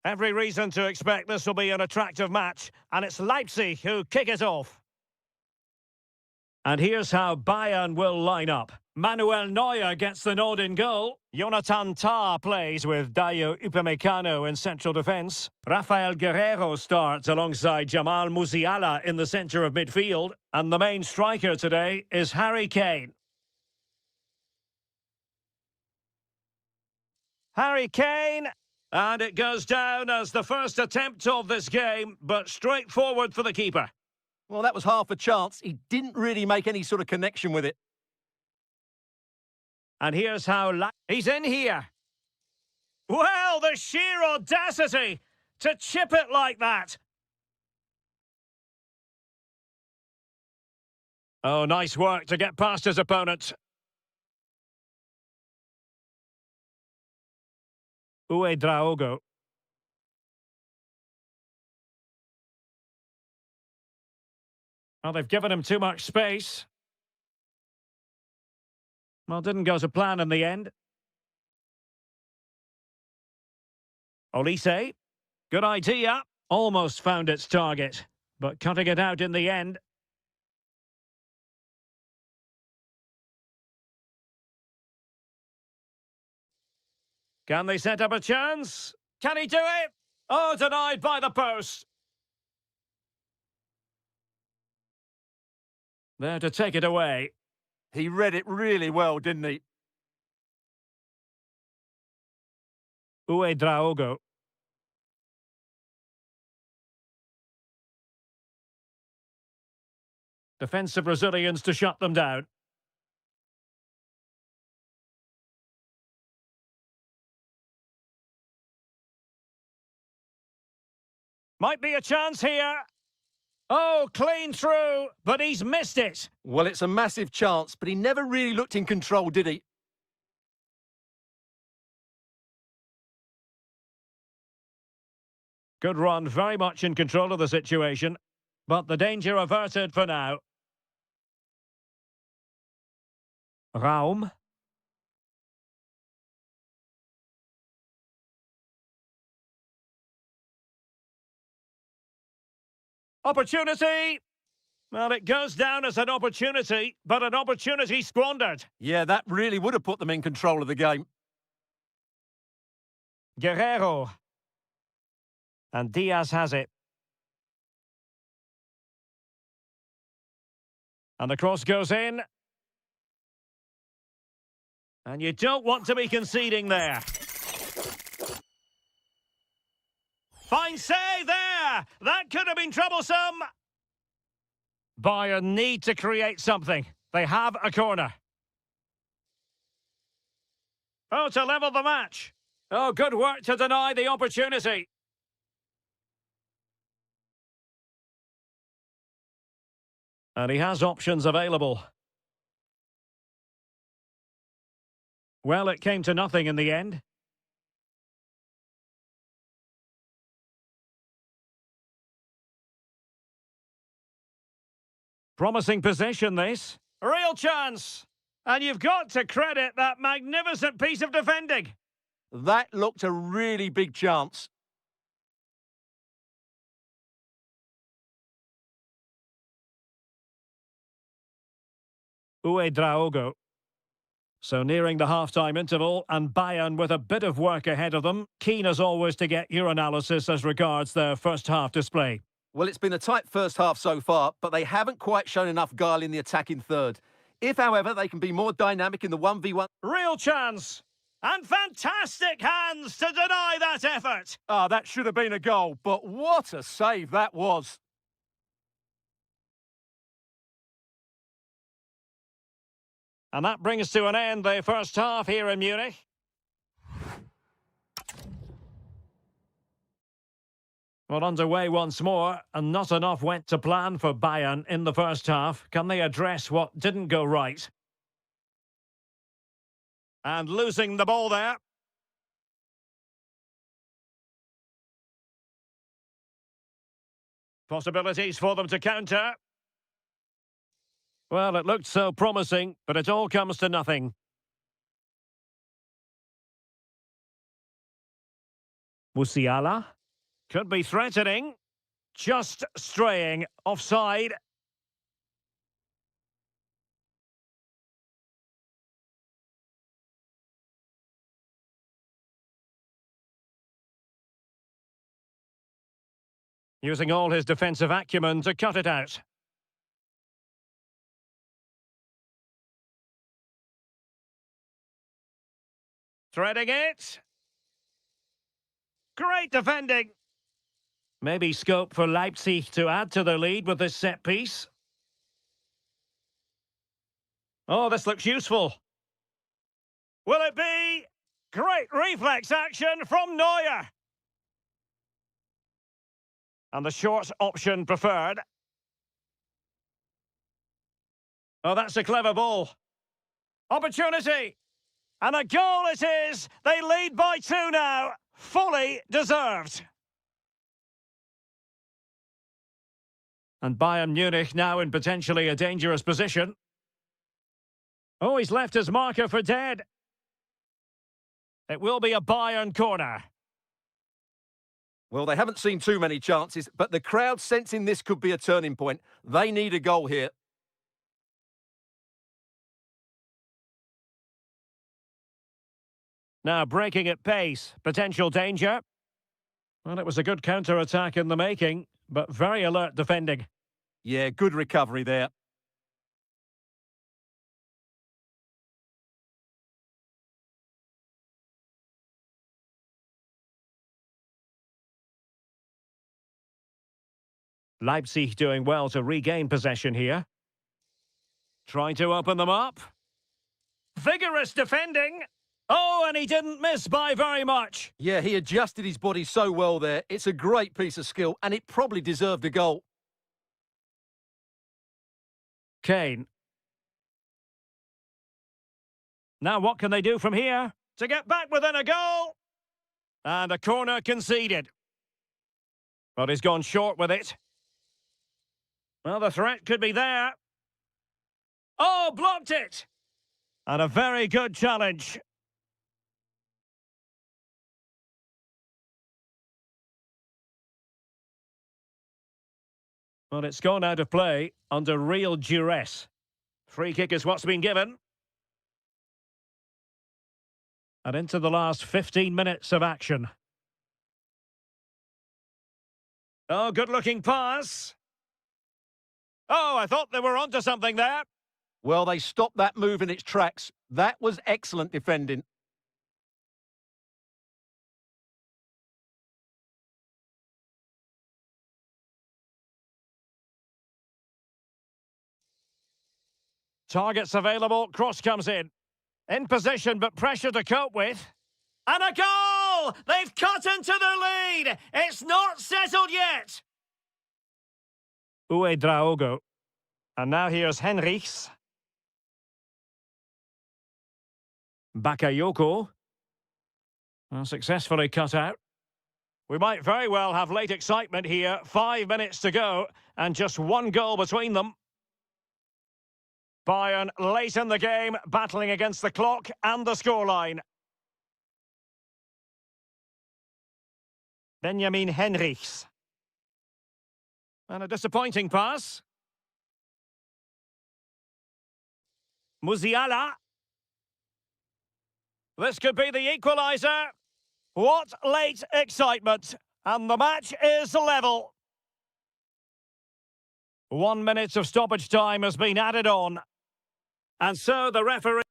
Every reason to expect this will be an attractive match, and it's Leipzig who kick it off. And here's how Bayern will line up. Manuel Neuer gets the nod in goal. Jonathan Tah plays with Dayo Upamecano in central defence. Rafael Guerreiro starts alongside Jamal Musiala in the centre of midfield. And the main striker today is Harry Kane. Harry Kane, and it goes down as the first attempt of this game, but straightforward for the keeper. Well, that was half a chance. He didn't really make any sort of connection with it. And here's how... He's in here. Well, the sheer audacity to chip it like that. Oh, nice work to get past his opponent. Draogo. Well, they've given him too much space. Well, didn't go to plan in the end. Olise. Good idea. Almost found its target, but cutting it out in the end. Can they set up a chance? Can he do it? Oh, denied by the post. There to take it away. He read it really well, didn't he? Draogo. Defensive Brazilians to shut them down. Might be a chance here. Oh, clean through, but he's missed it. Well, it's a massive chance, but he never really looked in control, did he? Good run, very much in control of the situation, but the danger averted for now. Raum. Opportunity! Well, it goes down as an opportunity, but an opportunity squandered. Yeah, that really would have put them in control of the game. Guerreiro. And Diaz has it. And the cross goes in. And you don't want to be conceding there. Fine save there! That could have been troublesome! Bayern need to create something. They have a corner. Oh, to level the match. Oh, good work to deny the opportunity. And he has options available. Well, it came to nothing in the end. Promising position, this. Real chance. And you've got to credit that magnificent piece of defending. That looked a really big chance. Draogo. So nearing the half-time interval, and Bayern with a bit of work ahead of them. Keen as always to get your analysis as regards their first-half display. Well, it's been a tight first half so far, but they haven't quite shown enough guile in the attacking third. If, however, they can be more dynamic in the 1v1... Real chance! And fantastic hands to deny that effort! Ah, that should have been a goal, but what a save that was! And that brings to an end the first half here in Munich. Well, underway once more, and not enough went to plan for Bayern in the first half. Can they address what didn't go right? And losing the ball there. Possibilities for them to counter. Well, it looked so promising, but it all comes to nothing. Musiala. Could be threatening. Just straying offside. Using all his defensive acumen to cut it out. Threading it. Great defending. Maybe scope for Leipzig to add to their lead with this set piece. Oh, this looks useful. Will it be? Great reflex action from Neuer. And the short option preferred. Oh, that's a clever ball. Opportunity. And a goal it is. They lead by 2 now. Fully deserved. And Bayern Munich now in potentially a dangerous position. Oh, he's left his marker for dead. It will be a Bayern corner. Well, they haven't seen too many chances, but the crowd sensing this could be a turning point. They need a goal here. Now breaking at pace, potential danger. Well, it was a good counter-attack in the making, but very alert defending. Yeah, good recovery there. Leipzig doing well to regain possession here. Trying to open them up. Vigorous defending. Oh, and he didn't miss by very much. Yeah, he adjusted his body so well there. It's a great piece of skill, and it probably deserved a goal. Kane. Now what can they do from here to get back within a goal? And a corner conceded. But he's gone short with it. Well, the threat could be there. Oh, blocked it! And a very good challenge. Well, it's gone out of play under real duress. Free kick is what's been given. And into the last 15 minutes of action. Oh, good-looking pass. Oh, I thought they were onto something there. Well, they stopped that move in its tracks. That was excellent defending. Targets available, cross comes in. In position, but pressure to cope with. And a goal! They've cut into the lead! It's not settled yet! Uwe Draogo. And now here's Henrichs. Bakayoko. Successfully cut out. We might very well have late excitement here. 5 minutes to go, and just 1 goal between them. Bayern late in the game, battling against the clock and the scoreline. Benjamin Henrichs. And a disappointing pass. Musiala. This could be the equaliser. What late excitement. And the match is level. 1 minute of stoppage time has been added on. And so the referee...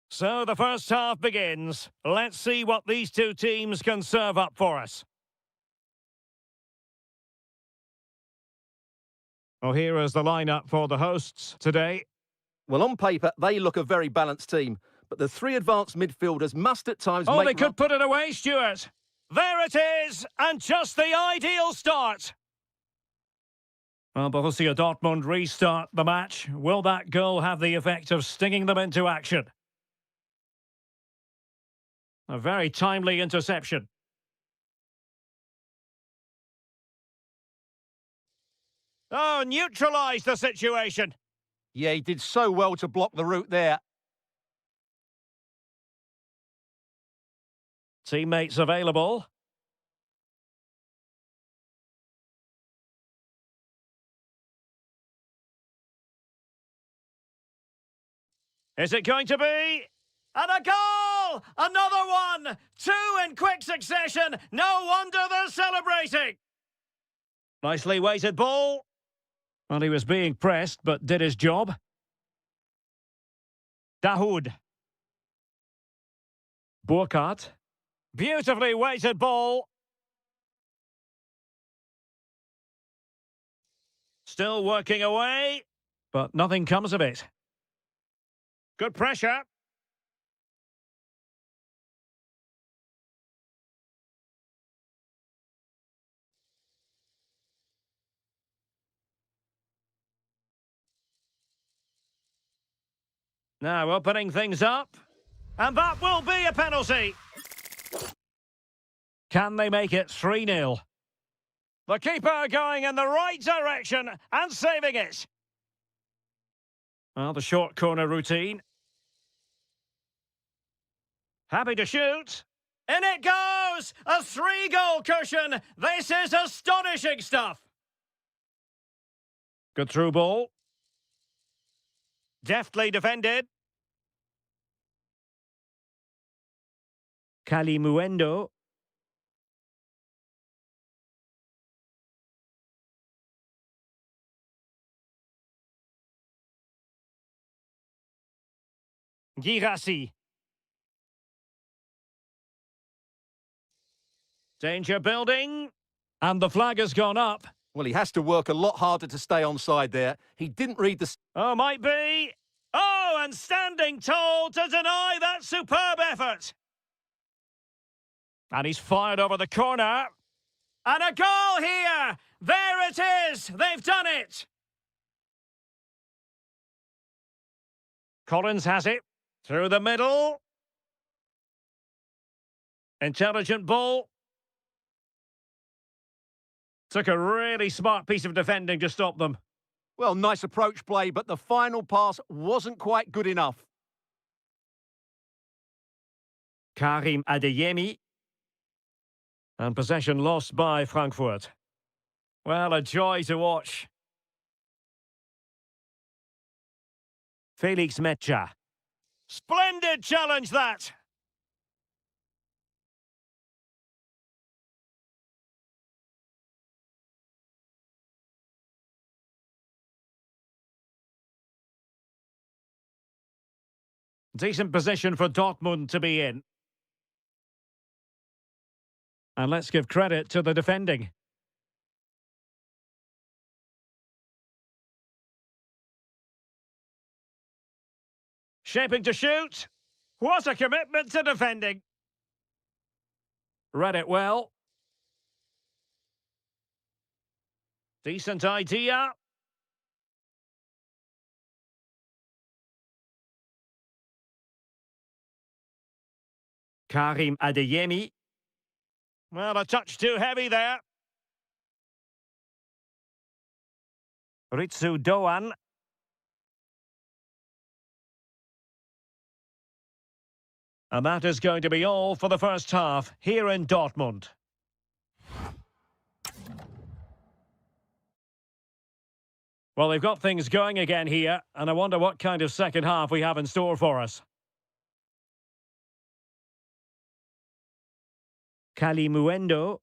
So the first half begins. Let's see what these two teams can serve up for us. Well, here is the lineup for the hosts today. Well, on paper, they look a very balanced team, but the three advanced midfielders must at times Oh, make... they could put it away, Stuart. There it is, and just the ideal start. Well, Borussia Dortmund restart the match. Will that goal have the effect of stinging them into action? A very timely interception. Oh, neutralised the situation. Yeah, he did so well to block the route there. Teammates available. Is it going to be? And a goal! Another one! Two in quick succession. No wonder they're celebrating. Nicely weighted ball. Well, he was being pressed, but did his job. Dahoud. Burkhardt. Beautifully weighted ball. Still working away, but nothing comes of it. Good pressure. Now opening things up. And that will be a penalty. Can they make it 3-0? The keeper going in the right direction and saving it. Well, the short corner routine. Happy to shoot. In it goes! A 3-goal cushion. This is astonishing stuff. Good through ball. Deftly defended. Kalimuendo. Girassi. Danger building. And the flag has gone up. Well, he has to work a lot harder to stay onside there. He didn't read the... Oh, might be. Oh, and standing tall to deny that superb effort. And he's fired over the corner. And a goal here! There it is! They've done it! Collins has it. Through the middle. Intelligent ball. Took a really smart piece of defending to stop them. Well, nice approach play, but the final pass wasn't quite good enough. Karim Adeyemi. And possession lost by Frankfurt. Well, a joy to watch. Felix Mecha. Splendid challenge, that! Decent position for Dortmund to be in. And let's give credit to the defending. Shaping to shoot. What a commitment to defending. Read it well. Decent idea. Karim Adeyemi. Well, a touch too heavy there. Ritsu Doan. And that is going to be all for the first half here in Dortmund. Well, they've got things going again here, and I wonder what kind of second half we have in store for us. Kalimuendo.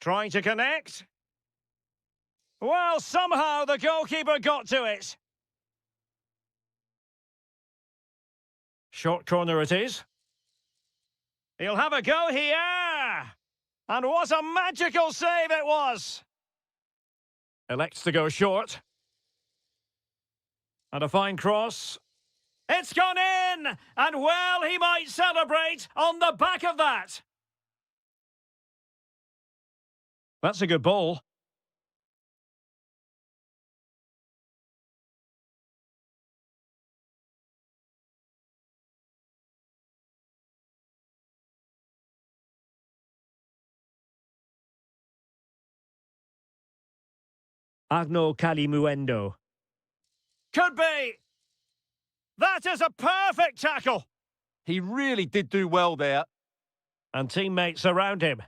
Trying to connect. Well, somehow the goalkeeper got to it. Short corner it is. He'll have a go here. And what a magical save it was. Elects to go short. And a fine cross. It's gone in! And well, he might celebrate on the back of that. That's a good ball. Agno Kalimuendo. Could be! That is a perfect tackle! He really did do well there. And teammates around him.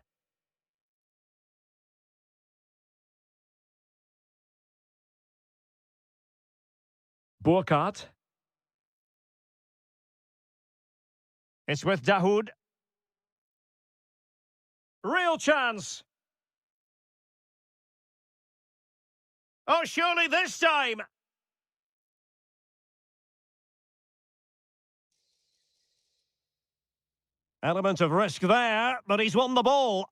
Burkhardt. It's with Dahoud. Real chance! Oh, surely this time! Element of risk there, but he's won the ball.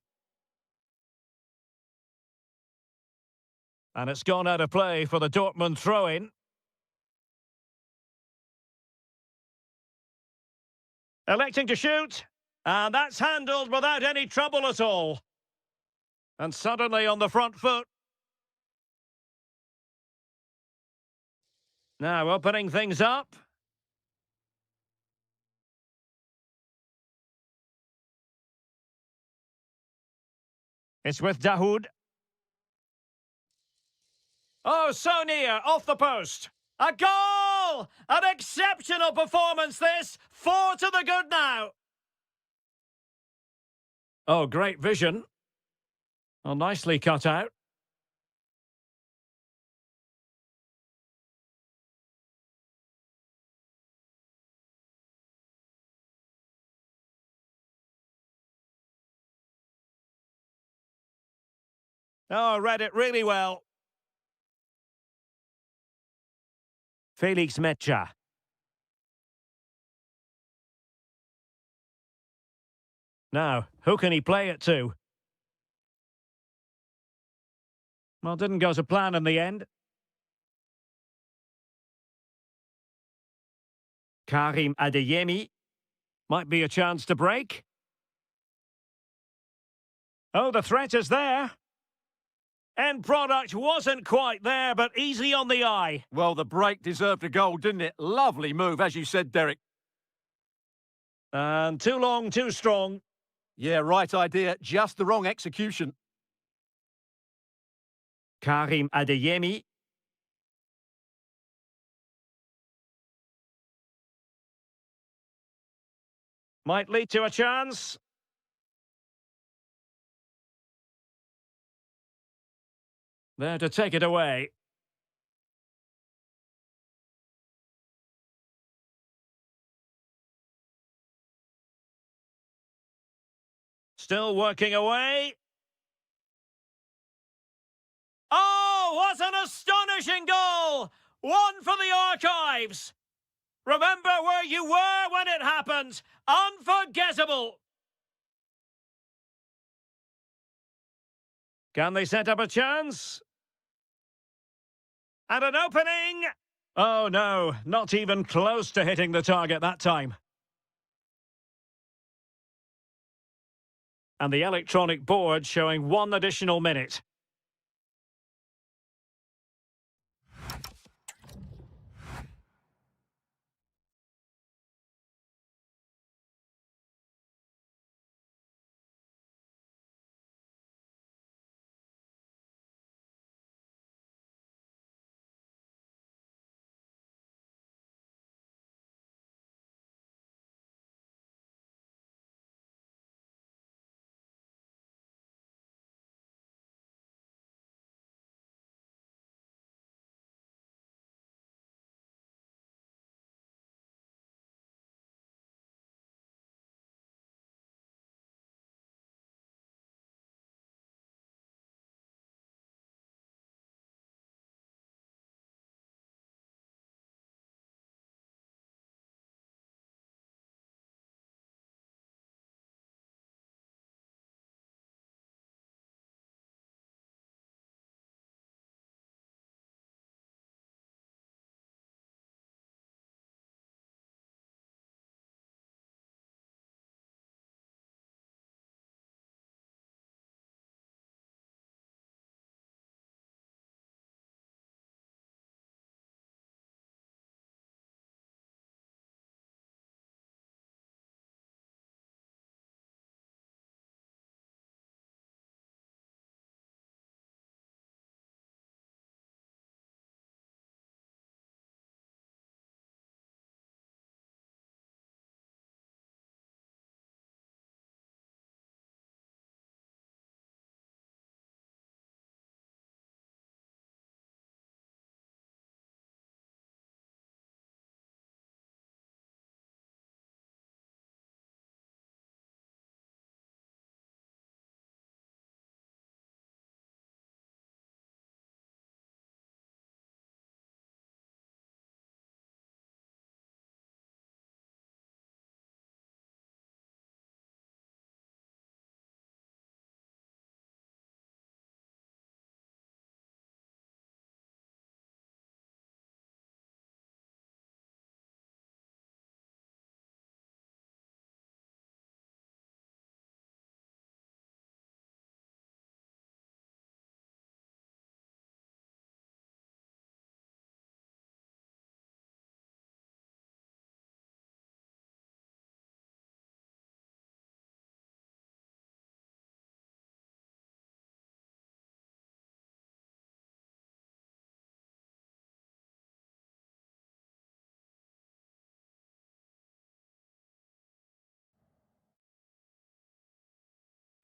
And it's gone out of play for the Dortmund throw-in. Electing to shoot. And that's handled without any trouble at all. And suddenly on the front foot. Now opening things up. It's with Dahoud. Oh, so near, off the post. A goal! An exceptional performance this. 4 to the good now. Oh, great vision. Oh, nicely cut out. Oh, read it really well. Felix Mecha. Now, who can he play it to? Well, didn't go to plan in the end. Karim Adeyemi. Might be a chance to break. Oh, the threat is there. End product wasn't quite there, but easy on the eye. Well, the break deserved a goal, didn't it? Lovely move, as you said, Derek. And too long, too strong. Yeah, right idea, just the wrong execution. Karim Adeyemi. Might lead to a chance. There to take it away. Still working away. Oh, what an astonishing goal! One for the archives. Remember where you were when it happened. Unforgettable. Can they set up a chance? And an opening. Oh no, not even close to hitting the target that time. And the electronic board showing 1 additional minute.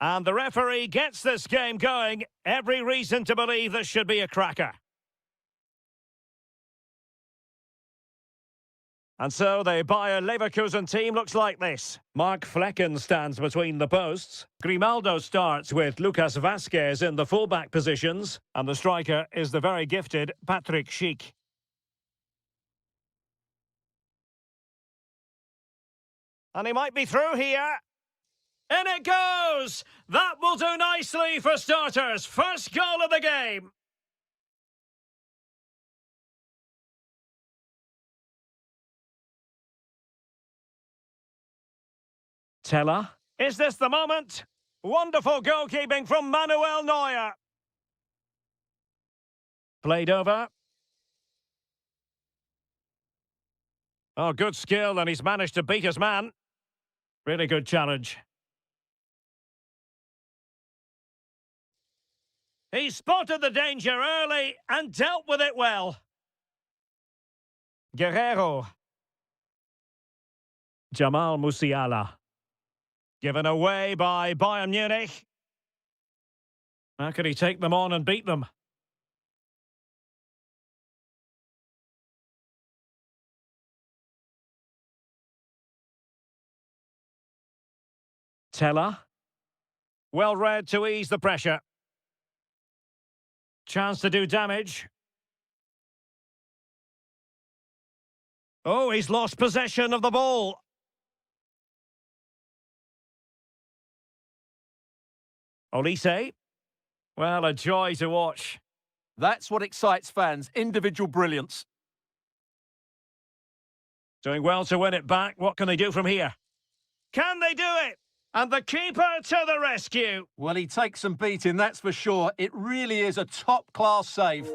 And the referee gets this game going. Every reason to believe this should be a cracker. And so the Bayern Leverkusen team looks like this. Mark Flecken stands between the posts. Grimaldo starts with Lucas Vazquez in the fullback positions. And the striker is the very gifted Patrick Schick. And he might be through here. In it goes! That will do nicely for starters. First goal of the game. Teller. Is this the moment? Wonderful goalkeeping from Manuel Neuer. Played over. Oh, good skill, and he's managed to beat his man. Really good challenge. He spotted the danger early and dealt with it well. Guerrero. Jamal Musiala. Given away by Bayern Munich. How could he take them on and beat them? Teller. Well read to ease the pressure. Chance to do damage. Oh, he's lost possession of the ball. Olise. Well, a joy to watch. That's what excites fans, individual brilliance. Doing well to win it back. What can they do from here? Can they do it? And the keeper to the rescue. Well, he takes some beating, that's for sure. It really is a top-class save.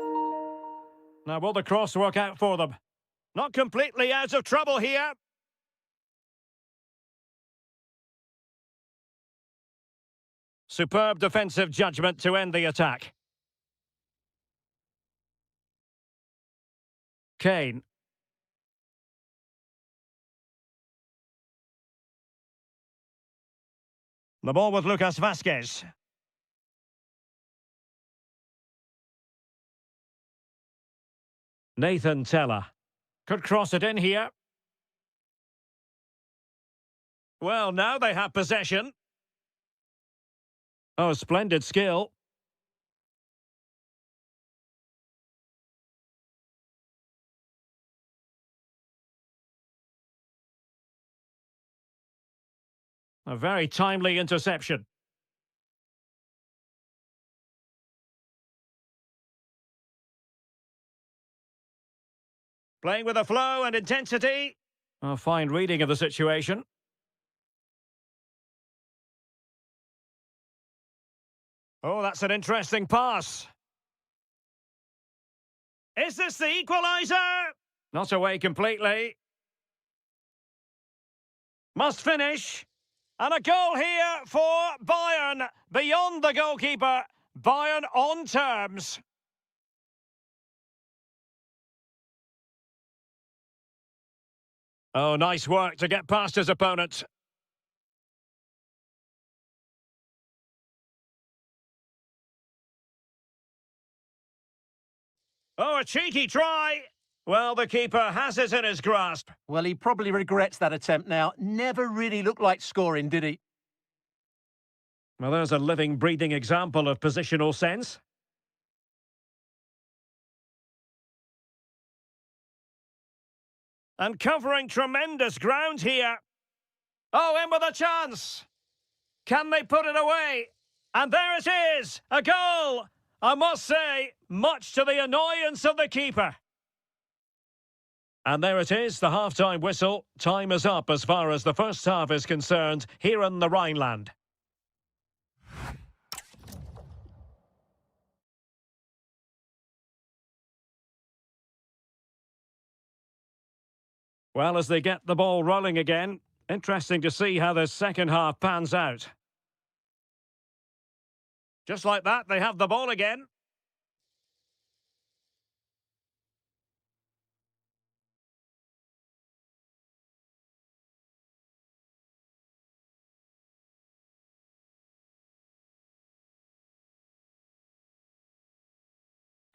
Now, will the cross work out for them? Not completely out of trouble here. Superb defensive judgment to end the attack. Kane. The ball with Lucas Vazquez. Nathan Teller. Could cross it in here. Well, now they have possession. Oh, splendid skill. A very timely interception. Playing with a flow and intensity. A fine reading of the situation. Oh, that's an interesting pass. Is this the equaliser? Not away completely. Must finish. And a goal here for Bayern. Beyond the goalkeeper. Bayern on terms. Oh, nice work to get past his opponent. Oh, a cheeky try. Well, the keeper has it in his grasp. Well, he probably regrets that attempt now. Never really looked like scoring, did he? Well, there's a living, breathing example of positional sense. And covering tremendous ground here. Oh, in with a chance. Can they put it away? And there it is, a goal. I must say, much to the annoyance of the keeper. And there it is, the half-time whistle. Time is up as far as the first half is concerned here in the Rhineland. Well, as they get the ball rolling again, interesting to see how the second half pans out. Just like that, they have the ball again.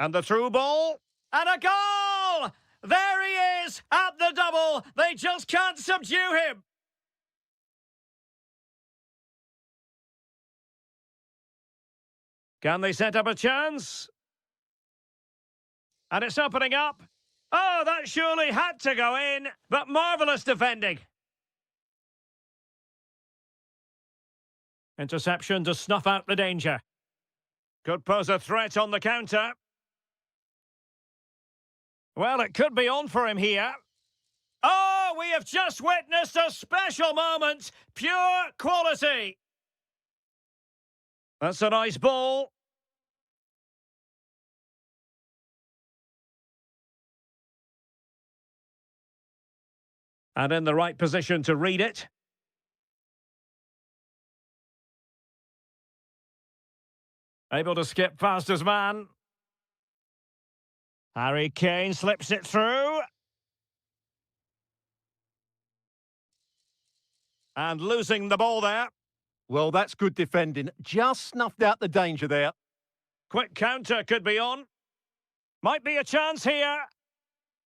And the through ball. And a goal! There he is at the double. They just can't subdue him. Can they set up a chance? And it's opening up. Oh, that surely had to go in, but marvellous defending. Interception to snuff out the danger. Could pose a threat on the counter. Well, it could be on for him here. Oh, we have just witnessed a special moment. Pure quality. That's a nice ball. And in the right position to read it. Able to skip past his man. Harry Kane slips it through. And losing the ball there. Well, that's good defending. Just snuffed out the danger there. Quick counter could be on. Might be a chance here.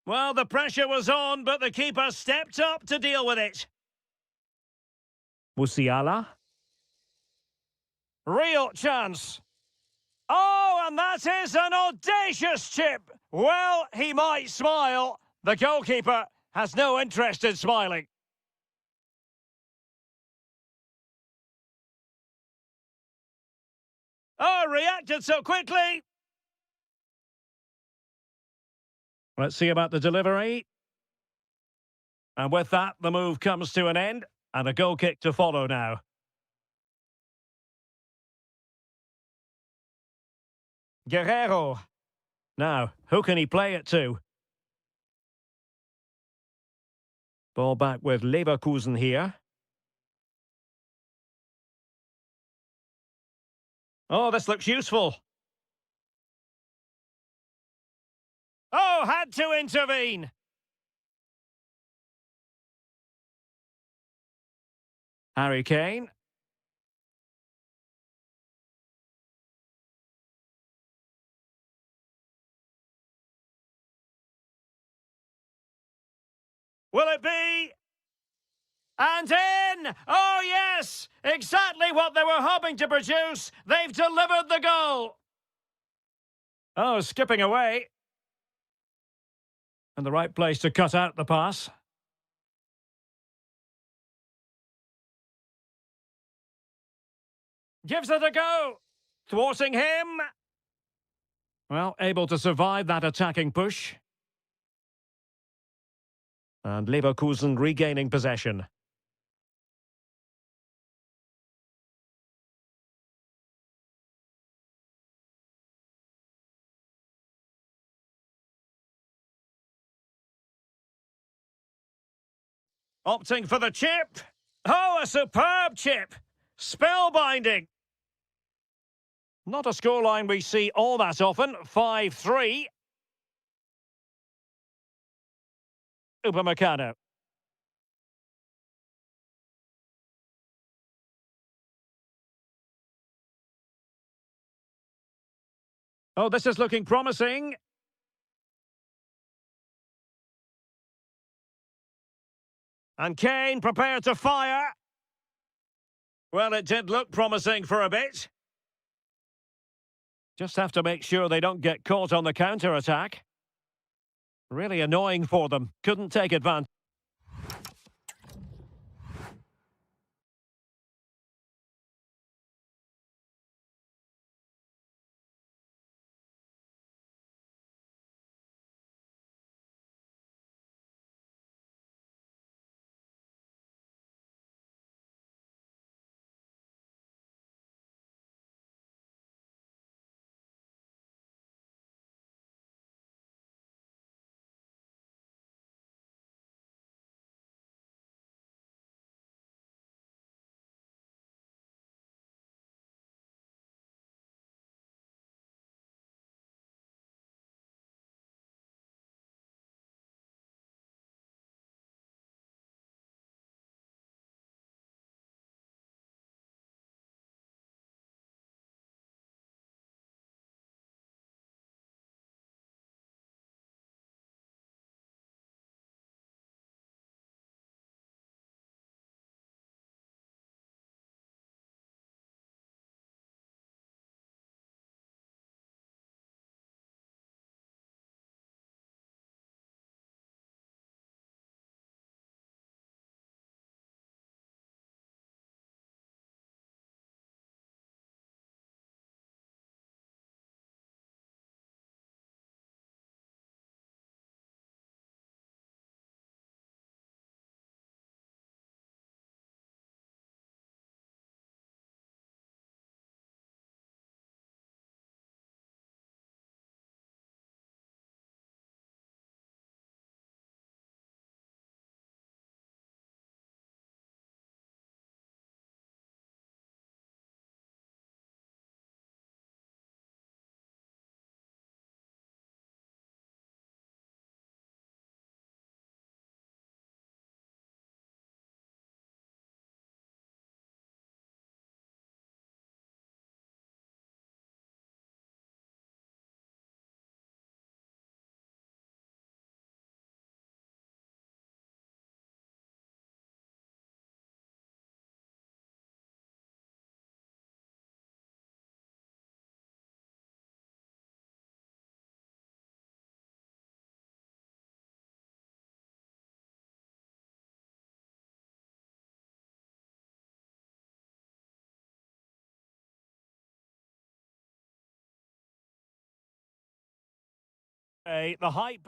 Well, the pressure was on, but the keeper stepped up to deal with it. Musiala. Real chance. Oh, and that is an audacious chip. Well, he might smile. The goalkeeper has no interest in smiling. Oh, reacted so quickly. Let's see about the delivery. And with that, the move comes to an end. And a goal kick to follow now. Guerrero. Now, who can he play it to? Ball back with Leverkusen here. Oh, this looks useful. Oh, had to intervene. Harry Kane. Will it be? And in! Oh, yes! Exactly what they were hoping to produce. They've delivered the goal. Oh, skipping away. And the right place to cut out the pass. Gives it a go. Thwarting him. Well, able to survive that attacking push. And Leverkusen regaining possession. Opting for the chip. Oh, a superb chip. Spellbinding. Not a scoreline we see all that often. 5-3. Upamecano. Oh, this is looking promising. And Kane prepared to fire. Well, it did look promising for a bit. Just have to make sure they don't get caught on the counter-attack. Really annoying for them. Couldn't take advantage. The hype.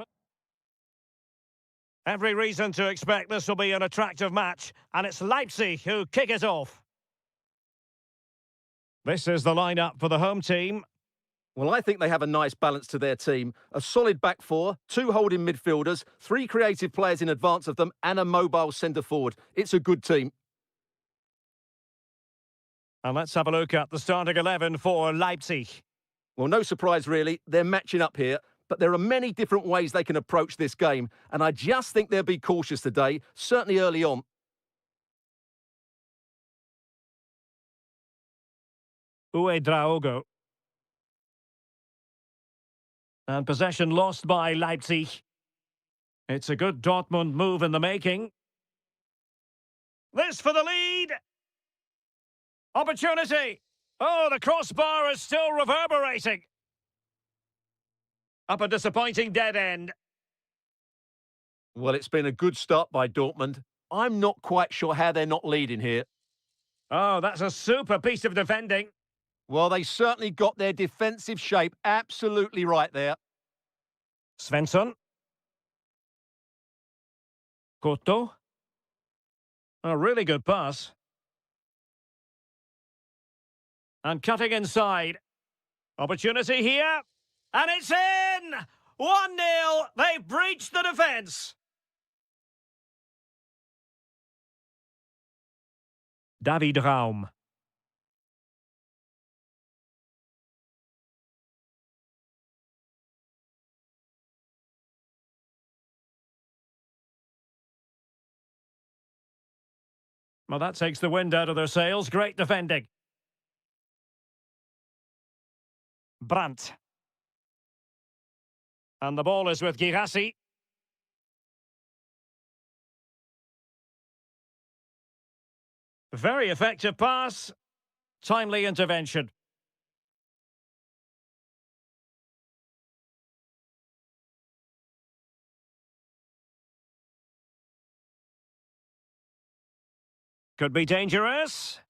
Every reason to expect this will be an attractive match, and it's Leipzig who kick it off. This is the lineup for the home team. Well, I think they have a nice balance to their team. A solid back four, two holding midfielders, three creative players in advance of them, and a mobile centre-forward. It's a good team. And let's have a look at the starting 11 for Leipzig. Well, no surprise, really. They're matching up here. But there are many different ways they can approach this game. And I just think they'll be cautious today, certainly early on. Draogo. And possession lost by Leipzig. It's a good Dortmund move in the making. This for the lead. Opportunity. Oh, the crossbar is still reverberating. Up a disappointing dead end. Well, it's been a good start by Dortmund. I'm not quite sure how they're not leading here. Oh, that's a super piece of defending. Well, they certainly got their defensive shape absolutely right there. Svensson. Cotto. A really good pass. And cutting inside. Opportunity here. And it's in! 1-0. They've breached the defence. David Raum. Well, that takes the wind out of their sails. Great defending. Brandt. And the ball is with Girassi. Very effective pass. Timely intervention. Could be dangerous.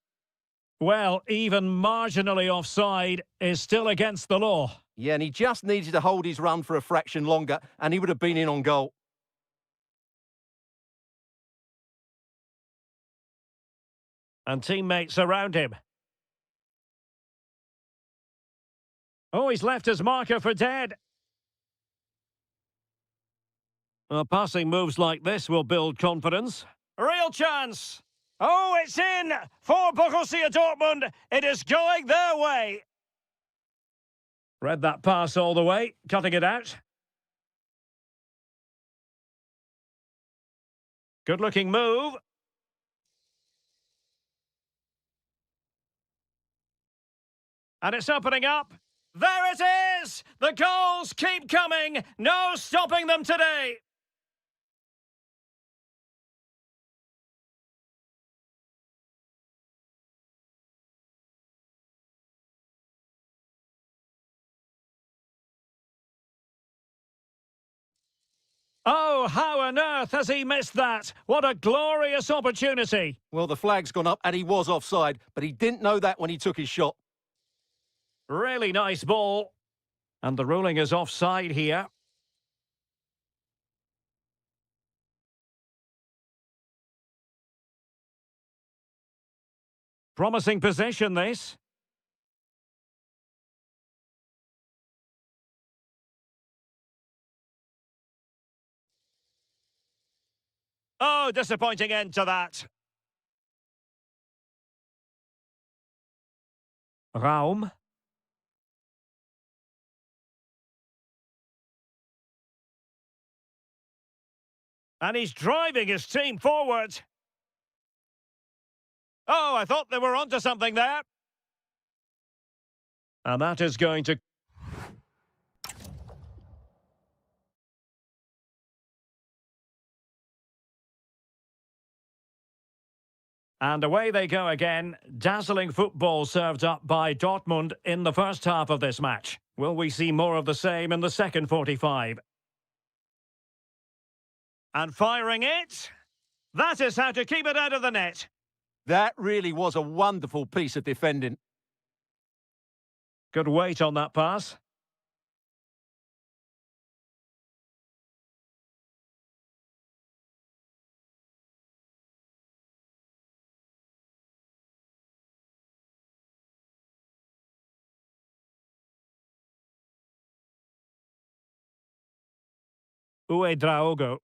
Well, even marginally offside is still against the law. Yeah, and he just needed to hold his run for a fraction longer, and he would have been in on goal. And teammates around him. Oh, he's left his marker for dead. Well, passing moves like this will build confidence. Real chance. Oh, it's in for Borussia Dortmund. It is going their way. Read that pass all the way, cutting it out. Good-looking move. And it's opening up. There it is! The goals keep coming. No stopping them today. Oh, how on earth has he missed that? What a glorious opportunity. Well, the flag's gone up and he was offside, but he didn't know that when he took his shot. Really nice ball. And the ruling is offside here. Promising position, this. Oh, disappointing end to that. Raum. And he's driving his team forward. Oh, I thought they were onto something there. And that is going to... And away they go again. Dazzling football served up by Dortmund in the first half of this match. Will we see more of the same in the second 45? And firing it. That is how to keep it out of the net. That really was a wonderful piece of defending. Good weight on that pass. Uedraogo.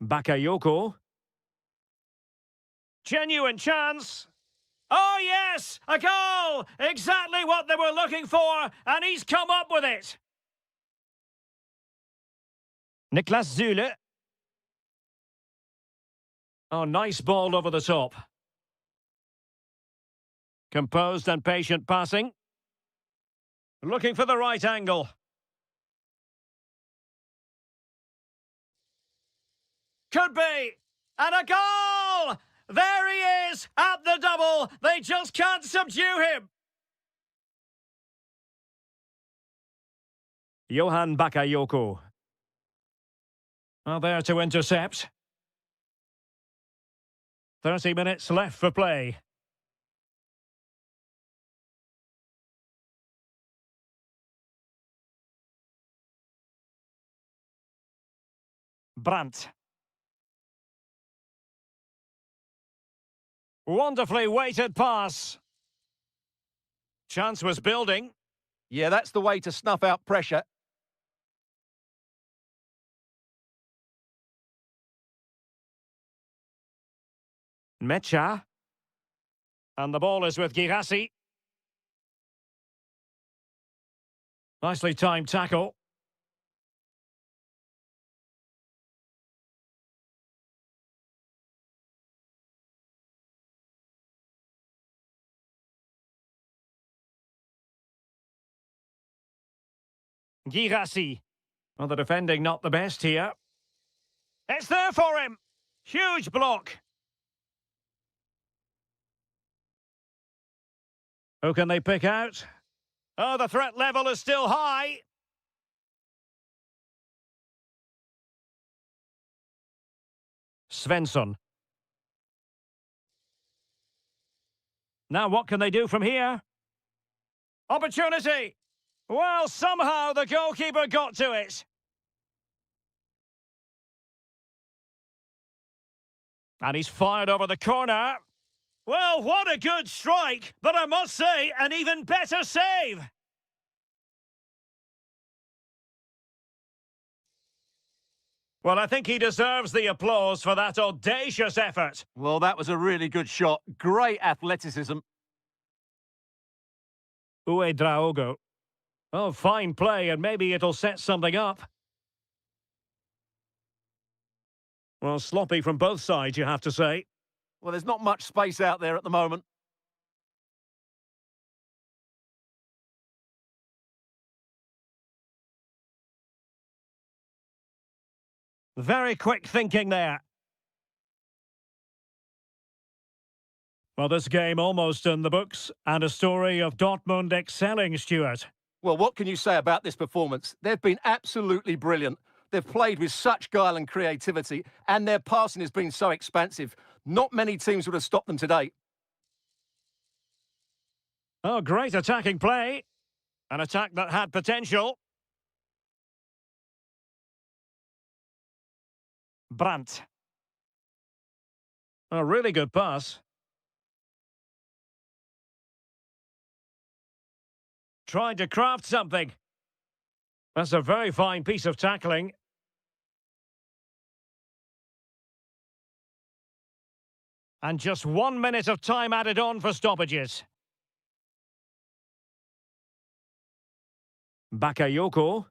Bakayoko. Genuine chance. Oh, yes! A goal! Exactly what they were looking for, and he's come up with it. Niklas Zule. Oh, nice ball over the top. Composed and patient passing. Looking for the right angle. Could be! And a goal! There he is at the double. They just can't subdue him. Johan Bakayoko. Are there to intercept. 30 minutes left for play. Brandt. Wonderfully weighted pass. Chance was building. Yeah, that's the way to snuff out pressure. Mecha. And the ball is with Girassi. Nicely timed tackle. Girassi. Well, the defending not the best here. It's there for him. Huge block. Who can they pick out? Oh, the threat level is still high. Svensson. Now what can they do from here? Opportunity. Well, somehow the goalkeeper got to it. And he's fired over the corner. Well, what a good strike, but I must say, an even better save. Well, I think he deserves the applause for that audacious effort. Well, that was a really good shot. Great athleticism. Uedraogo. Oh, fine play, and maybe it'll set something up. Well, sloppy from both sides, you have to say. Well, there's not much space out there at the moment. Very quick thinking there. Well, this game almost in the books, and a story of Dortmund excelling, Stuart. Well, what can you say about this performance? They've been absolutely brilliant. They've played with such guile and creativity, and their passing has been so expansive. Not many teams would have stopped them today. Oh, great attacking play. An attack that had potential. Brandt. A really good pass. Trying to craft something. That's a very fine piece of tackling. And just 1 minute of time added on for stoppages. Bakayoko.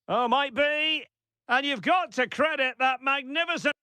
Oh, might be. And you've got to credit that magnificent...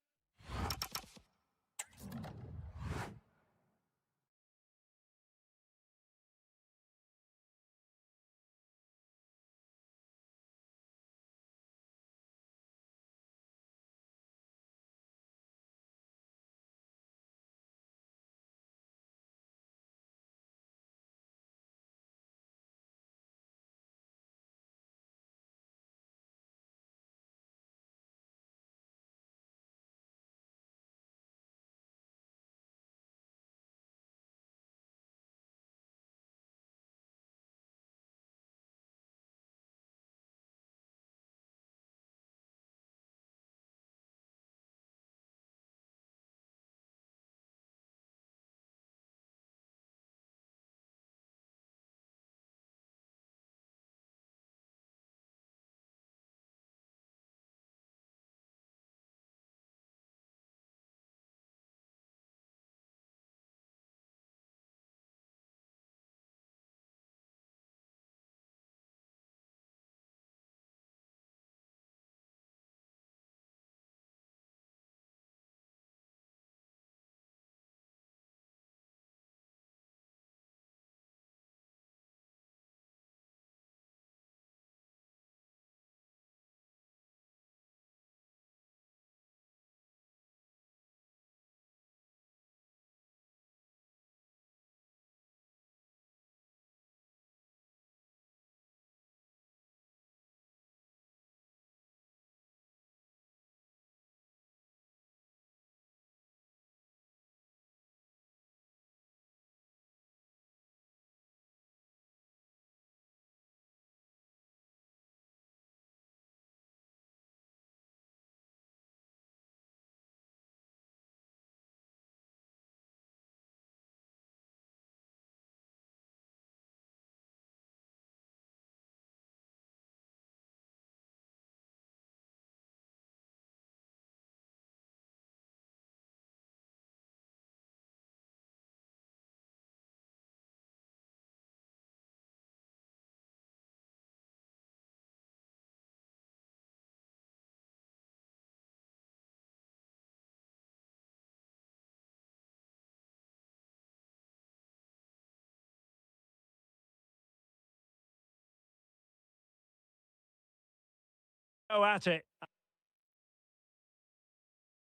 Go at it.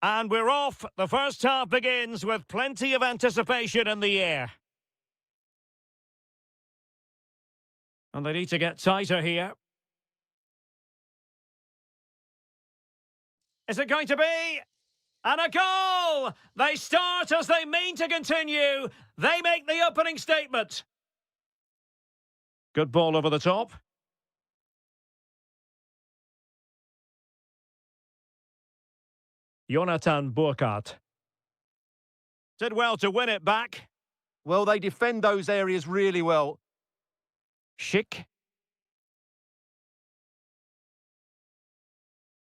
And we're off. The first half begins with plenty of anticipation in the air. And they need to get tighter here. Is it going to be? And a goal! They start as they mean to continue. They make the opening statement. Good ball over the top. Jonathan Burkhardt. Did well to win it back. Well, they defend those areas really well. Schick.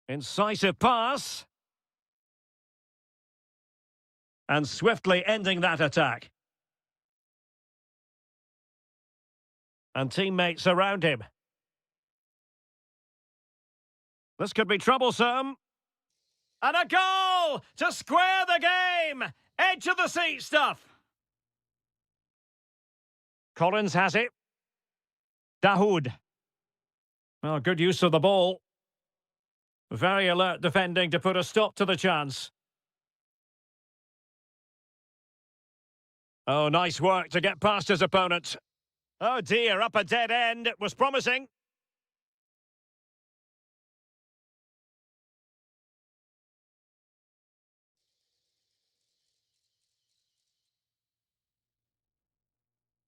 Incisive pass. And swiftly ending that attack. And teammates around him. This could be troublesome. And a goal to square the game. Edge of the seat stuff. Collins has it. Dahoud. Well, good use of the ball. Very alert defending to put a stop to the chance. Oh, nice work to get past his opponent. Oh dear, up a dead end. It was promising.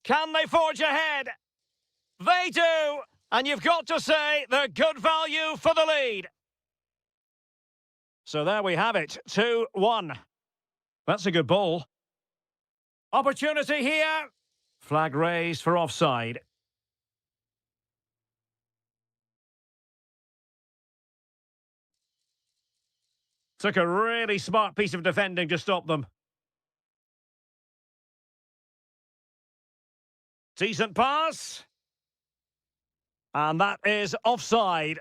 Can they forge ahead? They do! And you've got to say they're good value for the lead. So there we have it, 2-1. That's a good ball. Opportunity here. Flag raised for offside. Took a really smart piece of defending to stop them. Decent pass. And that is offside.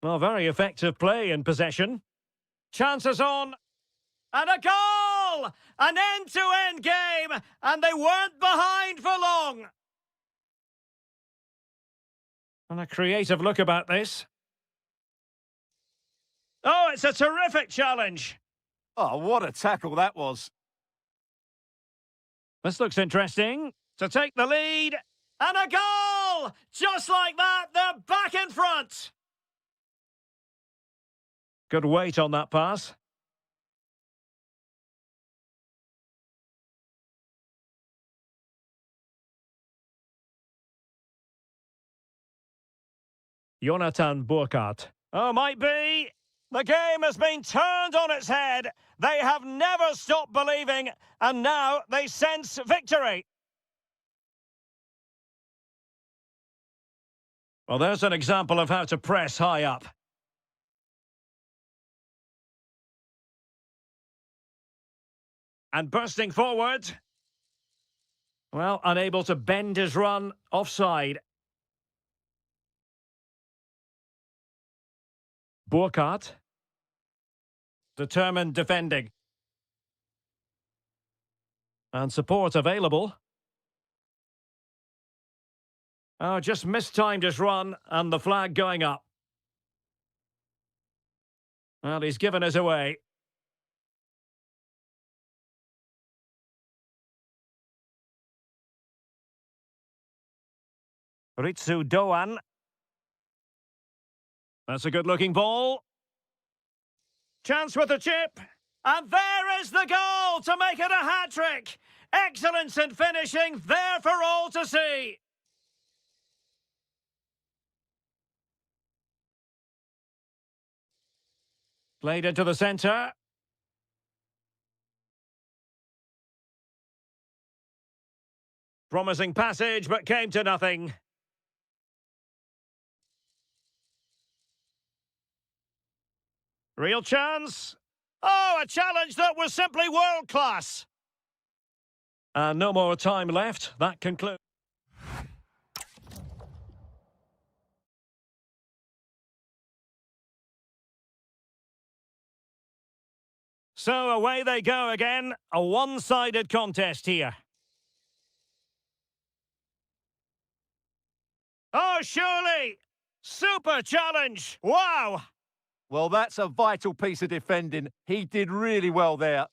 Well, very effective play in possession. Chances on. And a goal! An end-to-end game, and they weren't behind for long. And a creative look about this. Oh, it's a terrific challenge. Oh, what a tackle that was. This looks interesting. To take the lead. And a goal! Just like that, they're back in front. Good weight on that pass. Jonathan Burkhardt. Oh, might be. The game has been turned on its head. They have never stopped believing, and now they sense victory. Well, there's an example of how to press high up. And bursting forward. Well, unable to bend his run offside. Burkhardt. Determined defending. And support available. Oh, just mistimed his run and the flag going up. Well, he's given us away. Ritsu Doan. That's a good-looking ball. Chance with the chip. And there is the goal to make it a hat-trick. Excellence in finishing, there for all to see. Played into the centre. Promising passage, but came to nothing. Real chance. Oh, a challenge that was simply world-class. And no more time left. That concludes. So away they go again. A one-sided contest here. Oh, surely! Super challenge! Wow! Well, that's a vital piece of defending. He did really well there.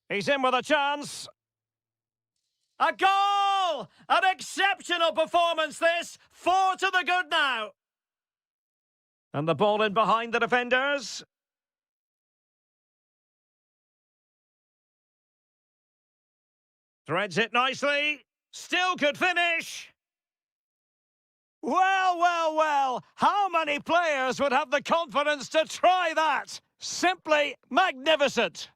He's in with a chance. A goal! An exceptional performance, this. 4 to the good now. And the ball in behind the defenders. Threads it nicely. Still could finish. Well, well, well. How many players would have the confidence to try that? Simply magnificent.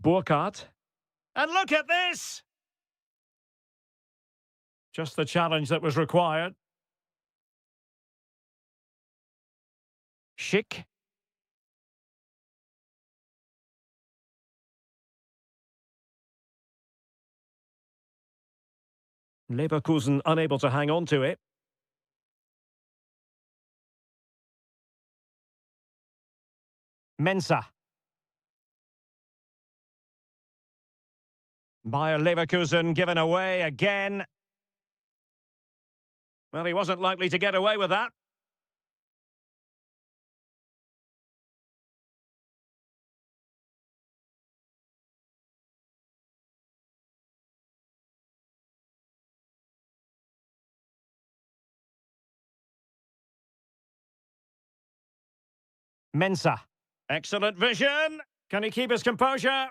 Burkhardt. And look at this! Just the challenge that was required. Schick. Leverkusen unable to hang on to it. Mensah. Bayern Leverkusen given away again. Well, he wasn't likely to get away with that. Mensah. Excellent vision. Can he keep his composure?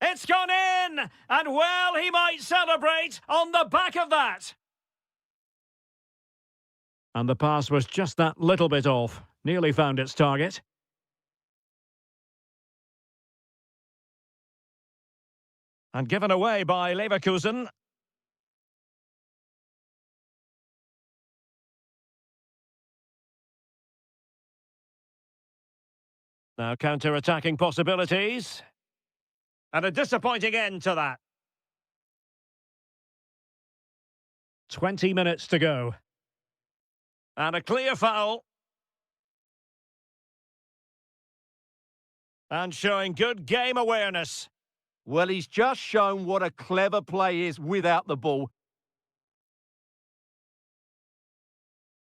It's gone in! And well, he might celebrate on the back of that. And the pass was just that little bit off. Nearly found its target. And given away by Leverkusen. Now counter-attacking possibilities. And a disappointing end to that. 20 minutes to go. And a clear foul. And showing good game awareness. Well, he's just shown what a clever play is without the ball.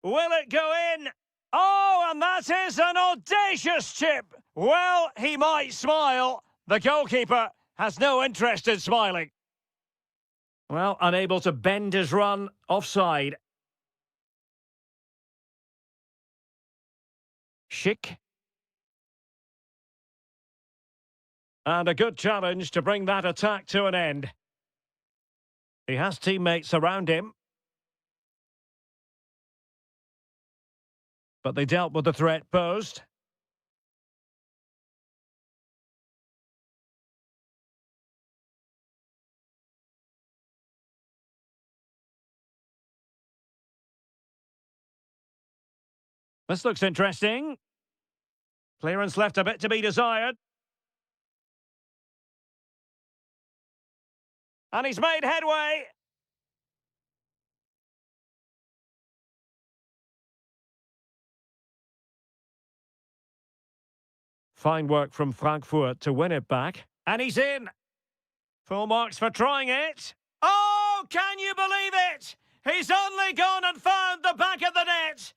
Will it go in? Oh, and that is an audacious chip. Well, he might smile. The goalkeeper has no interest in smiling. Well, unable to bend his run, offside. Schick. And a good challenge to bring that attack to an end. He has teammates around him. But they dealt with the threat posed. This looks interesting. Clearance left a bit to be desired. And he's made headway. Fine work from Frankfurt to win it back. And he's in. Full marks for trying it. Oh, can you believe it? He's only gone and found the back of the net.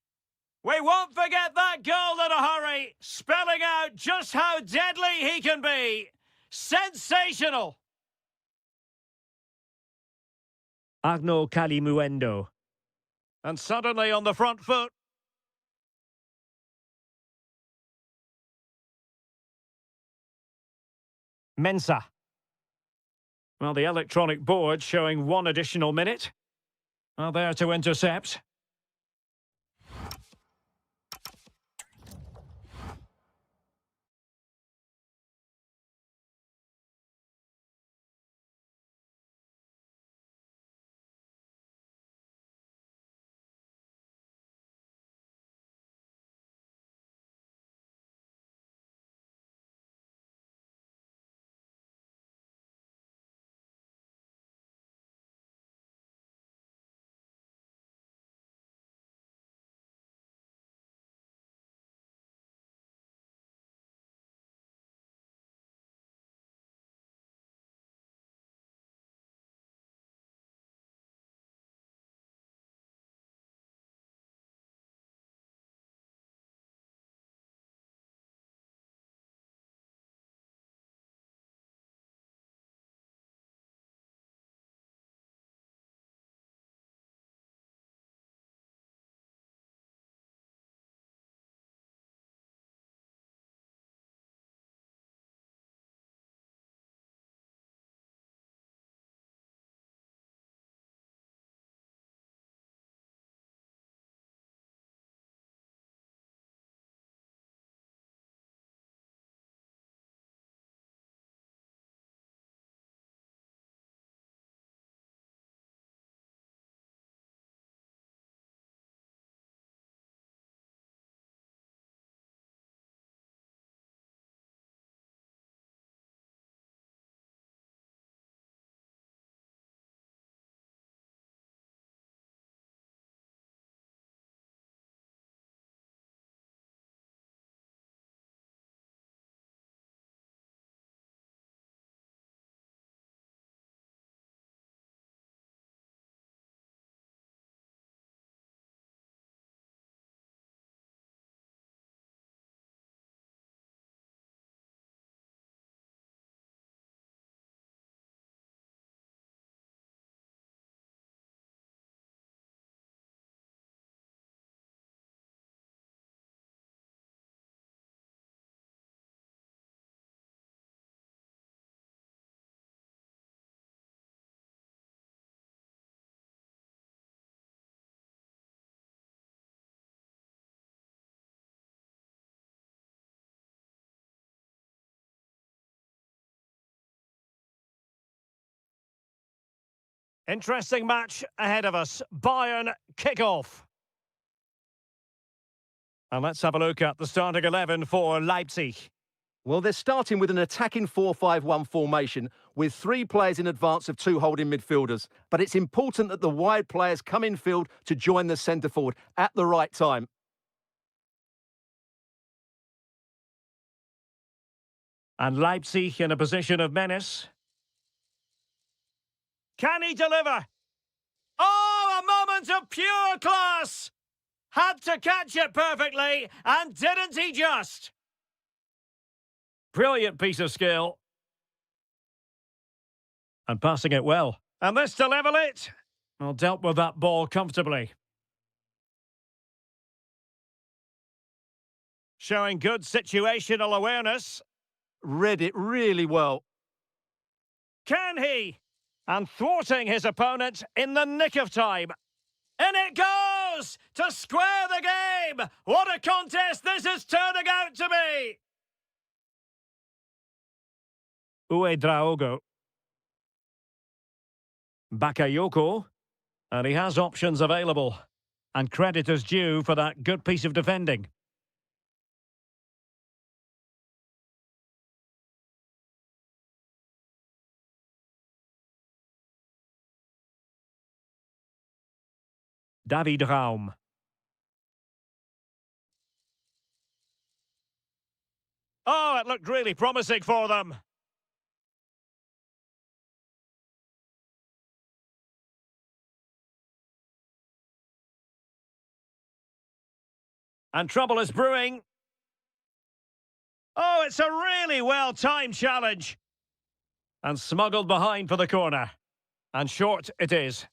We won't forget that goal in a hurry, spelling out just how deadly he can be. Sensational. Arnaud Calimuendo. And suddenly on the front foot. Mensah. Well, the electronic board showing 1 additional minute. Well, there to intercept. Interesting match ahead of us. Bayern kick-off. And let's have a look at the starting 11 for Leipzig. Well, they're starting with an attacking 4-5-1 formation with 3 players in advance of 2 holding midfielders. But it's important that the wide players come in field to join the centre forward at the right time. And Leipzig in a position of menace. Can he deliver? Oh, a moment of pure class! Had to catch it perfectly, and didn't he just? Brilliant piece of skill. And passing it well. And this to level it. Well, dealt with that ball comfortably. Showing good situational awareness. Read it really well. Can he? And thwarting his opponent in the nick of time. And it goes to square the game. What a contest this is turning out to be. Uedraogo. Bakayoko. And he has options available. And credit is due for that good piece of defending. David Raum. Oh, it looked really promising for them. And trouble is brewing. Oh, it's a really well-timed challenge. And smuggled behind for the corner. And short it is.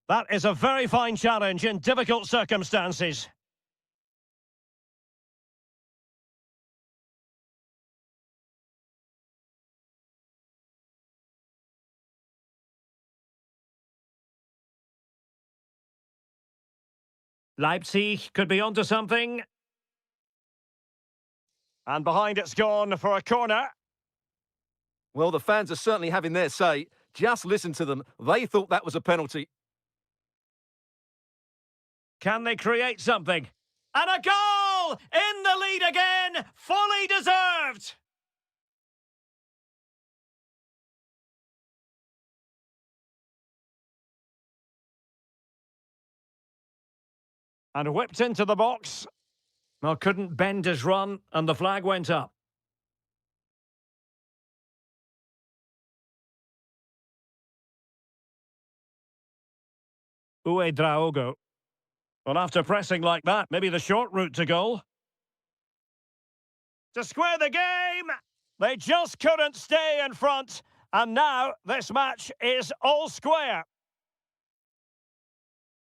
That is a very fine challenge in difficult circumstances. Leipzig could be onto something. And behind it's gone for a corner. Well, the fans are certainly having their say. Just listen to them. They thought that was a penalty. Can they create something? And a goal! In the lead again! Fully deserved! And whipped into the box. Well, couldn't bend his run, and the flag went up. Uedraogo. Well, after pressing like that, maybe the short route to goal. To square the game! They just couldn't stay in front. And now this match is all square.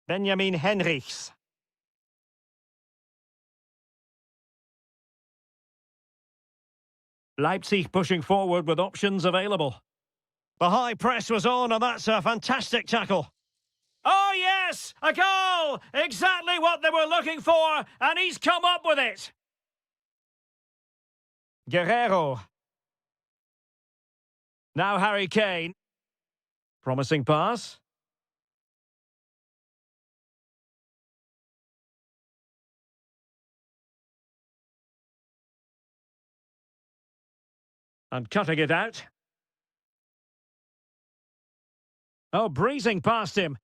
Benjamin Henrichs. Leipzig pushing forward with options available. The high press was on, and that's a fantastic tackle. Oh, yes! A goal! Exactly what they were looking for, and he's come up with it. Guerrero. Now Harry Kane. Promising pass. And cutting it out. Oh, breezing past him.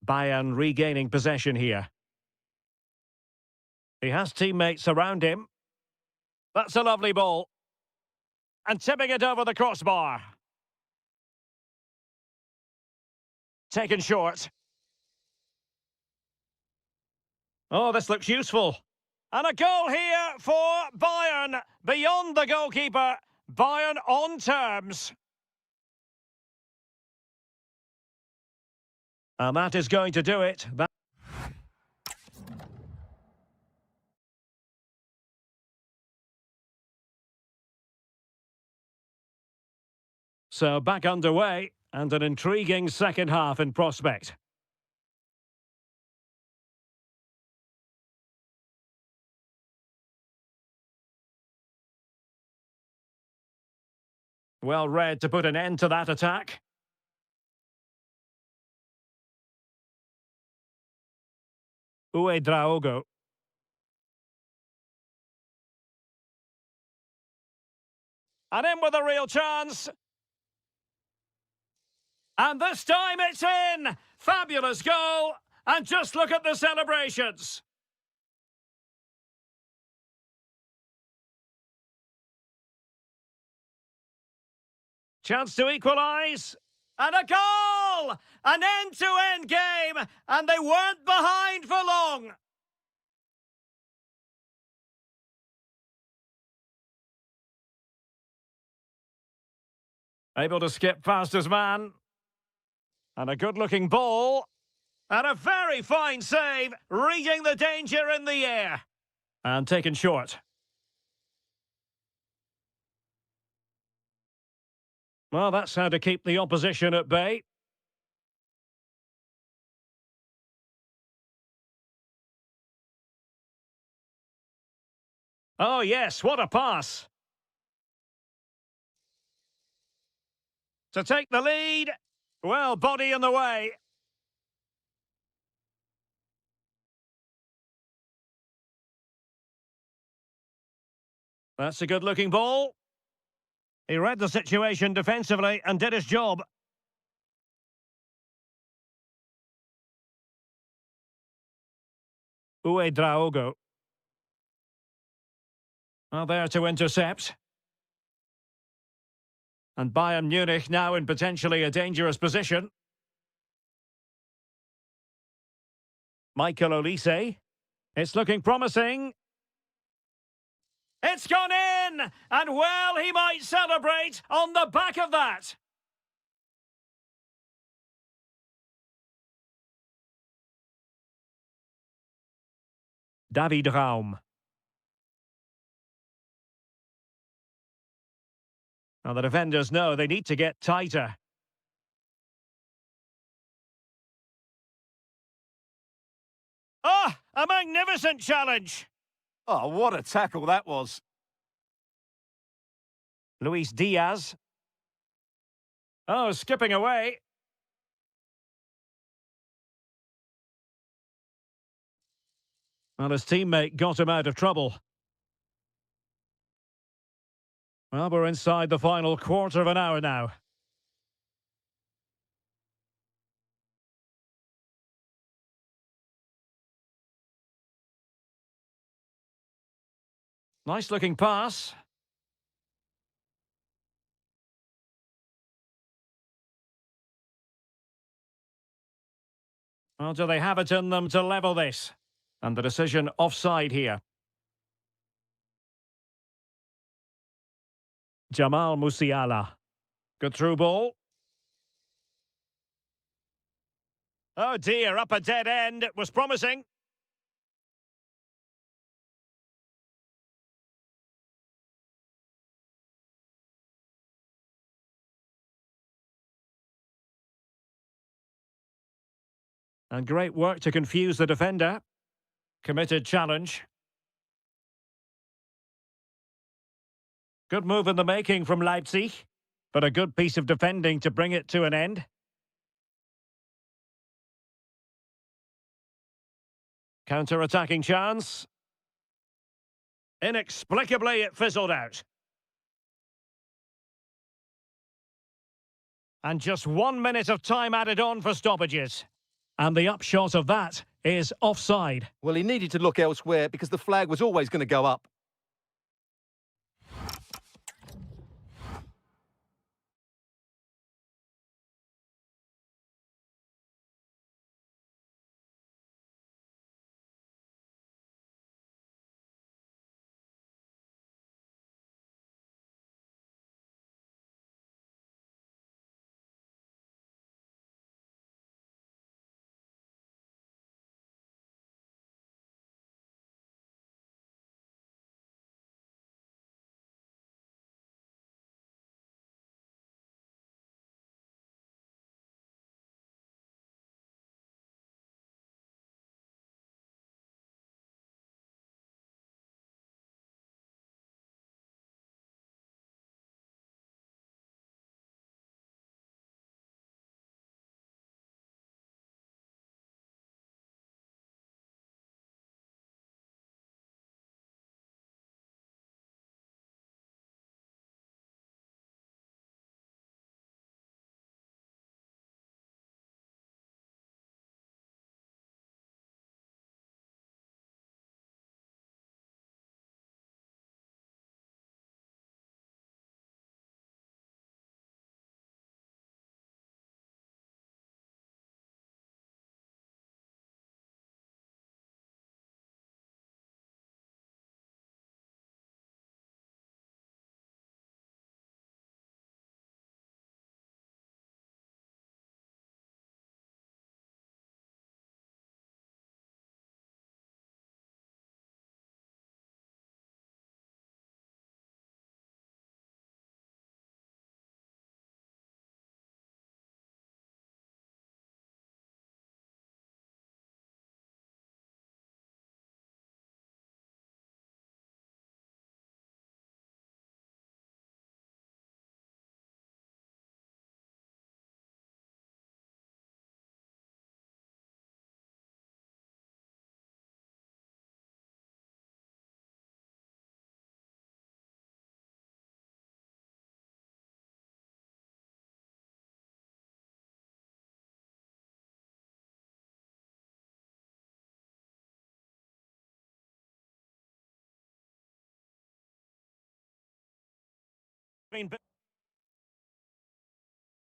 Bayern regaining possession here. He has teammates around him. That's a lovely ball. And tipping it over the crossbar. Taken short. Oh, this looks useful. And a goal here for Bayern. Beyond the goalkeeper. Bayern on terms. And that is going to do it. So back underway, and an intriguing second half in prospect. Well read to put an end to that attack. Draogo. And in with a real chance. And this time it's in! Fabulous goal! And just look at the celebrations! Chance to equalise. And a goal! An end-to-end game! And they weren't behind for long! Able to skip past his man. And a good-looking ball. And a very fine save, reading the danger in the air. And taken short. Well, that's how to keep the opposition at bay. Oh, yes, what a pass. To take the lead. Well, body in the way. That's a good-looking ball. He read the situation defensively and did his job. Draogo. Well, there to intercept. And Bayern Munich now in potentially a dangerous position. Michael Olise. It's looking promising. It's gone in! And well, he might celebrate on the back of that. David Raum. Now the defenders know they need to get tighter. Ah, a magnificent challenge! Oh, what a tackle that was. Luis Diaz. Oh, skipping away. Well, his teammate got him out of trouble. Well, we're inside the final quarter of an hour now. Nice looking pass. Well, do they have it in them to level this? And the decision offside here. Jamal Musiala. Good through ball. Oh dear, up a dead end. It was promising. And great work to confuse the defender. Committed challenge. Good move in the making from Leipzig, but a good piece of defending to bring it to an end. Counter-attacking chance. Inexplicably, it fizzled out. And just 1 minute of time added on for stoppages. And the upshot of that is offside. Well, he needed to look elsewhere because the flag was always going to go up.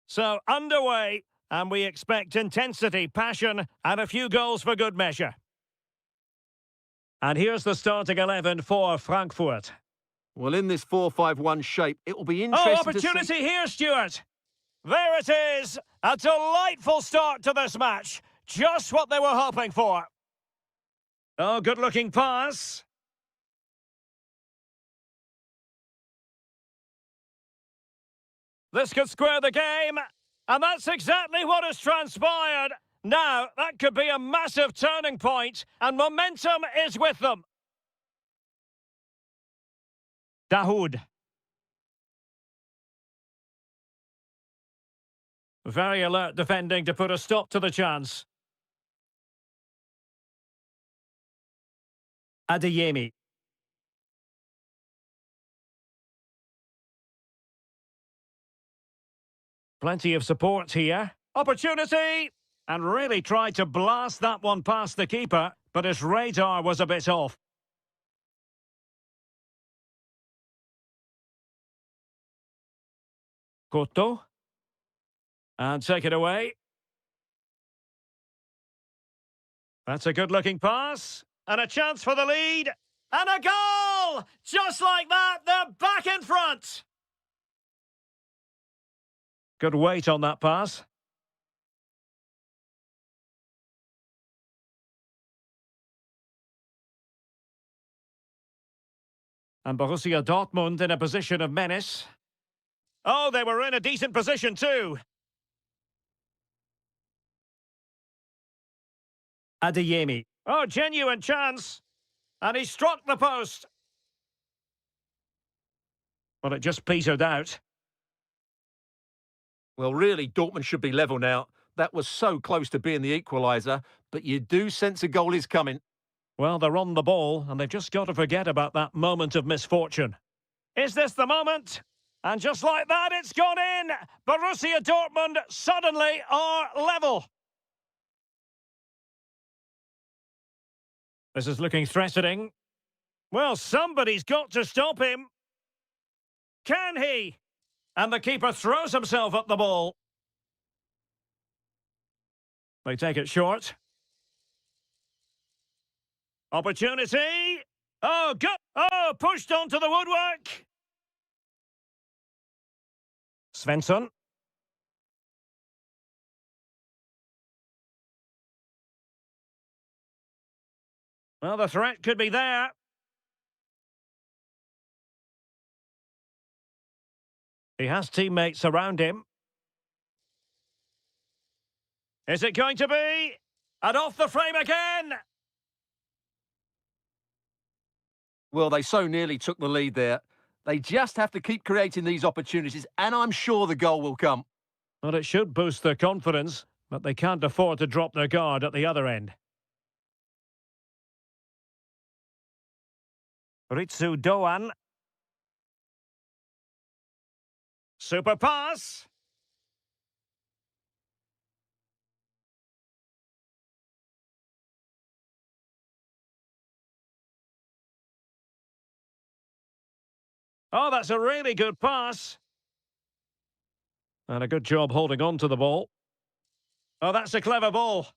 So, underway, and we expect intensity, passion, and a few goals for good measure. And here's the starting 11 for Frankfurt. Well, in this 4-5-1 shape, it will be interesting opportunity to see... here, Stuart. There it is. A delightful start to this match. Just what they were hoping for. Oh, good-looking pass. This could square the game. And that's exactly what has transpired. Now, that could be a massive turning point, and momentum is with them. Dahoud. Very alert defending to put a stop to the chance. Adeyemi. Plenty of support here. Opportunity! And really tried to blast that one past the keeper, but his radar was a bit off. Cotto. And take it away. That's a good-looking pass. And a chance for the lead. And a goal! Just like that, they're back in front. Good weight on that pass. And Borussia Dortmund in a position of menace. Oh, they were in a decent position too. Adeyemi. Oh, genuine chance. And he struck the post. Well, it just petered out. Well, really, Dortmund should be level now. That was so close to being the equaliser, but you do sense a goal is coming. Well, they're on the ball, and they've just got to forget about that moment of misfortune. Is this the moment? And just like that, it's gone in! Borussia Dortmund suddenly are level. This is looking threatening. Well, somebody's got to stop him. Can he? And the keeper throws himself at the ball. They take it short. Opportunity. Oh, good. Oh, pushed onto the woodwork. Svensson. Well, the threat could be there. He has teammates around him. Is it going to be? And off the frame again! Well, they so nearly took the lead there. They just have to keep creating these opportunities, and I'm sure the goal will come. Well, it should boost their confidence, but they can't afford to drop their guard at the other end. Ritsu Doan. Super pass. Oh, that's a really good pass. And a good job holding on to the ball. Oh, that's a clever ball.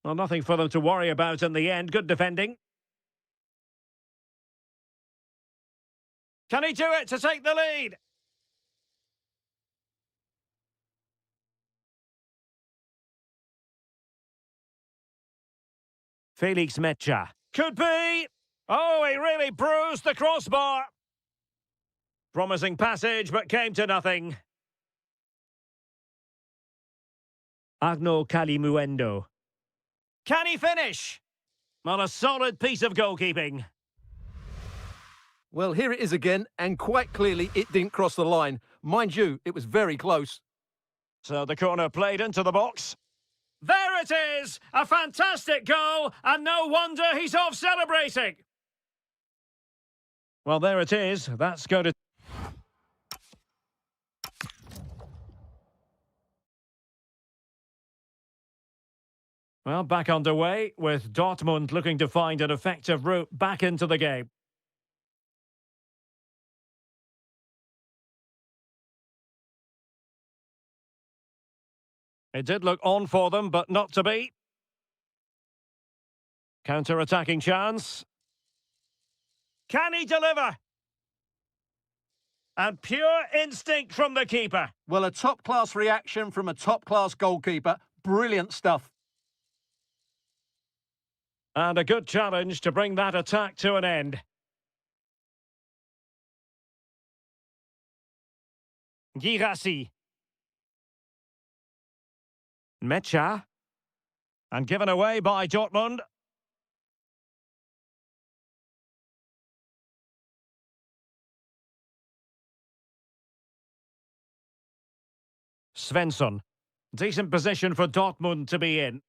Well, nothing for them to worry about in the end. Good defending. Can he do it to take the lead? Felix Mecha. Could be. Oh, he really bruised the crossbar. Promising passage, but came to nothing. Agno Kalimuendo. Can he finish? Well, a solid piece of goalkeeping. Well, here it is again, and quite clearly it didn't cross the line. Mind you, it was very close. So the corner played into the box. There it is! A fantastic goal, and no wonder he's off celebrating. Well, there it is. That's going to... Well, back underway, with Dortmund looking to find an effective route back into the game. It did look on for them, but not to be. Counter-attacking chance. Can he deliver? And pure instinct from the keeper. Well, a top-class reaction from a top-class goalkeeper. Brilliant stuff. And a good challenge to bring that attack to an end. Girassi. Mecha. And given away by Dortmund. Svensson. Decent position for Dortmund to be in.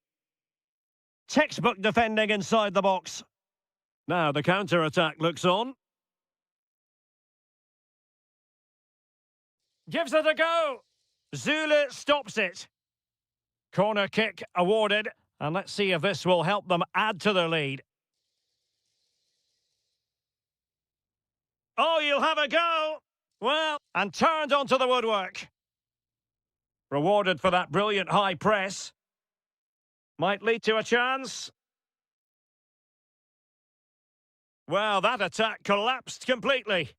Textbook defending inside the box. Now the counter-attack looks on. Gives it a go. Zule stops it. Corner kick awarded. And let's see if this will help them add to their lead. Oh, you'll have a go. Well, and turned onto the woodwork. Rewarded for that brilliant high press. Might lead to a chance. Well, that attack collapsed completely.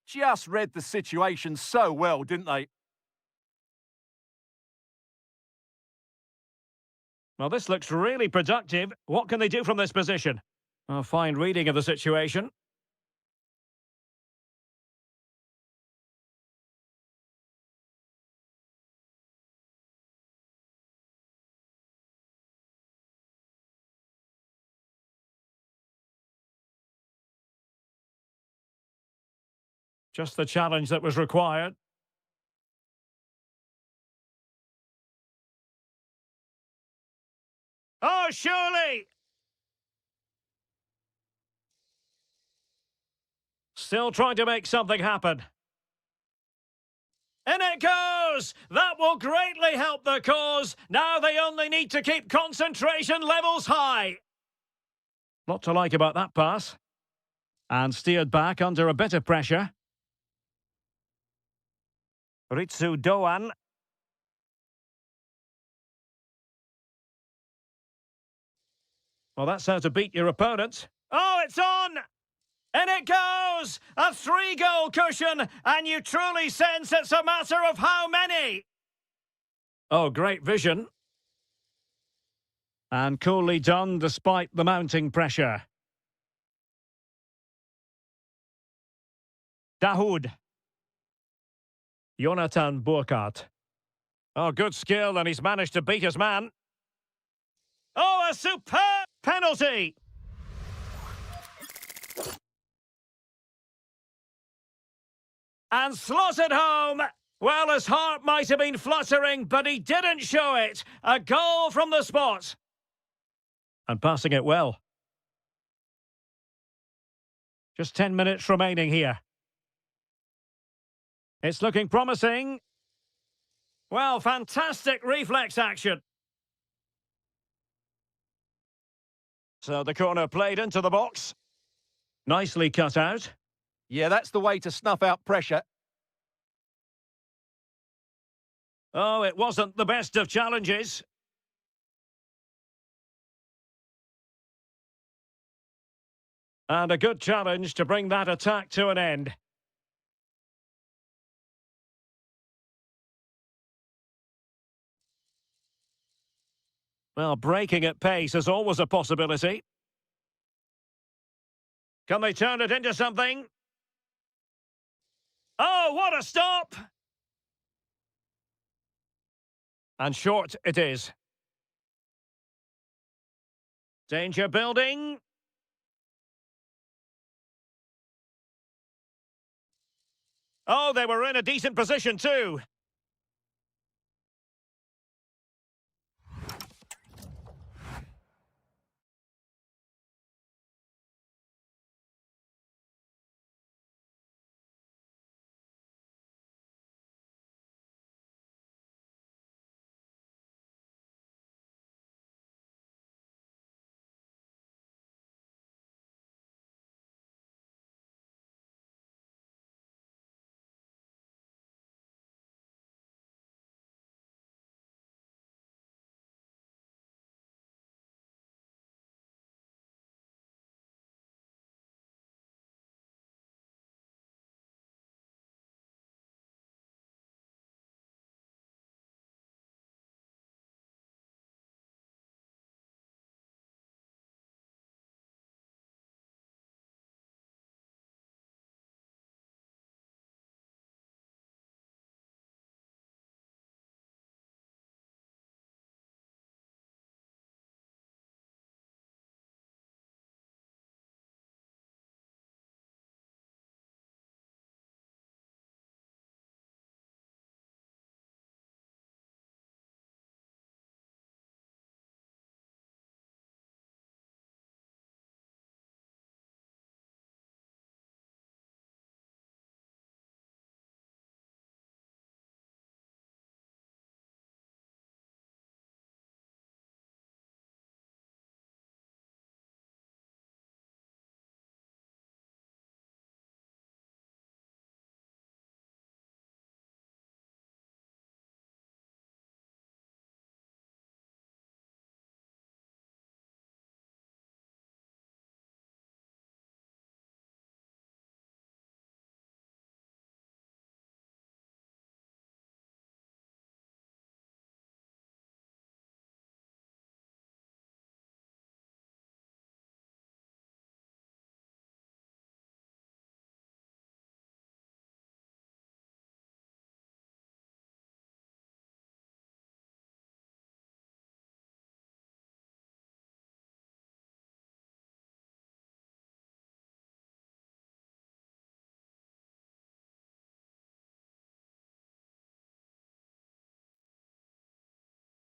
Just read the situation so well, didn't they? Well, this looks really productive. What can they do from this position? A fine reading of the situation. Just the challenge that was required. Oh, surely! Still trying to make something happen. In it goes! That will greatly help the cause. Now they only need to keep concentration levels high. Lot to like about that pass. And steered back under a bit of pressure. Ritsu Doan. Well, that's how to beat your opponent. Oh, it's on! In it goes! A 3-goal cushion, and you truly sense it's a matter of how many. Oh, great vision. And coolly done despite the mounting pressure. Dahoud. Jonathan Burkhardt. Oh, good skill, and he's managed to beat his man. Oh, a superb penalty! And slotted home! Well, his heart might have been fluttering, but he didn't show it. A goal from the spot. And passing it well. Just 10 minutes remaining here. It's looking promising. Well, fantastic reflex action. So the corner played into the box. Nicely cut out. Yeah, that's the way to snuff out pressure. Oh, it wasn't the best of challenges. And a good challenge to bring that attack to an end. Well, breaking at pace is always a possibility. Can they turn it into something? Oh, what a stop! And short it is. Danger building. Oh, they were in a decent position too.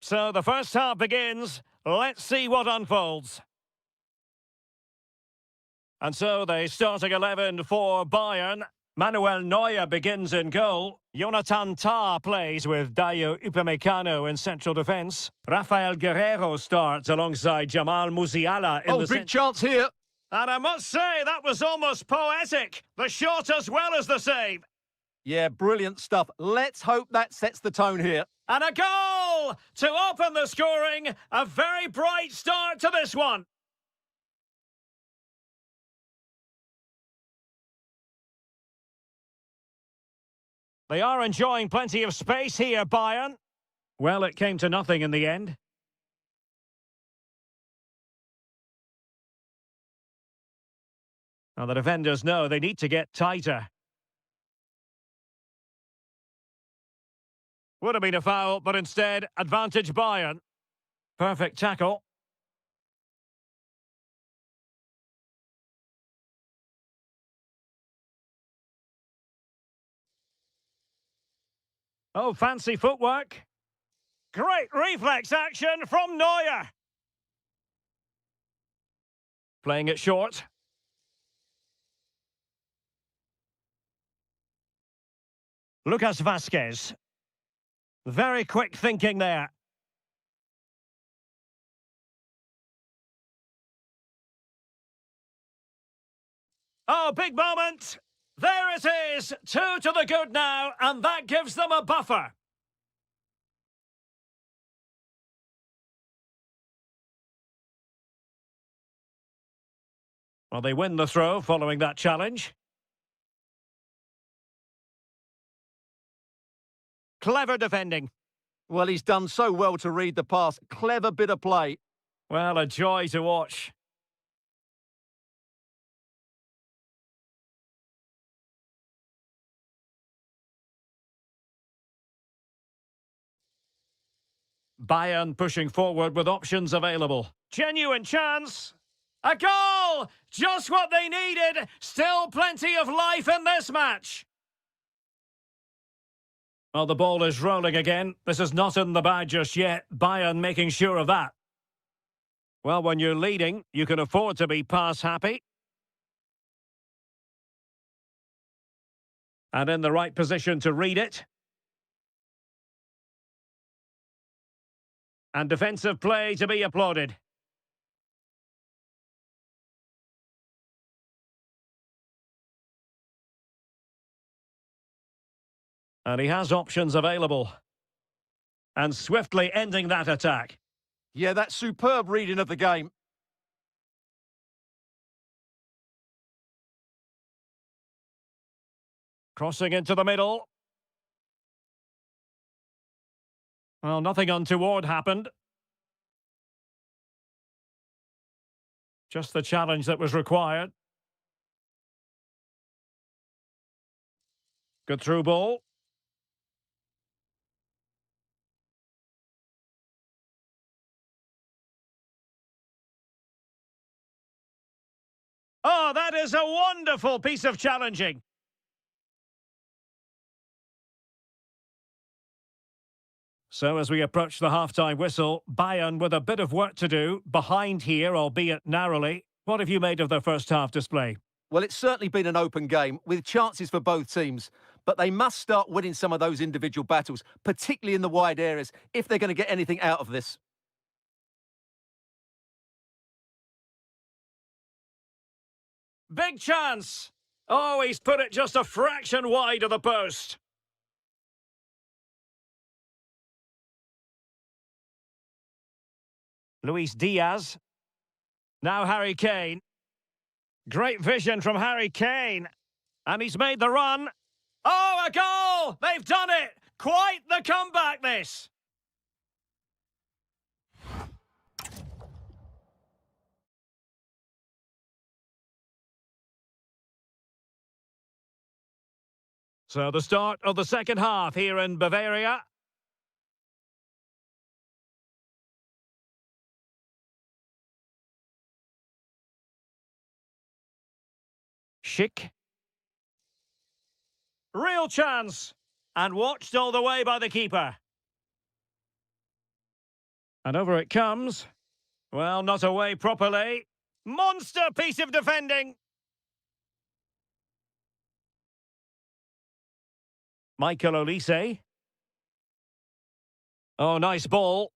So the first half begins. Let's see what unfolds. And so the starting 11 for Bayern. Manuel Neuer begins in goal. Jonathan Tah plays with Dayo Upamecano in central defence. Rafael Guerreiro starts alongside Jamal Musiala in the big chance here. And I must say, that was almost poetic. The shot as well as the save. Yeah, brilliant stuff. Let's hope that sets the tone here. And a goal to open the scoring. A very bright start to this one. They are enjoying plenty of space here, Bayern. Well, it came to nothing in the end. Now, the defenders know they need to get tighter. Would have been a foul, but instead, advantage Bayern. Perfect tackle. Oh, fancy footwork. Great reflex action from Neuer. Playing it short. Lucas Vazquez. Very quick thinking there. Oh, big moment. There it is. 2 to the good now, and that gives them a buffer. Well, they win the throw following that challenge. Clever defending. Well, he's done so well to read the pass. Clever bit of play. Well, a joy to watch. Bayern pushing forward with options available. Genuine chance. A goal! Just what they needed. Still plenty of life in this match. Well, the ball is rolling again. This is not in the bag just yet. Bayern making sure of that. Well, when you're leading, you can afford to be pass happy. And in the right position to read it. And defensive play to be applauded. And he has options available. And swiftly ending that attack. Yeah, that's superb reading of the game. Crossing into the middle. Well, nothing untoward happened. Just the challenge that was required. Good through ball. Oh, that is a wonderful piece of challenging. So as we approach the half-time whistle, Bayern with a bit of work to do, behind here, albeit narrowly. What have you made of their first half display? Well, it's certainly been an open game, with chances for both teams. But they must start winning some of those individual battles, particularly in the wide areas, if they're going to get anything out of this. Big chance! Oh, he's put it just a fraction wide of the post. Luis Diaz. Now Harry Kane. Great vision from Harry Kane. And he's made the run. Oh, a goal! They've done it! Quite the comeback, this! So the start of the second half here in Bavaria. Schick. Real chance. And watched all the way by the keeper. And over it comes. Well, not away properly. Monster piece of defending. Michael Olise. Oh, nice ball.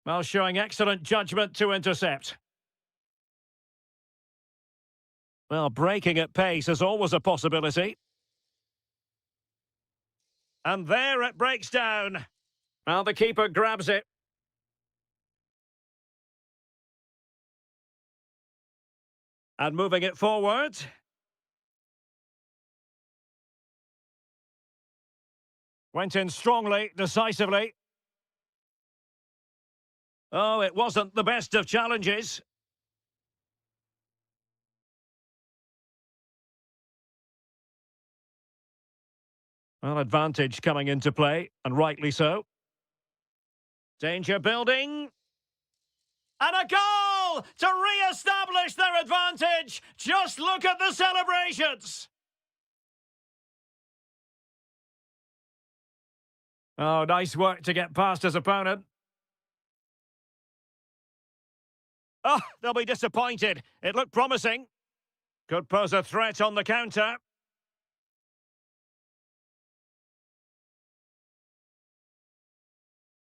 Well, showing excellent judgment to intercept. Well, breaking at pace is always a possibility. And there it breaks down. Well, the keeper grabs it. And moving it forward. Went in strongly, decisively. Oh, it wasn't the best of challenges. Well, advantage coming into play, and rightly so. Danger building. And a goal to re-establish their advantage. Just look at the celebrations. Oh, nice work to get past his opponent. Oh, they'll be disappointed. It looked promising. Could pose a threat on the counter.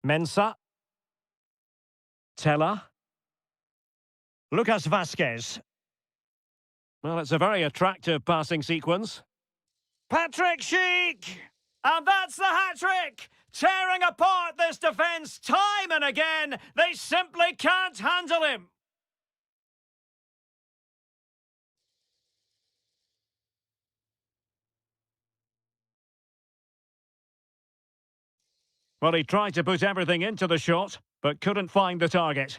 Mensah. Teller. Lucas Vazquez. Well, it's a very attractive passing sequence. Patrick Schick! And that's the hat-trick! Tearing apart this defence time and again. They simply can't handle him. Well, he tried to put everything into the shot, but couldn't find the target.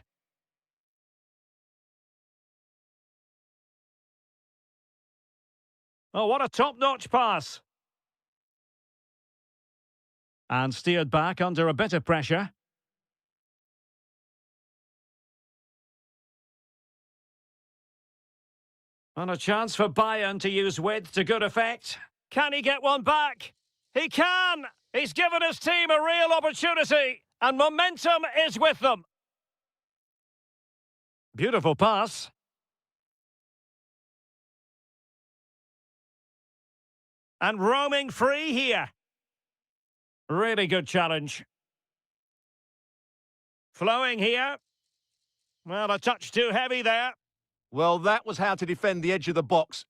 Oh, what a top-notch pass. And steered back under a bit of pressure. And a chance for Bayern to use width to good effect. Can he get one back? He can! He's given his team a real opportunity, and momentum is with them. Beautiful pass. And roaming free here. Really good challenge. Flowing here. Well, a touch too heavy there. Well, that was how to defend the edge of the box.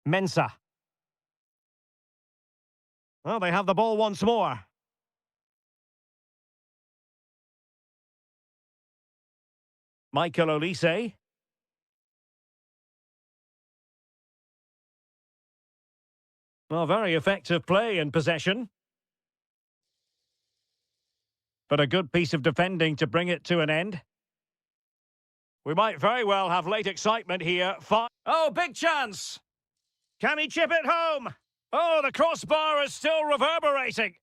Mensah. Well, they have the ball once more. Michael Olise. Well, very effective play in possession. But a good piece of defending to bring it to an end. We might very well have late excitement here. Oh, big chance! Can he chip it home? Oh, the crossbar is still reverberating.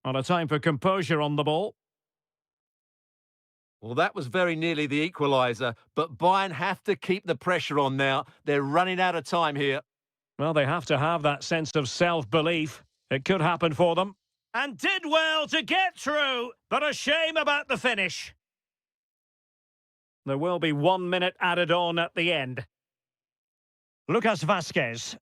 On a time for composure on the ball. Well, that was very nearly the equaliser, but Bayern have to keep the pressure on now. They're running out of time here. Well, they have to have that sense of self-belief. It could happen for them. And did well to get through, but a shame about the finish. There will be 1 minute added on at the end. Lucas Vazquez.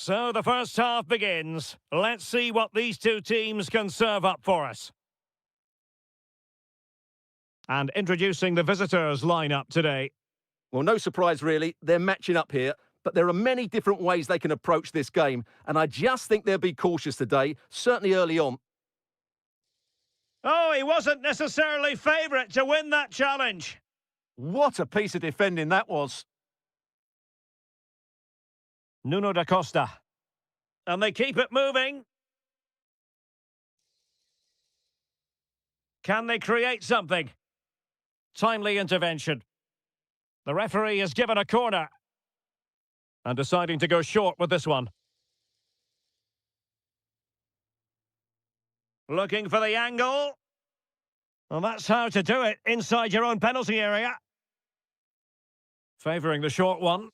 So the first half begins. Let's see what these two teams can serve up for us. And introducing the visitors' lineup today. Well, no surprise really, they're matching up here, but there are many different ways they can approach this game, and I just think they'll be cautious today, certainly early on. Oh, he wasn't necessarily favourite to win that challenge. What a piece of defending that was. Nuno da Costa. And they keep it moving. Can they create something? Timely intervention. The referee has given a corner. And deciding to go short with this one. Looking for the angle. Well, that's how to do it inside your own penalty area. Favouring the short one.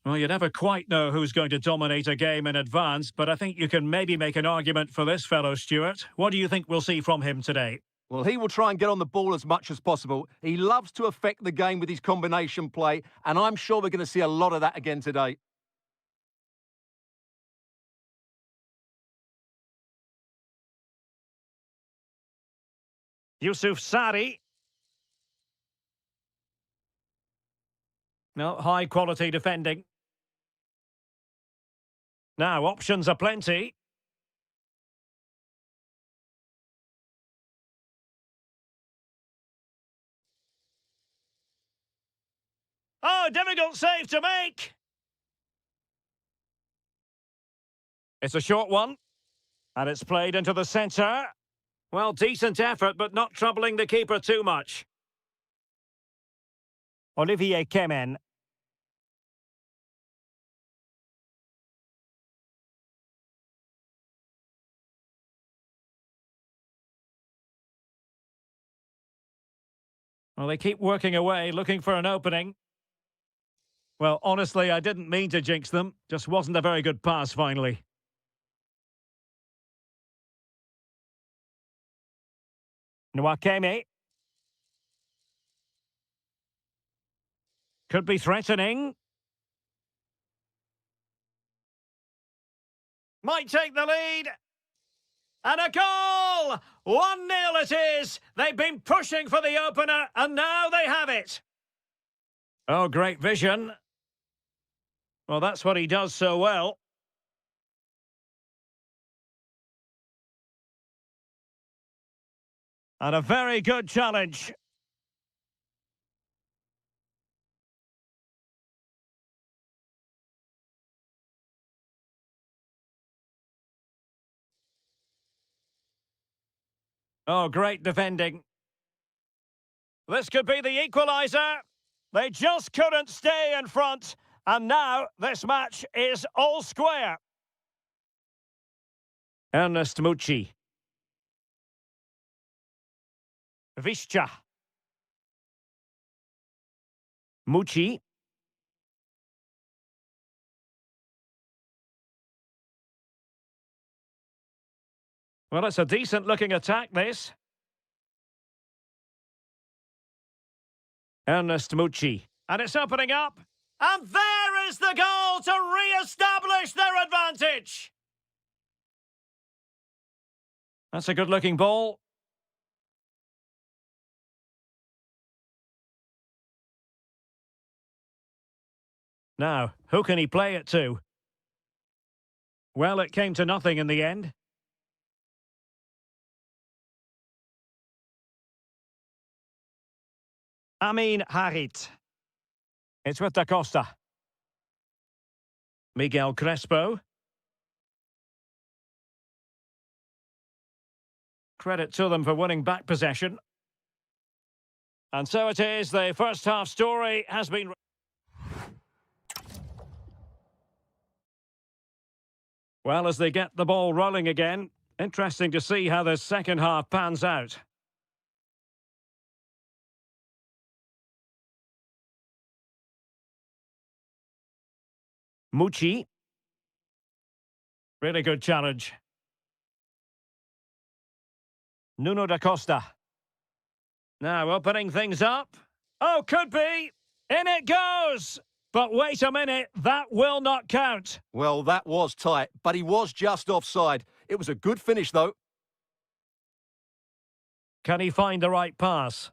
Well, you never quite know who's going to dominate a game in advance, but I think you can maybe make an argument for this fellow, Stuart. What do you think we'll see from him today? Well, he will try and get on the ball as much as possible. He loves to affect the game with his combination play, and I'm sure we're going to see a lot of that again today. Yusuf Sari. No, high-quality defending. Now, options are plenty. Oh, difficult save to make. It's a short one. And it's played into the centre. Well, decent effort, but not troubling the keeper too much. Olivier Kemen. Well, they keep working away, looking for an opening. Well, honestly, I didn't mean to jinx them. Just wasn't a very good pass, finally. Nwakeme. Could be threatening. Might take the lead. And a goal! 1-0 it is. They've been pushing for the opener, and now they have it. Oh, great vision. Well, that's what he does so well. And a very good challenge. Oh, great defending. This could be the equaliser. They just couldn't stay in front. And now this match is all square. Ernest Mucci. Visca. Mucci. Well, it's a decent-looking attack, this. Ernest Mucci. And it's opening up. And there is the goal to re-establish their advantage. That's a good-looking ball. Now, who can he play it to? Well, it came to nothing in the end. Amin Harit. It's with Da Costa. Miguel Crespo. Credit to them for winning back possession. And so it is, the first half story has been... Well, as they get the ball rolling again, interesting to see how the second half pans out. Mucci. Really good challenge. Nuno da Costa. Now opening things up. Oh, could be. In it goes. But wait a minute, that will not count. Well, that was tight, but he was just offside. It was a good finish, though. Can he find the right pass?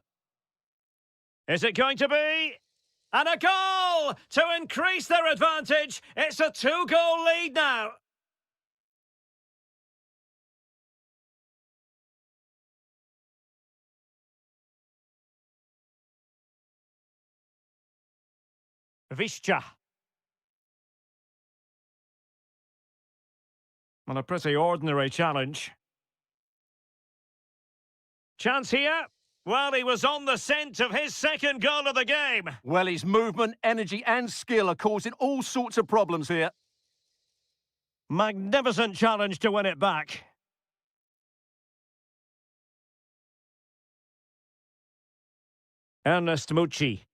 Is it going to be? And a goal to increase their advantage. It's a 2-goal lead now. Bільше. On a pretty ordinary challenge. Chance here. Well, he was on the scent of his second goal of the game. Well, his movement, energy and skill are causing all sorts of problems here. Magnificent challenge to win it back. Ernest Mucci.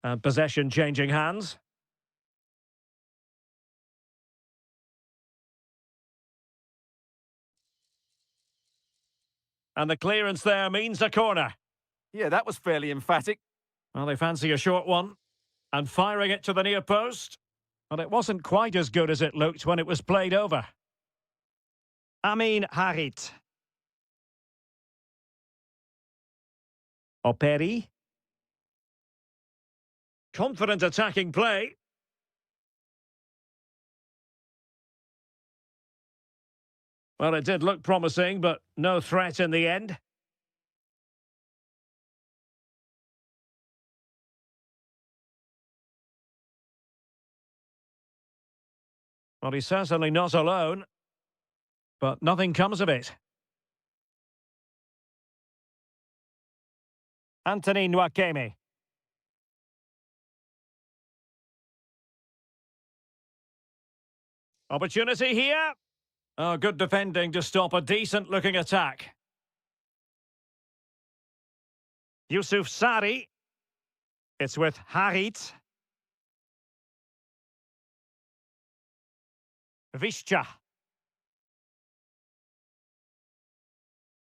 And possession changing hands. And the clearance there means a corner. Yeah, that was fairly emphatic. Well, they fancy a short one. And firing it to the near post. But it wasn't quite as good as it looked when it was played over. Amin Harit. Operi. Confident attacking play. Well, it did look promising, but no threat in the end. Well, he's certainly not alone. But nothing comes of it. Anthony Nwakeme. Opportunity here. Oh, good defending to stop a decent-looking attack. Yusuf Sari. It's with Harit. Bільше.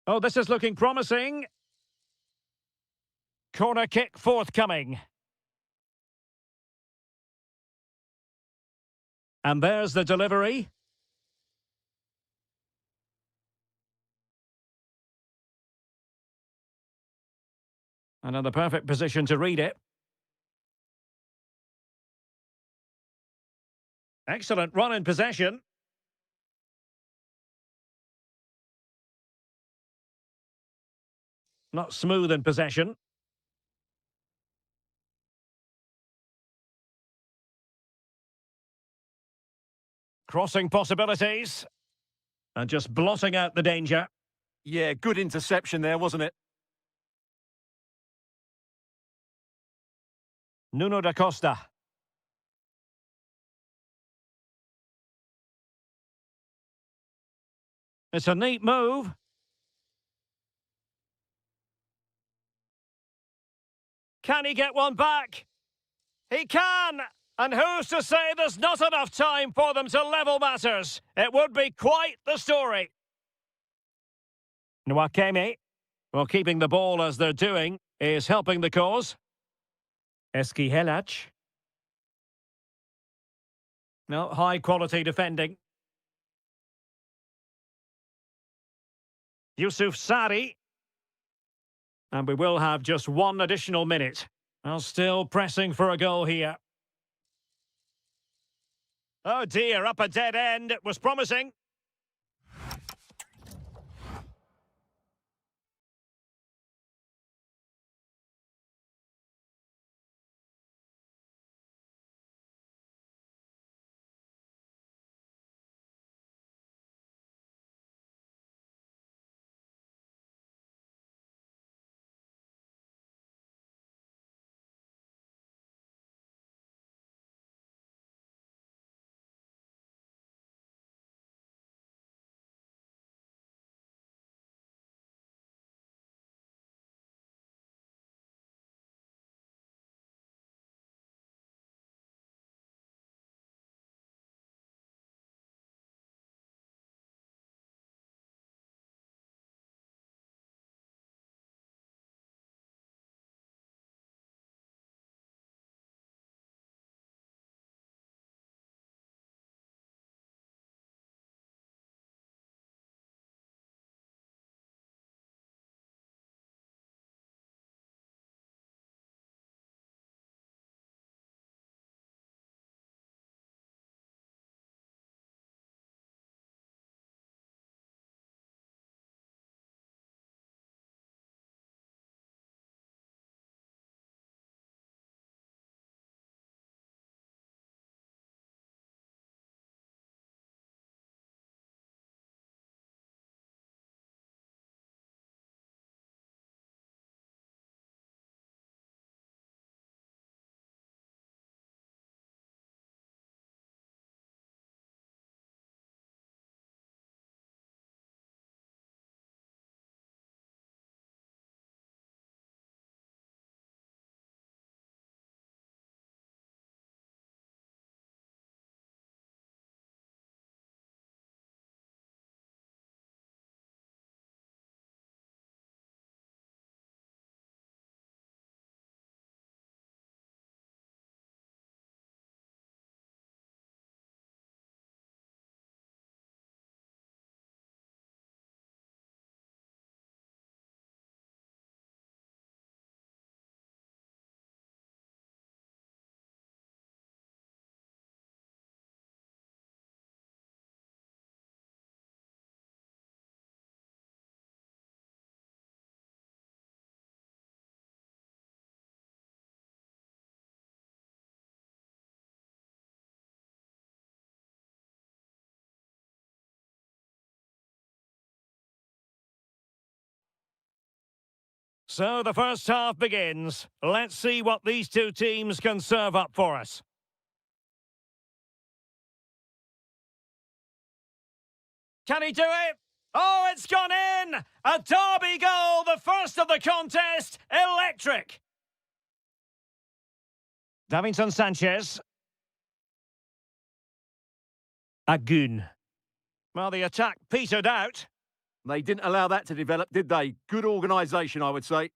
Oh, this is looking promising. Corner kick forthcoming. And there's the delivery. And in the perfect position to read it. Excellent run in possession. Not smooth in possession. Crossing possibilities. And just blotting out the danger. Yeah, good interception there, wasn't it? Nuno da Costa. It's a neat move. Can he get one back? He can! And who's to say there's not enough time for them to level matters? It would be quite the story. Nwakeme, well, keeping the ball as they're doing, is helping the cause. Eski Helach. No, high-quality defending. Yusuf Sari. And we will have just one additional minute. Well, still pressing for a goal here. Oh dear, up a dead end. It was promising. So the first half begins. Let's see what these two teams can serve up for us. Can he do it? Oh, it's gone in! A derby goal, the first of the contest. Electric. Davinson Sanchez. Agun. Well, the attack petered out. They didn't allow that to develop, did they? Good organisation, I would say.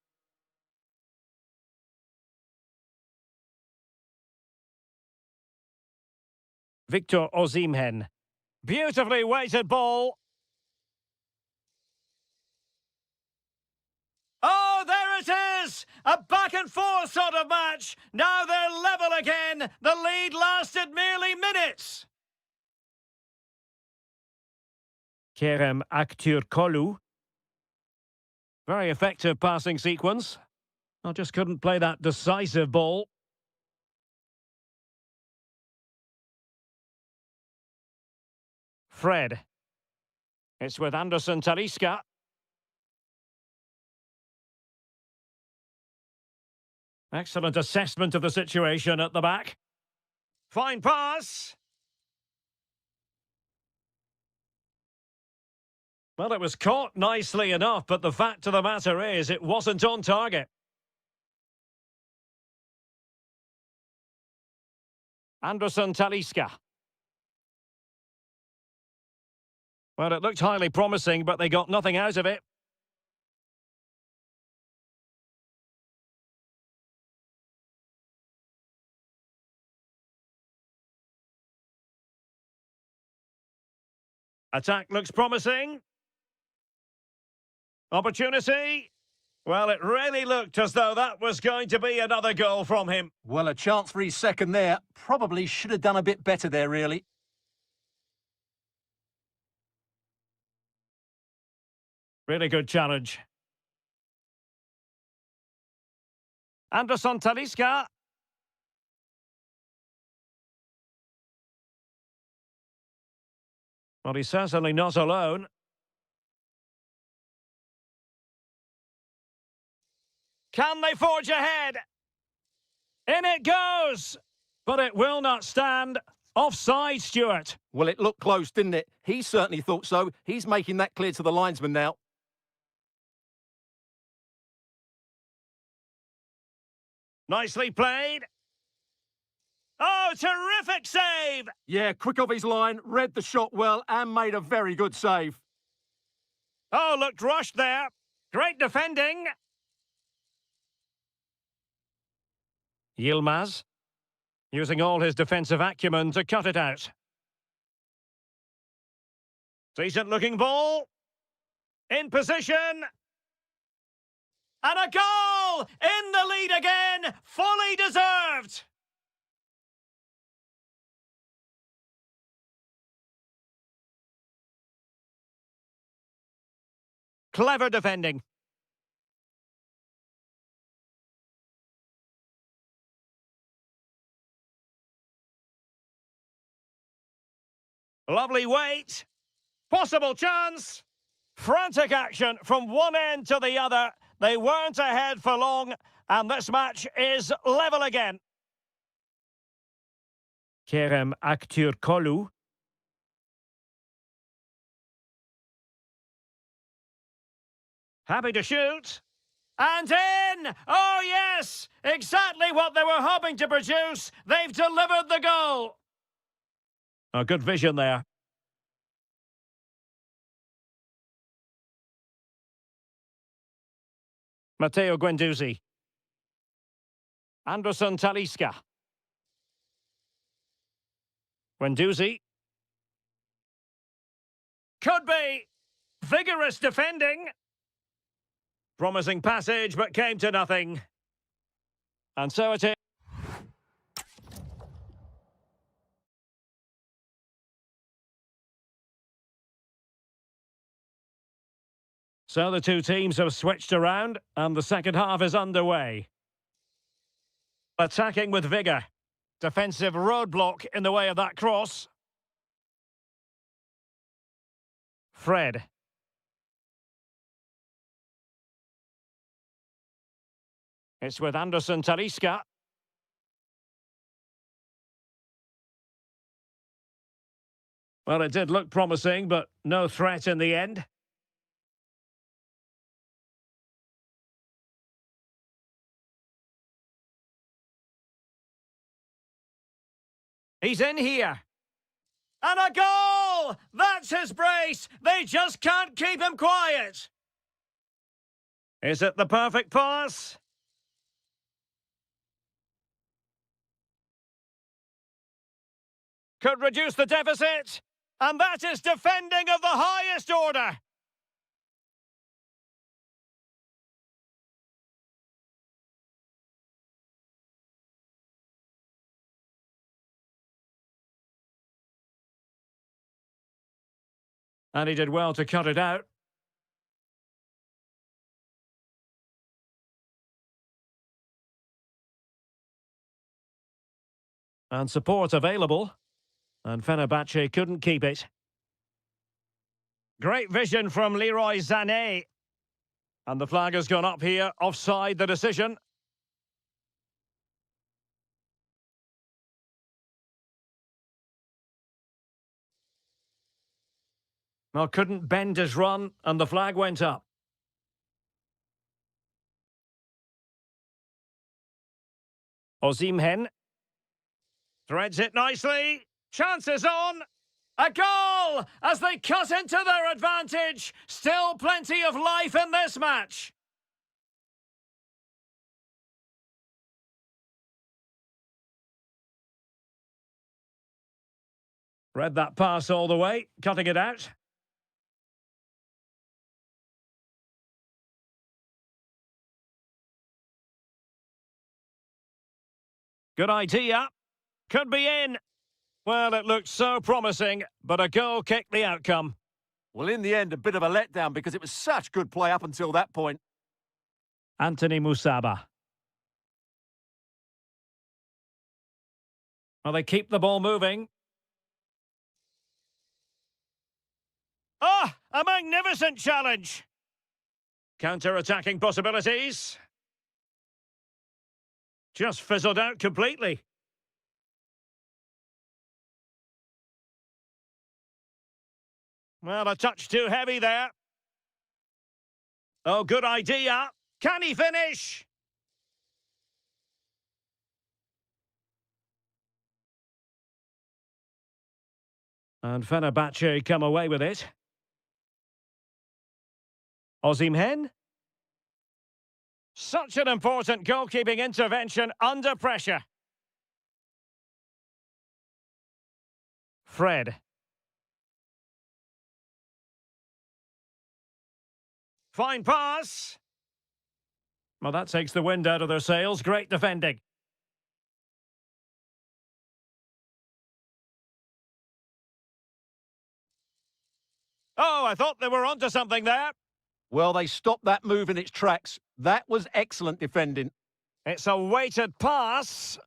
Victor Osimhen. Beautifully weighted ball. Oh, there it is! A back and forth sort of match. Now they're level again. The lead lasted merely minutes. Kerem Aktürkoğlu. Very effective passing sequence. I just couldn't play that decisive ball. Fred. It's with Anderson Talisca. Excellent assessment of the situation at the back. Fine pass. Well, it was caught nicely enough, but the fact of the matter is it wasn't on target. Anderson Talisca. Well, it looked highly promising, but they got nothing out of it. Attack looks promising. Opportunity. Well, it really looked as though that was going to be another goal from him. Well, a chance for his second there. Probably should have done a bit better there, really. Really good challenge. Anderson Talisca. Well, he's certainly not alone. Can they forge ahead? In it goes! But it will not stand. Offside, Stuart. Well, it looked close, didn't it? He certainly thought so. He's making that clear to the linesman now. Nicely played. Oh, terrific save! Yeah, quick off his line, read the shot well and made a very good save. Oh, looked rushed there. Great defending. Yilmaz, using all his defensive acumen to cut it out. Decent looking ball. In position. And a goal! In the lead again! Fully deserved! Clever defending. Lovely weight. Possible chance. Frantic action from one end to the other. They weren't ahead for long, and this match is level again. Kerem Aktürkoğlu. Happy to shoot. And in! Oh, yes! Exactly what they were hoping to produce. They've delivered the goal. Oh, good vision there. Matteo Guendouzi. Anderson Talisca. Guendouzi. Could be. Vigorous defending. Promising passage, but came to nothing. And so it is. So the two teams have switched around, and the second half is underway. Attacking with vigour. Defensive roadblock in the way of that cross. Fred. It's with Anderson Talisca. Well, it did look promising, but no threat in the end. He's in here. And a goal! That's his brace! They just can't keep him quiet! Is it the perfect pass? Could reduce the deficit. And that is defending of the highest order. And he did well to cut it out. And support available. And Fenerbahce couldn't keep it. Great vision from Leroy Sané. And the flag has gone up here, offside the decision. Well, couldn't bend his run, and the flag went up. Osimhen. Threads it nicely. Chances on. A goal as they cut into their advantage. Still plenty of life in this match. Read that pass all the way, cutting it out. Good idea. Could be in. Well, it looked so promising, but a goal kicked the outcome. Well, in the end, a bit of a letdown because it was such good play up until that point. Anthony Musaba. Well, they keep the ball moving. Ah, a magnificent challenge. Counter-attacking possibilities. Just fizzled out completely. Well, a touch too heavy there. Oh, good idea. Can he finish? And Fenerbahce come away with it. Osimhen. Such an important goalkeeping intervention under pressure. Fred. Fine pass. Well, that takes the wind out of their sails. Great defending. Oh, I thought they were onto something there. Well, they stopped that move in its tracks. That was excellent defending. It's a weighted pass.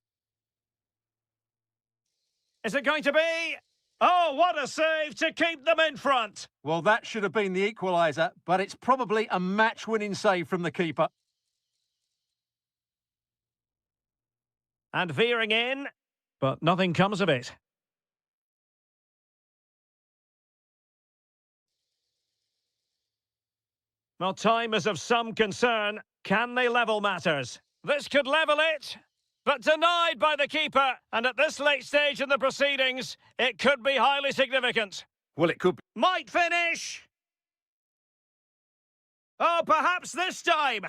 Is it going to be? Oh, what a save to keep them in front. Well, that should have been the equaliser, but it's probably a match-winning save from the keeper. And veering in, but nothing comes of it. Well, time is of some concern. Can they level matters? This could level it, but denied by the keeper. And at this late stage in the proceedings, it could be highly significant. Well, it could be. Might finish. Oh, perhaps this time.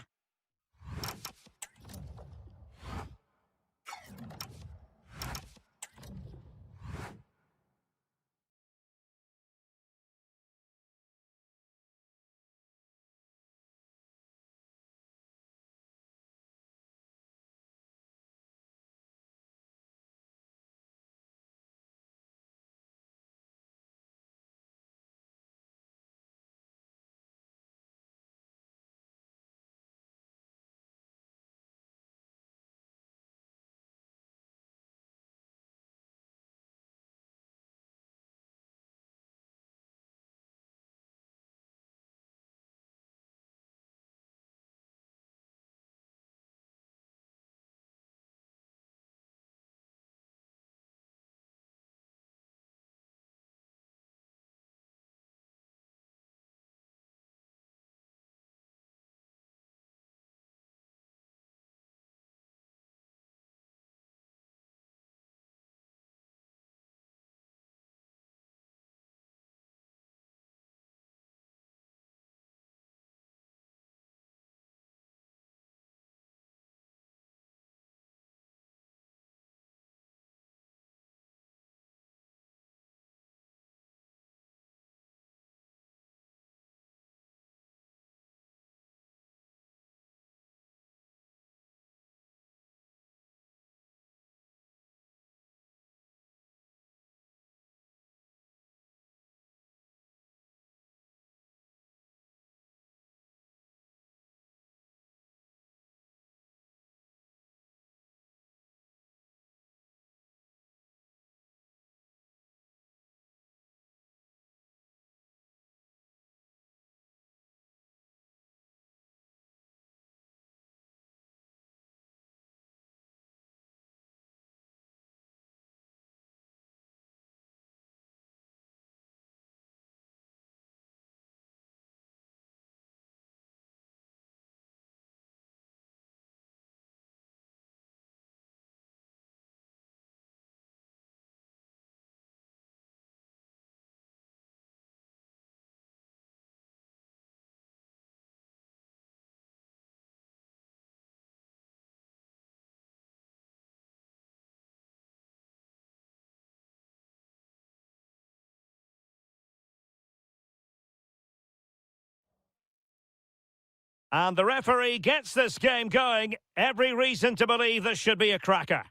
And the referee gets this game going. Every reason to believe this should be a cracker.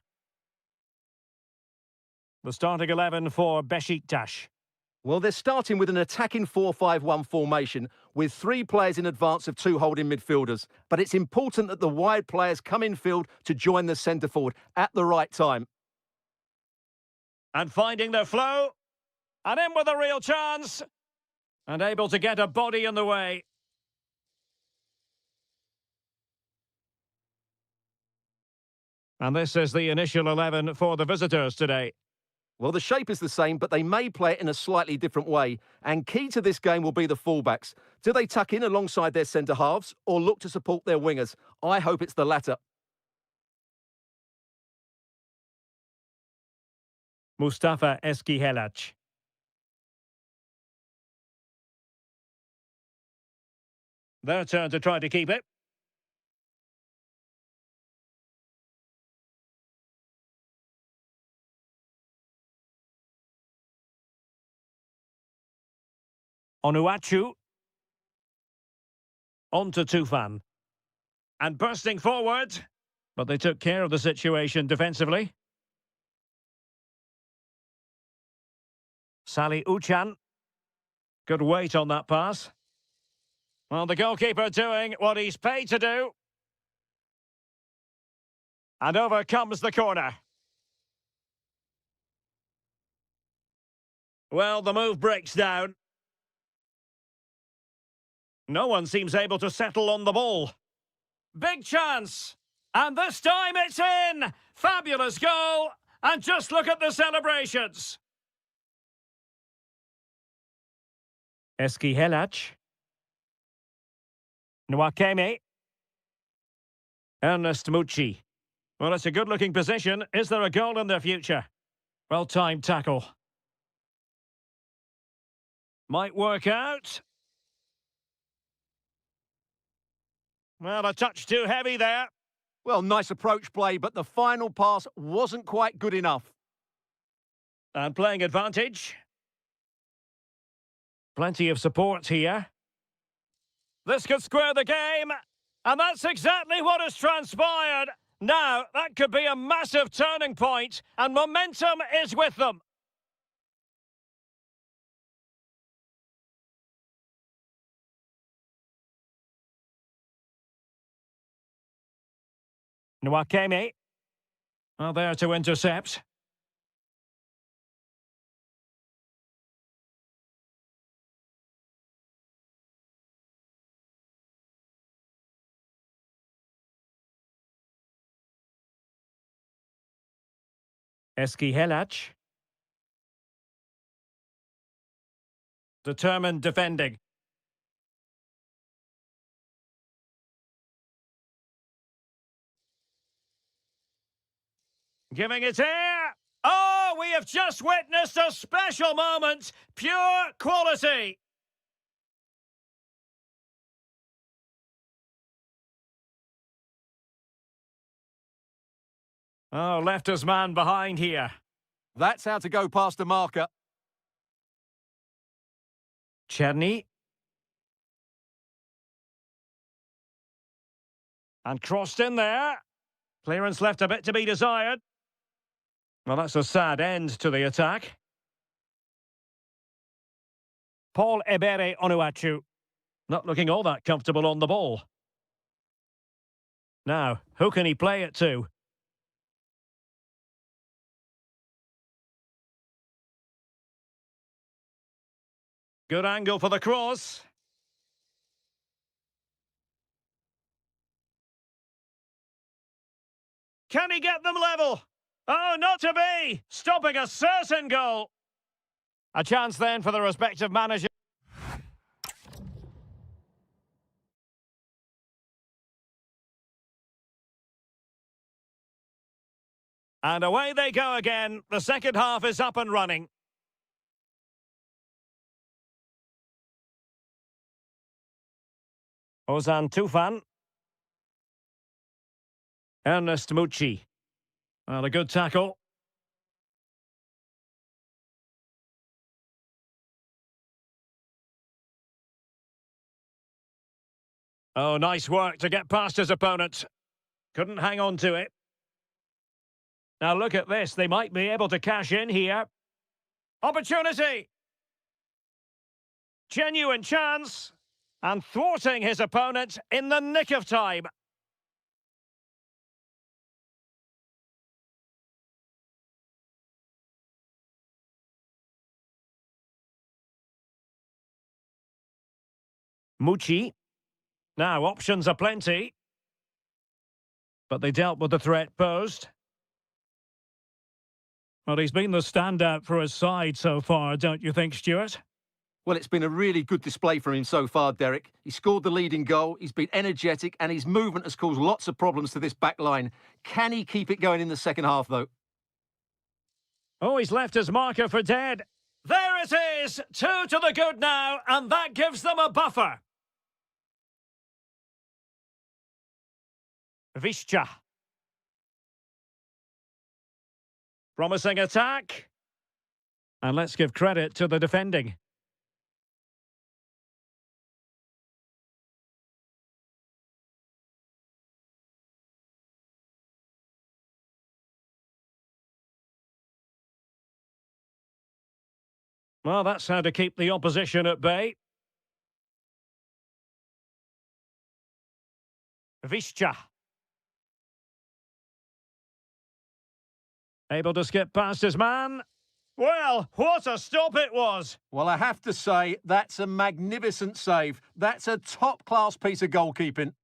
The starting 11 for Besiktas. Well, they're starting with an attacking 4-5-1 formation with 3 players in advance of 2 holding midfielders. But it's important that the wide players come in field to join the centre forward at the right time. And finding their flow. And in with a real chance. And able to get a body in the way. And this is the initial 11 for the visitors today. Well, the shape is the same, but they may play it in a slightly different way. And key to this game will be the fullbacks. Do they tuck in alongside their centre-halves or look to support their wingers? I hope it's the latter. Mustafa Eskihelac. Their turn to try to keep it. Onuachu. On to Tufan. And bursting forward. But they took care of the situation defensively. Salih Uchan. Good weight on that pass. Well, the goalkeeper doing what he's paid to do. And over comes the corner. Well, the move breaks down. No one seems able to settle on the ball. Big chance. And this time it's in. Fabulous goal. And just look at the celebrations. Eskihelac. Nwakeme. Ernest Mucci. Well, it's a good-looking position. Is there a goal in their future? Well-timed tackle. Might work out. Well, a touch too heavy there. Well, nice approach play, but the final pass wasn't quite good enough. And playing advantage. Plenty of support here. This could square the game. And that's exactly what has transpired. Now, that could be a massive turning point, and momentum is with them. Nwakeme. Well, there to intercept. Eskihelac. Determined defending. Giving it air. Oh, we have just witnessed a special moment. Pure quality. Oh, left his man behind here. That's how to go past a marker. Cherny. And crossed in there. Clearance left a bit to be desired. Well, that's a sad end to the attack. Paul Ebere Onuachu. Not looking all that comfortable on the ball. Now, who can he play it to? Good angle for the cross. Can he get them level? Oh, not to be! Stopping a certain goal. A chance then for the respective manager. And away they go again. The second half is up and running. Ozan Tufan. Ernest Mucci. Well, a good tackle. Oh, nice work to get past his opponent. Couldn't hang on to it. Now look at this. They might be able to cash in here. Opportunity. Genuine chance. And thwarting his opponent in the nick of time. Mucci. Now, options are plenty. But they dealt with the threat posed. Well, he's been the standout for his side so far, don't you think, Stuart? Well, it's been a really good display from him so far, Derek. He scored the leading goal, he's been energetic, and his movement has caused lots of problems to this back line. Can he keep it going in the second half, though? Oh, he's left his marker for dead. There it is! 2 to the good now, and that gives them a buffer. Vizca. Promising attack. And let's give credit to the defending. Well, that's how to keep the opposition at bay. Vizca. Able to skip past his man. Well, what a stop it was. Well, I have to say, that's a magnificent save. That's a top-class piece of goalkeeping.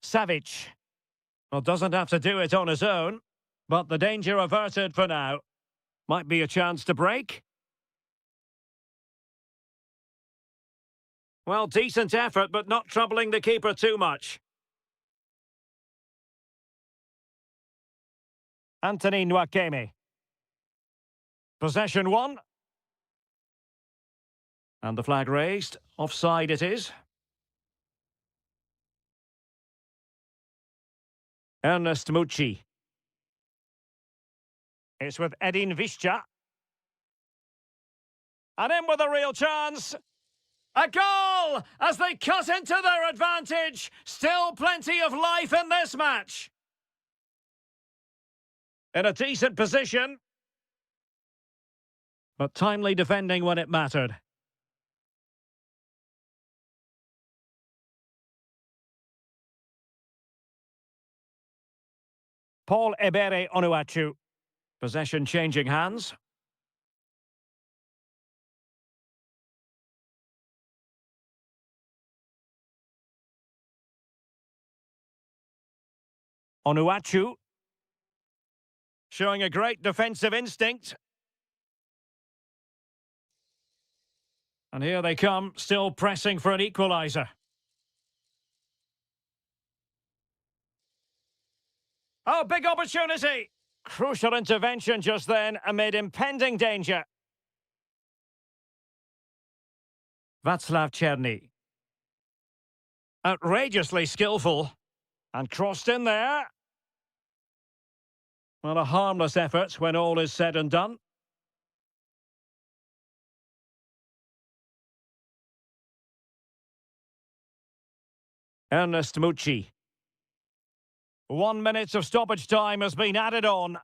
Savic. Well, doesn't have to do it on his own, but the danger averted for now. Might be a chance to break. Well, decent effort, but not troubling the keeper too much. Anthony Nwakeme. Possession 1. And the flag raised. Offside it is. Ernest Mucci. It's with Edin Vizca. And in with a real chance. A goal! As they cut into their advantage. Still plenty of life in this match. In a decent position. But timely defending when it mattered. Paul Ebere Onuachu. Possession changing hands. Onuachu. Showing a great defensive instinct. And here they come, still pressing for an equaliser. Oh, big opportunity! Crucial intervention just then amid impending danger. Václav Černý. Outrageously skillful. And crossed in there. Well, a harmless effort when all is said and done. Ernest Mucci. 1 minute of stoppage time has been added on.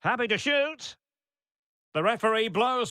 Happy to shoot. The referee blows.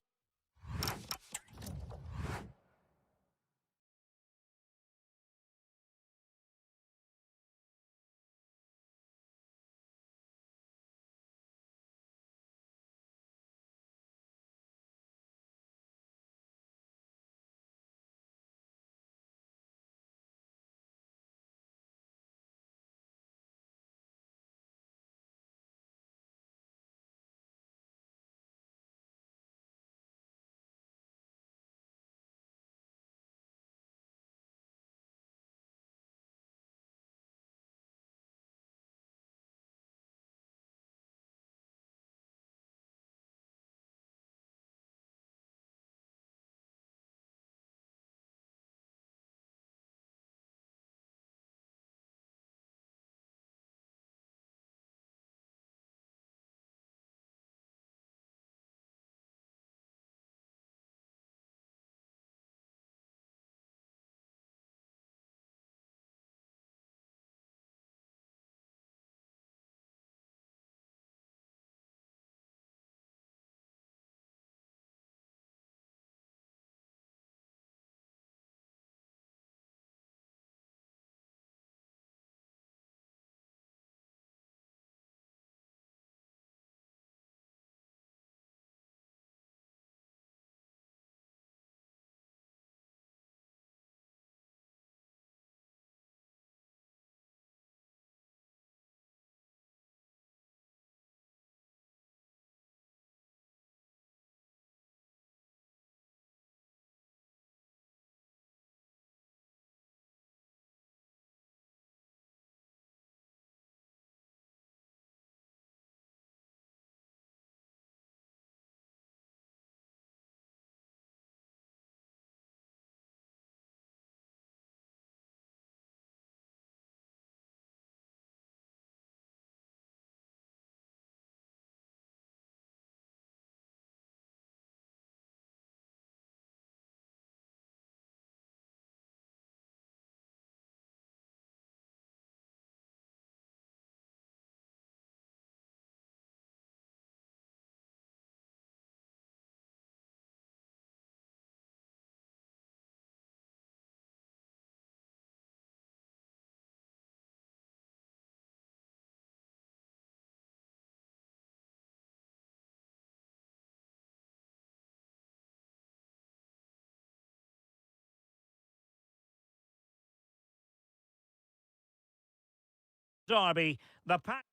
Derby, the pack.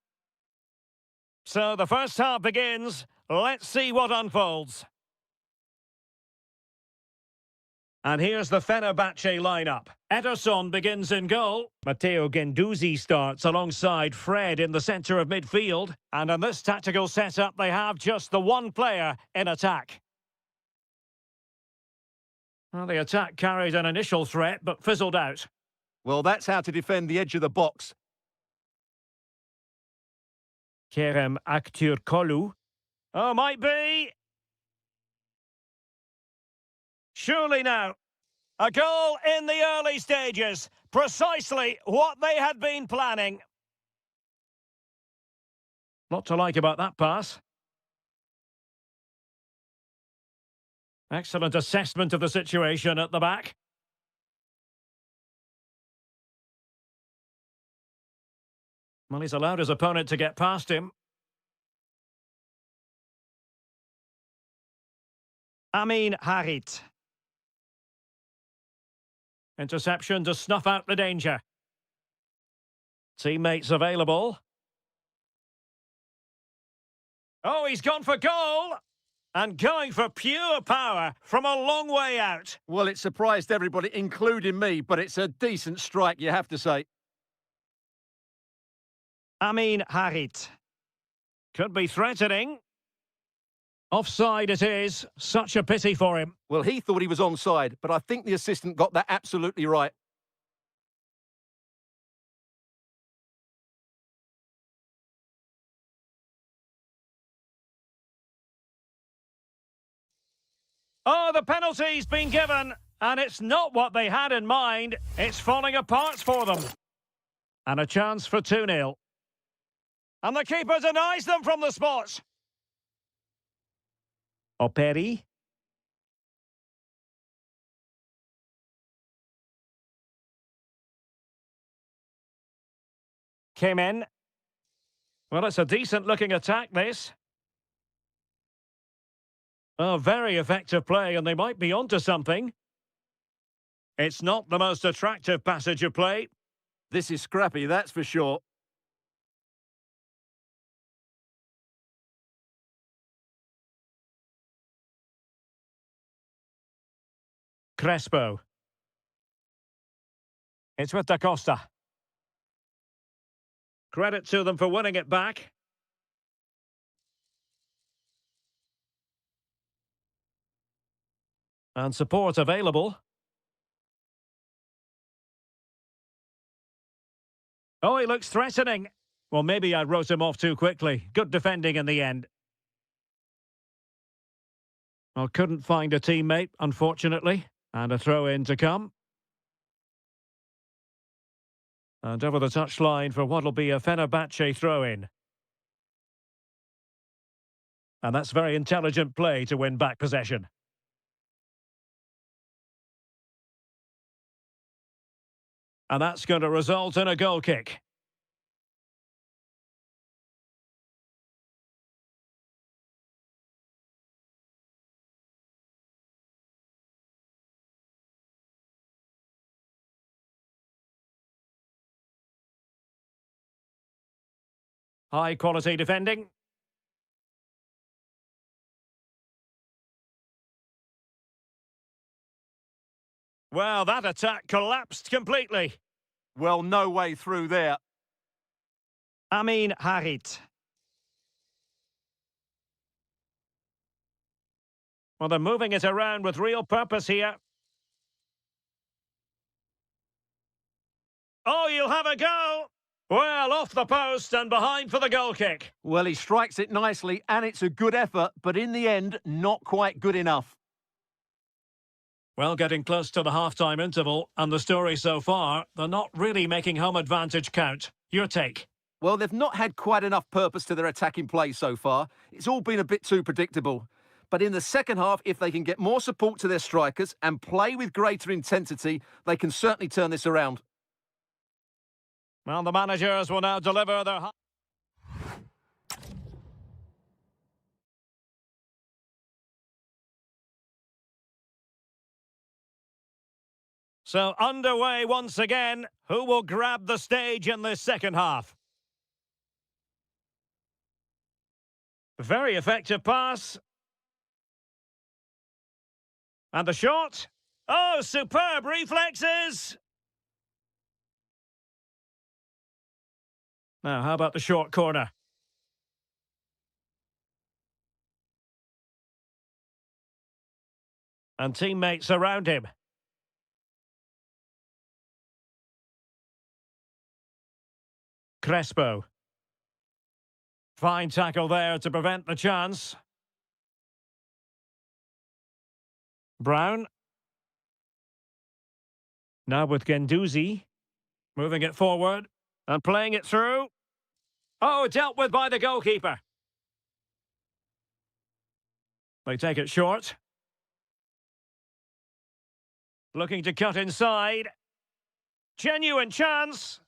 So the first half begins. Let's see what unfolds. And here's the Fenerbahce lineup. Ederson begins in goal. Matteo Guendouzi starts alongside Fred in the centre of midfield. And in this tactical setup, they have just the one player in attack. Well, the attack carried an initial threat, but fizzled out. Well, that's how to defend the edge of the box. Kerem Aktürkoğlu. Oh, might be. Surely now. A goal in the early stages. Precisely what they had been planning. Lot to like about that pass. Excellent assessment of the situation at the back. Well, he's allowed his opponent to get past him. Amin Harit. Interception to snuff out the danger. Teammates available. Oh, he's gone for goal! And going for pure power from a long way out. Well, it surprised everybody, including me, but it's a decent strike, you have to say. Amin Harit. Could be threatening. Offside it is. Such a pity for him. Well, he thought he was onside, but I think the assistant got that absolutely right. Oh, the penalty's been given, and it's not what they had in mind. It's falling apart for them. And a chance for 2-0. And the keeper denies them from the spot. Operi. Came in. Well, it's a decent-looking attack, this. Oh, very effective play, and they might be onto something. It's not the most attractive passage of play. This is scrappy, that's for sure. Crespo. It's with Da Costa. Credit to them for winning it back. And support available. Oh, he looks threatening. Well, maybe I wrote him off too quickly. Good defending in the end. Well, couldn't find a teammate, unfortunately. And a throw-in to come. And over the touchline for what'll be a Fenerbahce throw-in. And that's very intelligent play to win back possession. And that's going to result in a goal kick. High quality defending. Well, that attack collapsed completely. Well, no way through there. Amin Harit. Well, they're moving it around with real purpose here. Oh, you'll have a go. Well, off the post and behind for the goal kick. Well, he strikes it nicely, and it's a good effort, but in the end, not quite good enough. Well, getting close to the half-time interval, and the story so far, they're not really making home advantage count. Your take? Well, they've not had quite enough purpose to their attacking play so far. It's all been a bit too predictable. But in the second half, if they can get more support to their strikers and play with greater intensity, they can certainly turn this around. Well, the managers will now deliver their... So underway once again. Who will grab the stage in this second half? Very effective pass. And the shot. Oh, superb reflexes. Now, how about the short corner? And teammates around him. Crespo. Fine tackle there to prevent the chance. Brown. Now with Guendouzi. Moving it forward and playing it through. Oh, dealt with by the goalkeeper. They take it short. Looking to cut inside. Genuine chance.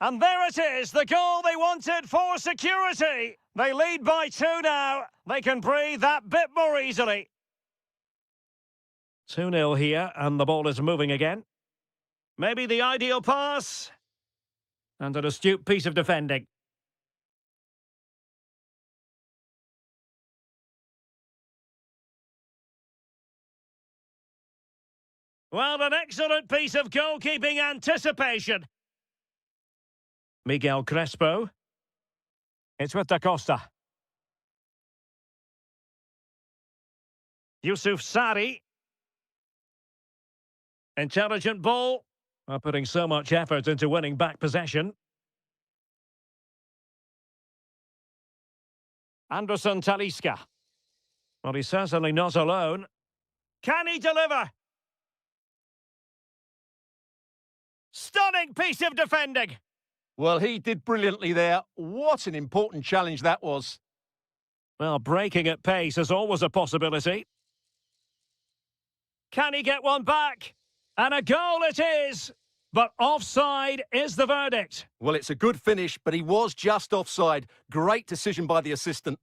And there it is, the goal they wanted for security. They lead by 2 now. They can breathe that bit more easily. 2-0 here, and the ball is moving again. Maybe the ideal pass. And an astute piece of defending. Well, an excellent piece of goalkeeping anticipation. Miguel Crespo. It's with Da Costa. Yusuf Sari. Intelligent ball. Putting so much effort into winning back possession. Anderson Talisca. Well, he's certainly not alone. Can he deliver? Stunning piece of defending. Well, he did brilliantly there. What an important challenge that was. Well, breaking at pace is always a possibility. Can he get one back? And a goal it is. But offside is the verdict. Well, it's a good finish, but he was just offside. Great decision by the assistant.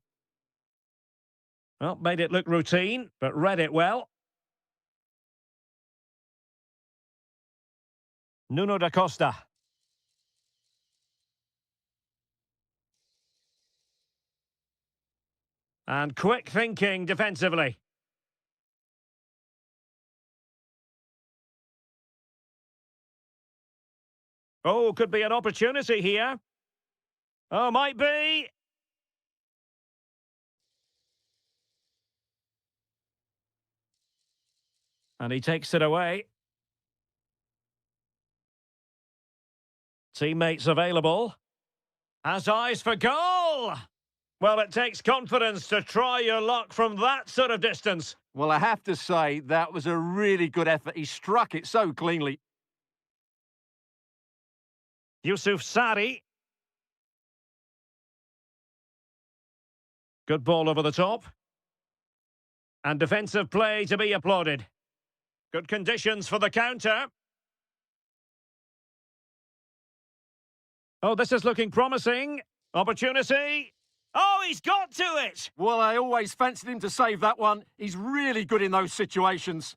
Well, made it look routine, but read it well. Nuno da Costa. And quick thinking defensively. Oh, could be an opportunity here. Oh, might be. And he takes it away. Teammates available. Has eyes for goal! Well, it takes confidence to try your luck from that sort of distance. Well, I have to say, that was a really good effort. He struck it so cleanly. Yusuf Sari. Good ball over the top. And defensive play to be applauded. Good conditions for the counter. Oh, this is looking promising. Opportunity. Oh, he's got to it! Well, I always fancied him to save that one. He's really good in those situations.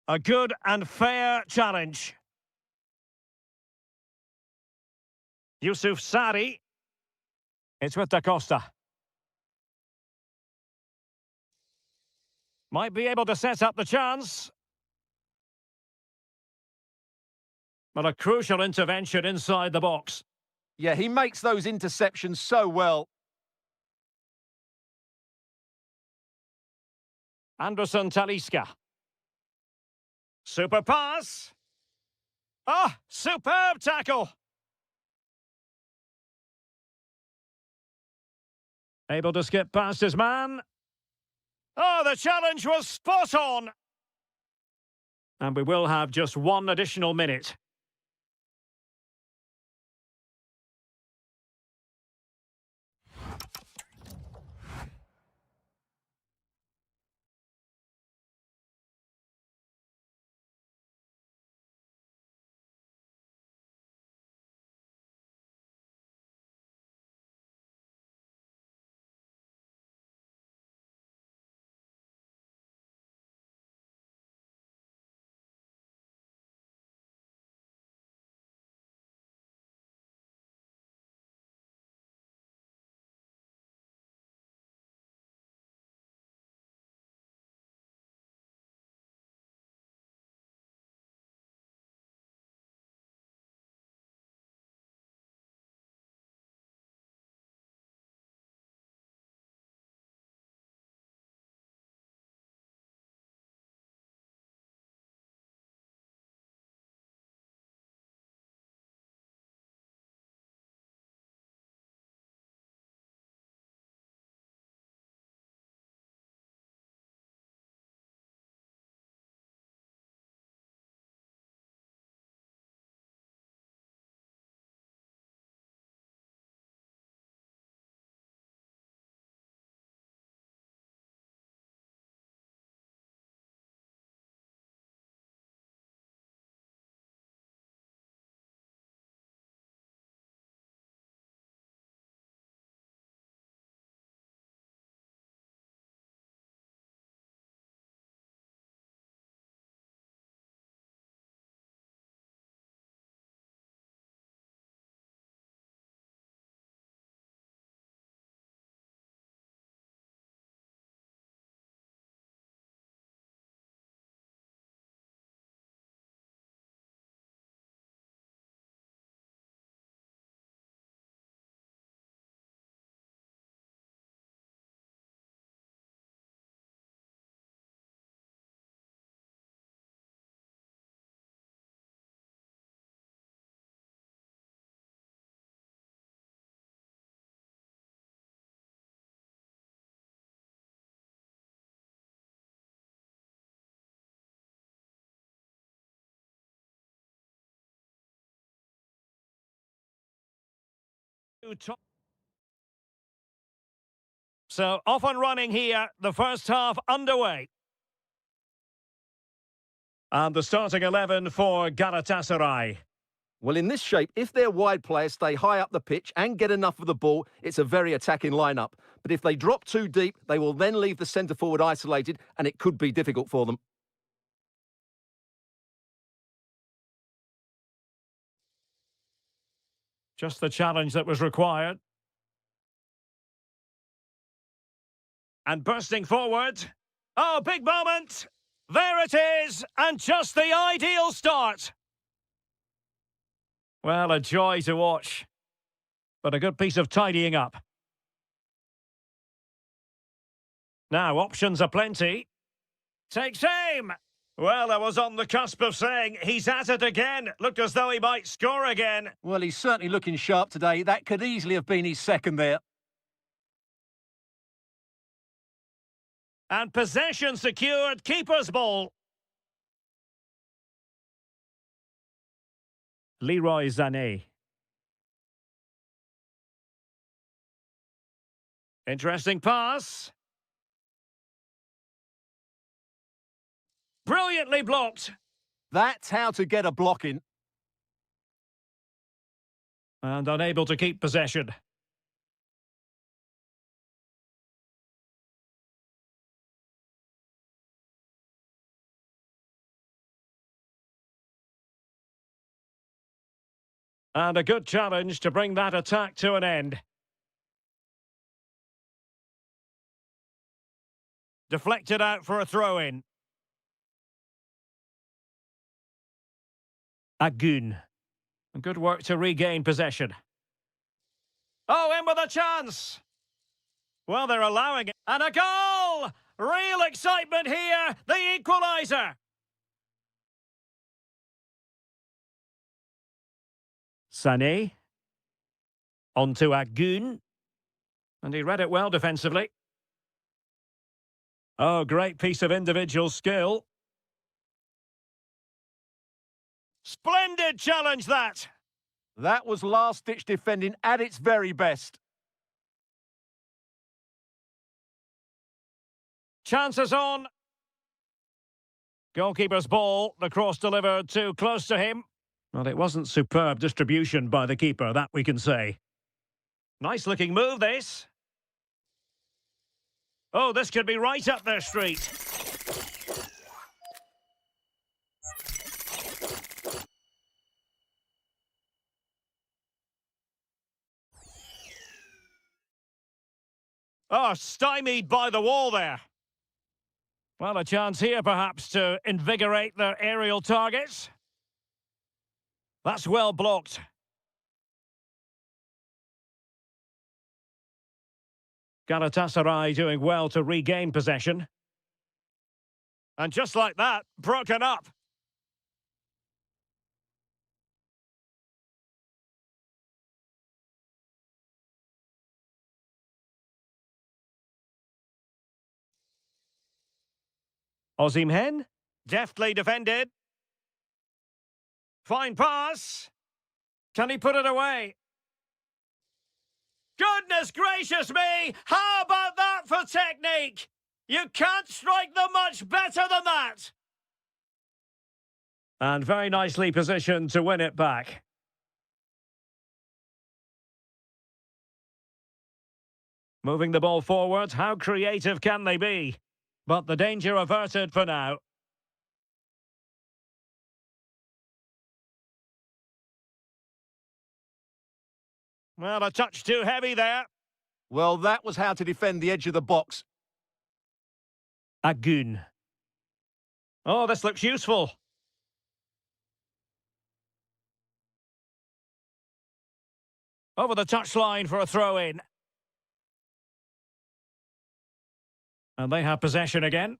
A good and fair challenge. Yusuf Sari. It's with Da Costa. Might be able to set up the chance. But a crucial intervention inside the box. Yeah, he makes those interceptions so well. Anderson Talisca. Super pass. Ah, superb tackle. Able to skip past his man. Oh, the challenge was spot on. And we will have just one additional minute. So, off and running here, the first half underway. And the starting 11 for Galatasaray. Well, in this shape, if their wide players stay high up the pitch and get enough of the ball, it's a very attacking lineup. But if they drop too deep, they will then leave the centre-forward isolated, and it could be difficult for them. Just the challenge that was required. And bursting forward. Oh, big moment! There it is! And just the ideal start! Well, a joy to watch. But a good piece of tidying up. Now, options are plenty. Takes aim! Well, I was on the cusp of saying he's at it again. Looked as though he might score again. Well, he's certainly looking sharp today. That could easily have been his second there. And possession secured, keeper's ball. Leroy Sané. Interesting pass. Brilliantly blocked. That's how to get a block in. And unable to keep possession. And a good challenge to bring that attack to an end. Deflected out for a throw-in. Agun. Good work to regain possession. Oh, in with a chance! Well, they're allowing it. And a goal! Real excitement here, the equaliser! Sané. On to Agun. And he read it well defensively. Oh, great piece of individual skill. Splendid challenge, that! That was last-ditch defending at its very best. Chances on. Goalkeeper's ball, the cross delivered too close to him. Well, it wasn't superb distribution by the keeper, that we can say. Nice-looking move, this. Oh, this could be right up their street. Oh, stymied by the wall there. Well, a chance here, perhaps, to invigorate their aerial targets. That's well blocked. Galatasaray doing well to regain possession. And just like that, broken up. Osimhen, deftly defended. Fine pass. Can he put it away? Goodness gracious me! How about that for technique? You can't strike them much better than that. And very nicely positioned to win it back. Moving the ball forward, how creative can they be? But the danger averted for now. Well, a touch too heavy there. Well, that was how to defend the edge of the box. Agun. Oh, this looks useful. Over the touchline for a throw-in. And they have possession again.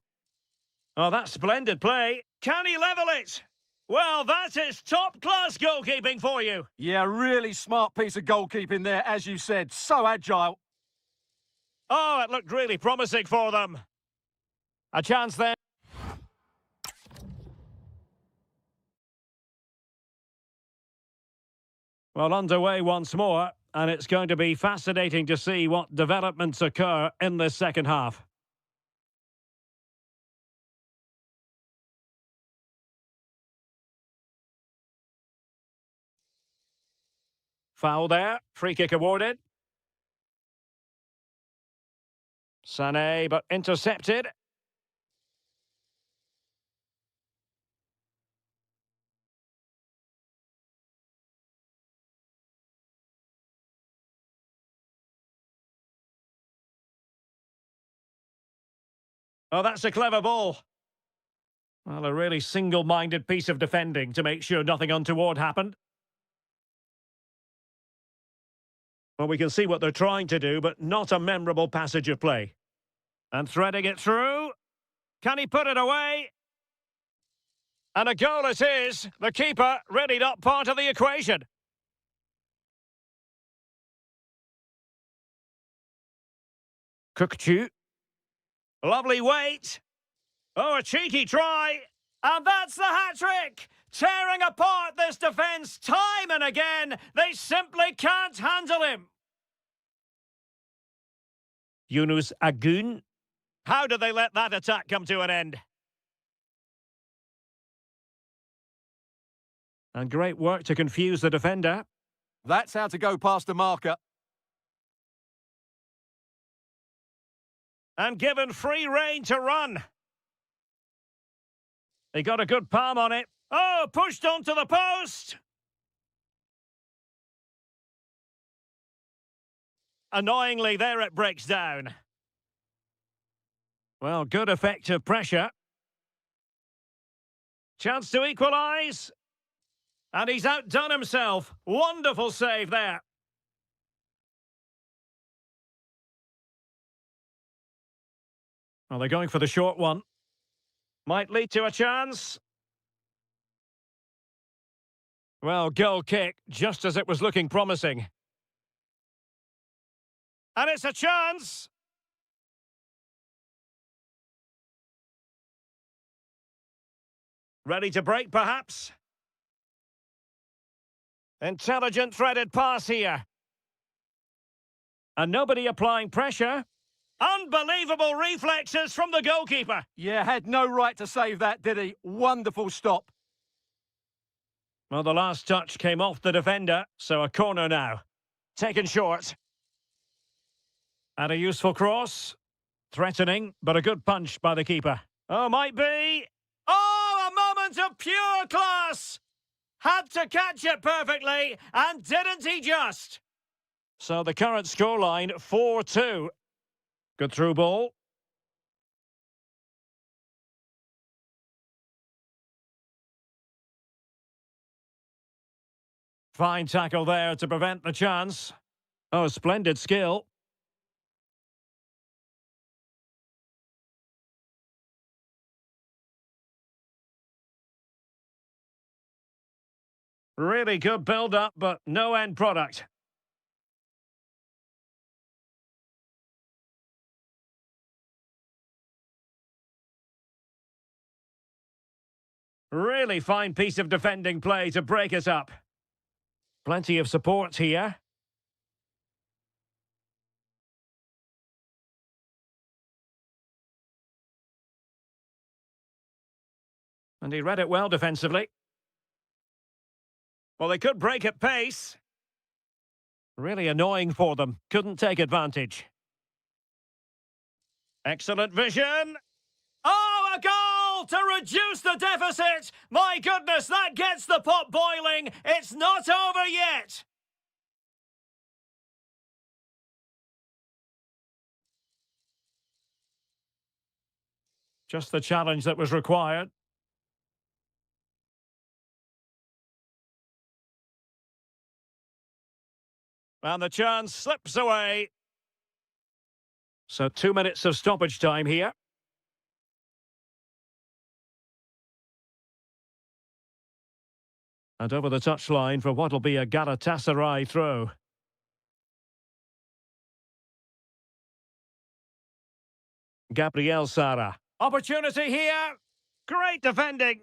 Oh, that's splendid play. Can he level it? Well, that is top-class goalkeeping for you. Yeah, really smart piece of goalkeeping there, as you said. So agile. Oh, it looked really promising for them. A chance there. Well, underway once more. and it's going to be fascinating to see what developments occur in this second half. Foul there, free kick awarded. Sané, but intercepted. Oh, that's a clever ball. Well, a really single-minded piece of defending to make sure nothing untoward happened. Well, we can see what they're trying to do, but not a memorable passage of play. And threading it through. Can he put it away? And a goal it is. The keeper really not part of the equation. Kukçu. Lovely weight. Oh, a cheeky try. And that's the hat-trick. Tearing apart this defence time and again. They simply can't handle him. Yunus Agun. How did they let that attack come to an end? And great work to confuse the defender. That's how to go past the marker. And given free rein to run. He got a good palm on it. Oh, pushed onto the post. Annoyingly, there it breaks down. Well, good effective pressure. Chance to equalise. And he's outdone himself. Wonderful save there. Well, they're going for the short one. Might lead to a chance. Well, goal kick, just as it was looking promising. And it's a chance. Ready to break, perhaps? Intelligent threaded pass here. And nobody applying pressure. Unbelievable reflexes from the goalkeeper. Yeah, had no right to save that, did he? Wonderful stop. Well, the last touch came off the defender, so a corner now. Taken short. And a useful cross. Threatening, but a good punch by the keeper. Oh, might be. Oh, a moment of pure class! Had to catch it perfectly, and didn't he just? So the current scoreline, 4-2. Good through ball. Fine tackle there to prevent the chance. Oh, splendid skill. Really good build-up, but no end product. Really fine piece of defending play to break it up. Plenty of support here. And he read it well defensively. Well, they could break at pace. Really annoying for them. Couldn't take advantage. Excellent vision. Oh, a goal to reduce the deficit. My goodness, that gets the pot boiling. It's not over yet. Just the challenge that was required. And the chance slips away. So 2 minutes of stoppage time here. And over the touchline for what'll be a Galatasaray throw. Gabriel Sara. Opportunity here. Great defending.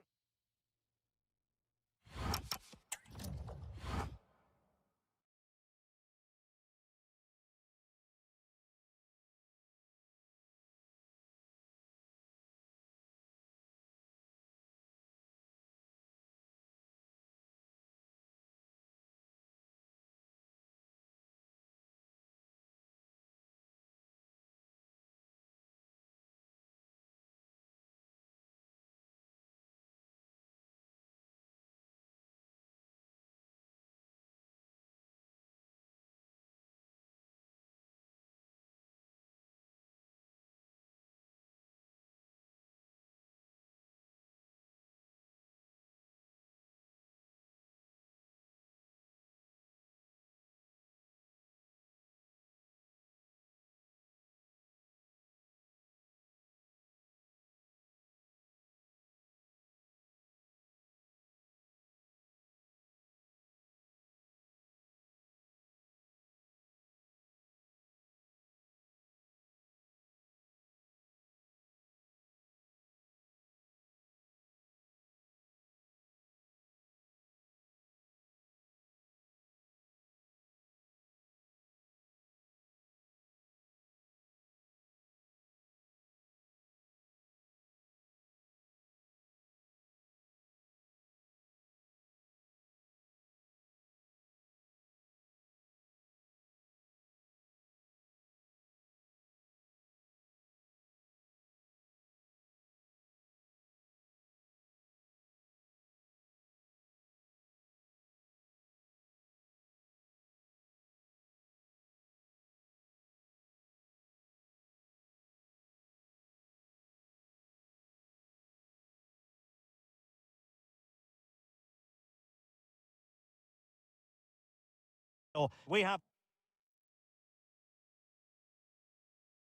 We have...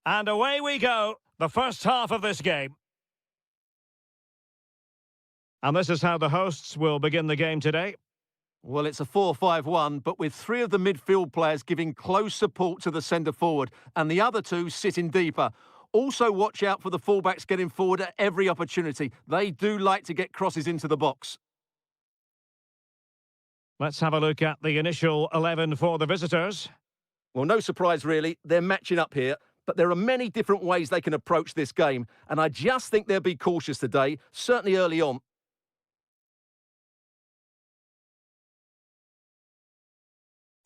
And away we go, the first half of this game. And this is how the hosts will begin the game today. Well, it's a 4-5-1, but with three of the midfield players giving close support to the centre-forward and the other two sitting deeper. Also watch out for the fullbacks getting forward at every opportunity. They do like to get crosses into the box. Let's have a look at the initial 11 for the visitors. Well, no surprise really, they're matching up here, but there are many different ways they can approach this game, and I just think they'll be cautious today, certainly early on.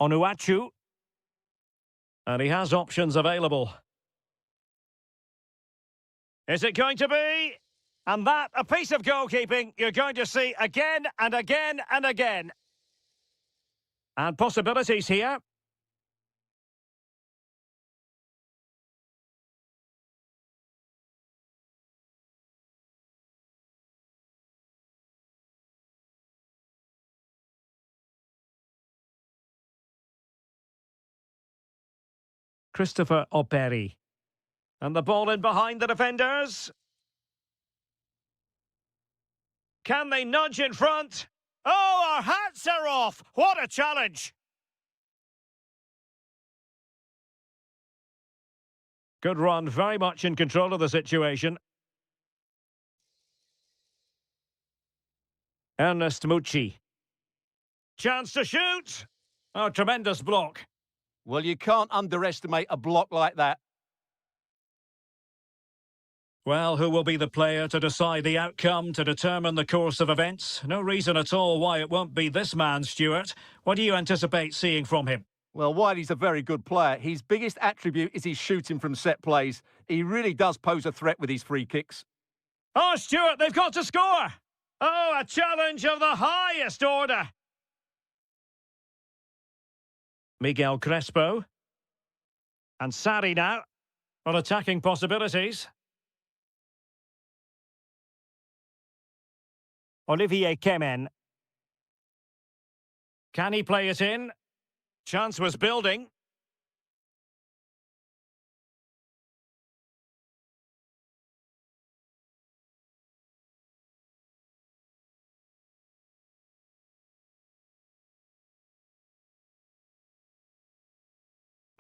Onuachu. And he has options available. Is it going to be? And that, a piece of goalkeeping you're going to see again and again and again. And possibilities here. Christopher Operi. And the ball in behind the defenders. Can they nudge in front? Oh, our hats are off! What a challenge! Good run, very much in control of the situation. Ernest Mucci. Chance to shoot! Oh, tremendous block. Well, you can't underestimate a block like that. Well, who will be the player to decide the outcome, to determine the course of events? No reason at all why it won't be this man, Stuart. What do you anticipate seeing from him? Well, Wiley's a very good player. His biggest attribute is his shooting from set plays. He really does pose a threat with his free kicks. Oh, Stuart, they've got to score! Oh, a challenge of the highest order! Miguel Crespo. And Sarri now, on attacking possibilities. Olivier Kemen. Can he play it in? Chance was building.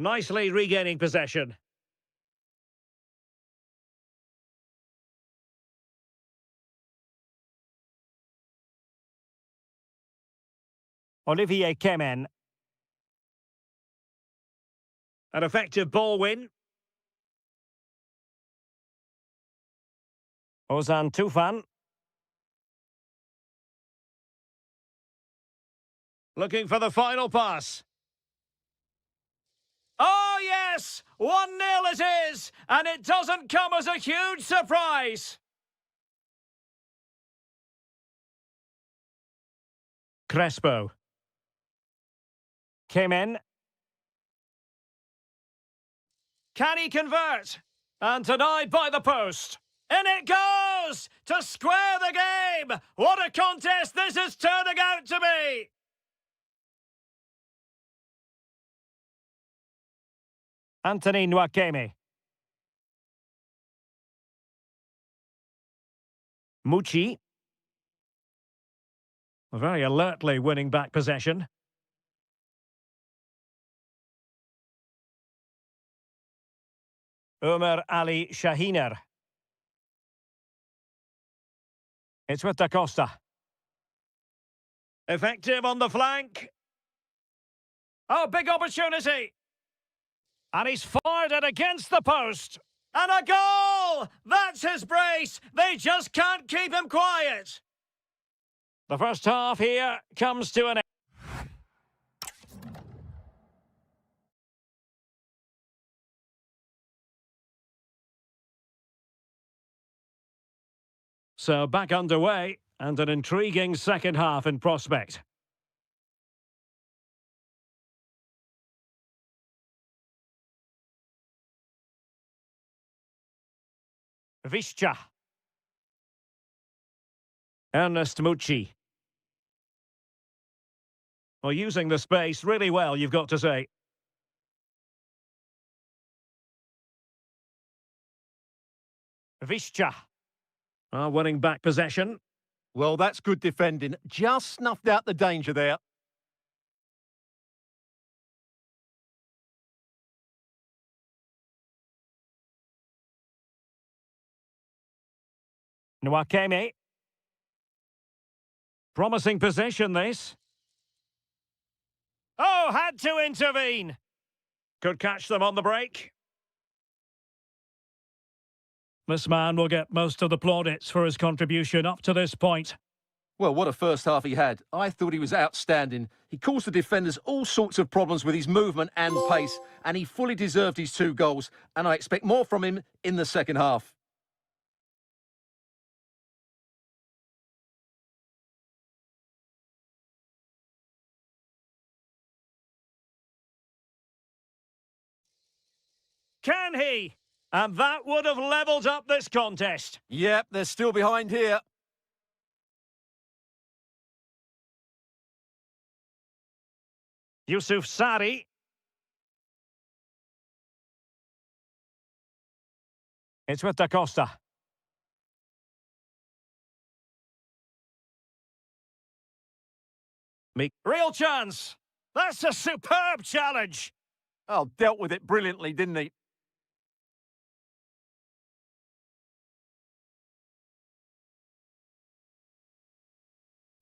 Nicely regaining possession. Olivier Kemen. An effective ball win. Ozan Tufan. Looking for the final pass. Oh, yes! 1-0 it is! And it doesn't come as a huge surprise! Crespo. Kemen. Can he convert? And denied by the post. In it goes! To square the game! What a contest this is turning out to be! Anthony Nwakeme. Mucci. Very alertly winning back possession. Ömer Ali Shahiner. It's with Da Costa. Effective on the flank. Oh, big opportunity. And he's fired it against the post. And a goal! That's his brace. They just can't keep him quiet. The first half here comes to an end. So back underway, and an intriguing second half in prospect. Visca. Ernest Mucci. Well, using the space really well, you've got to say. Visca. Winning back possession. Well, that's good defending. Just snuffed out the danger there. Nwakeme. Promising possession, this. Oh, had to intervene. Could catch them on the break. This man will get most of the plaudits for his contribution up to this point. Well, what a first half he had. I thought he was outstanding. He caused the defenders all sorts of problems with his movement and pace, and he fully deserved his 2 goals, and I expect more from him in the second half. Can he? And that would have levelled up this contest. Yep, they're still behind here. Yusuf Sari. It's with Da Costa. Real chance. That's a superb challenge. Oh, dealt with it brilliantly, didn't he?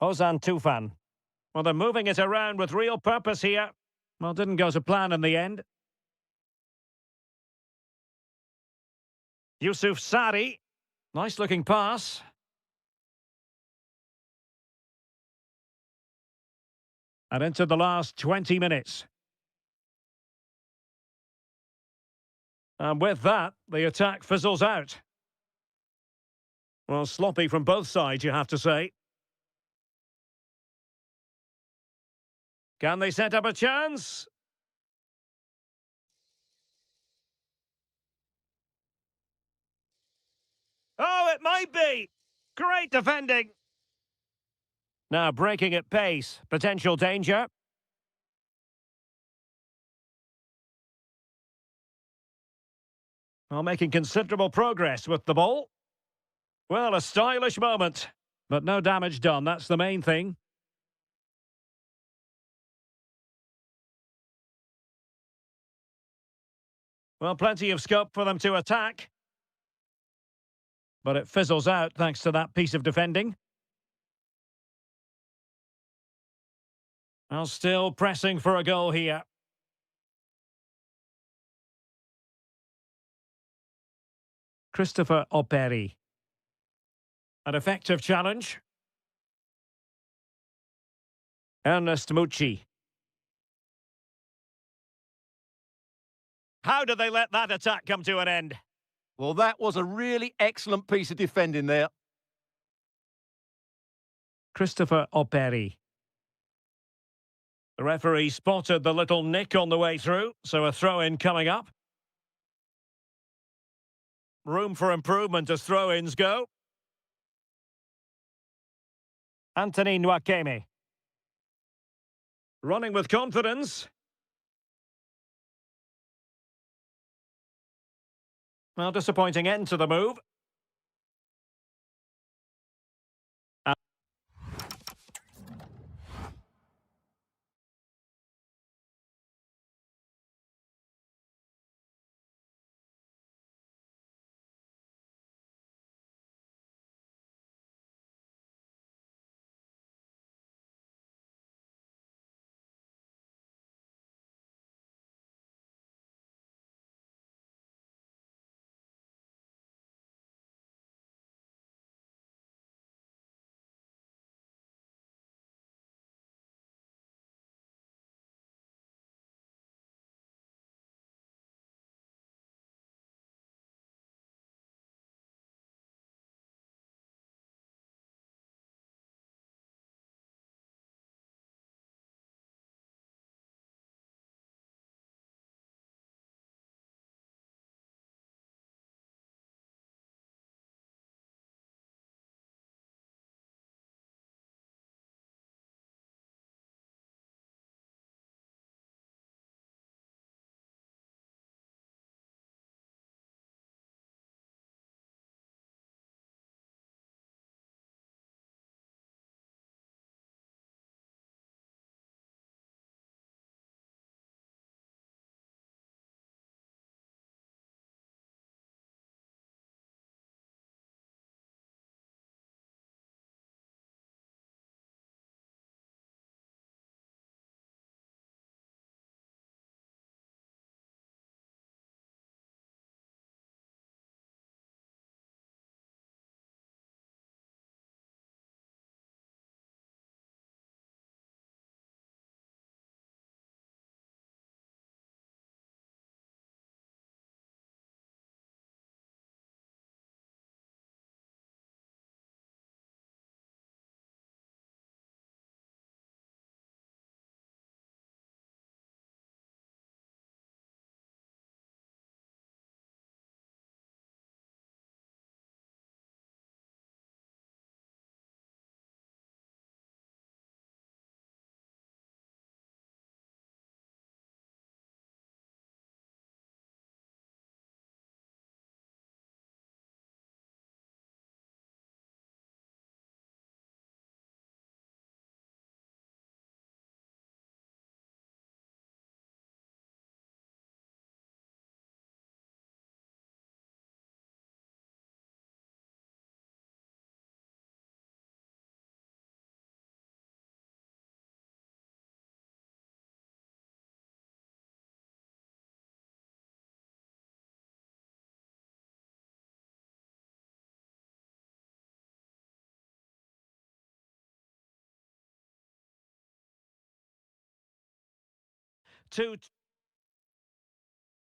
Ozan Tufan. Well, they're moving it around with real purpose here. Well, didn't go to plan in the end. Yusuf Sari. Nice looking pass. And into the last 20 minutes. And with that, the attack fizzles out. Well, sloppy from both sides, you have to say. Can they set up a chance? Oh, it might be. Great defending. Now breaking at pace. Potential danger. Well, making considerable progress with the ball. Well, a stylish moment. But no damage done, that's the main thing. Well, plenty of scope for them to attack. But it fizzles out thanks to that piece of defending. Well, still pressing for a goal here. Christopher Operi. An effective challenge. Ernest Mucci. How did they let that attack come to an end? Well, that was a really excellent piece of defending there. Christopher Operi. The referee spotted the little nick on the way through, so a throw-in coming up. Room for improvement as throw-ins go. Anthony Nwakeme. Running with confidence. Well, disappointing end to the move.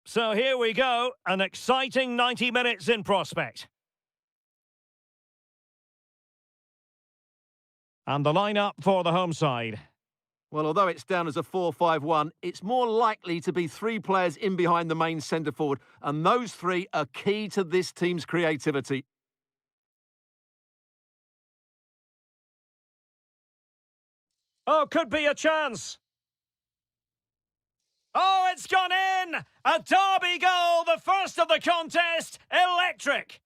So here we go, an exciting 90 minutes in prospect. And the lineup for the home side. Well, although it's down as a 4-5-1, it's more likely to be three players in behind the main centre-forward, and those three are key to this team's creativity. Oh, could be a chance. Oh, it's gone in! A derby goal, the first of the contest, electric!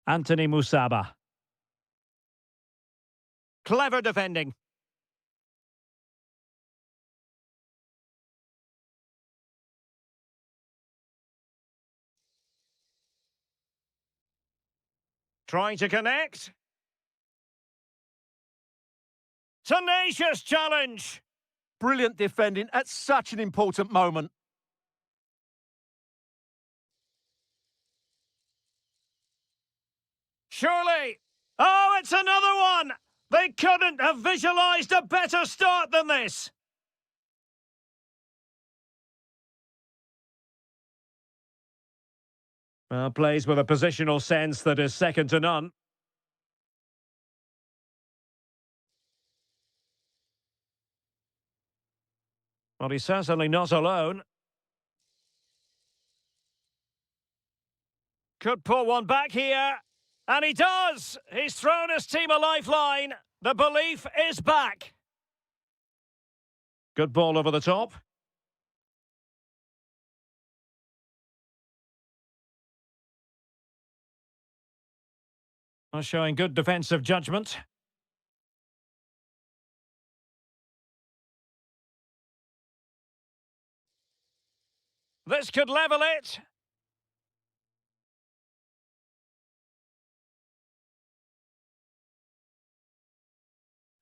Anthony Musaba. Clever defending. Trying to connect. Tenacious challenge. Brilliant defending at such an important moment. Surely. Oh, it's another one. They couldn't have visualised a better start than this. Well, plays with a positional sense that is second to none. Well, he's certainly not alone. Could pull one back here. And he does! He's thrown his team a lifeline. The belief is back. Good ball over the top. Showing good defensive judgment. This could level it.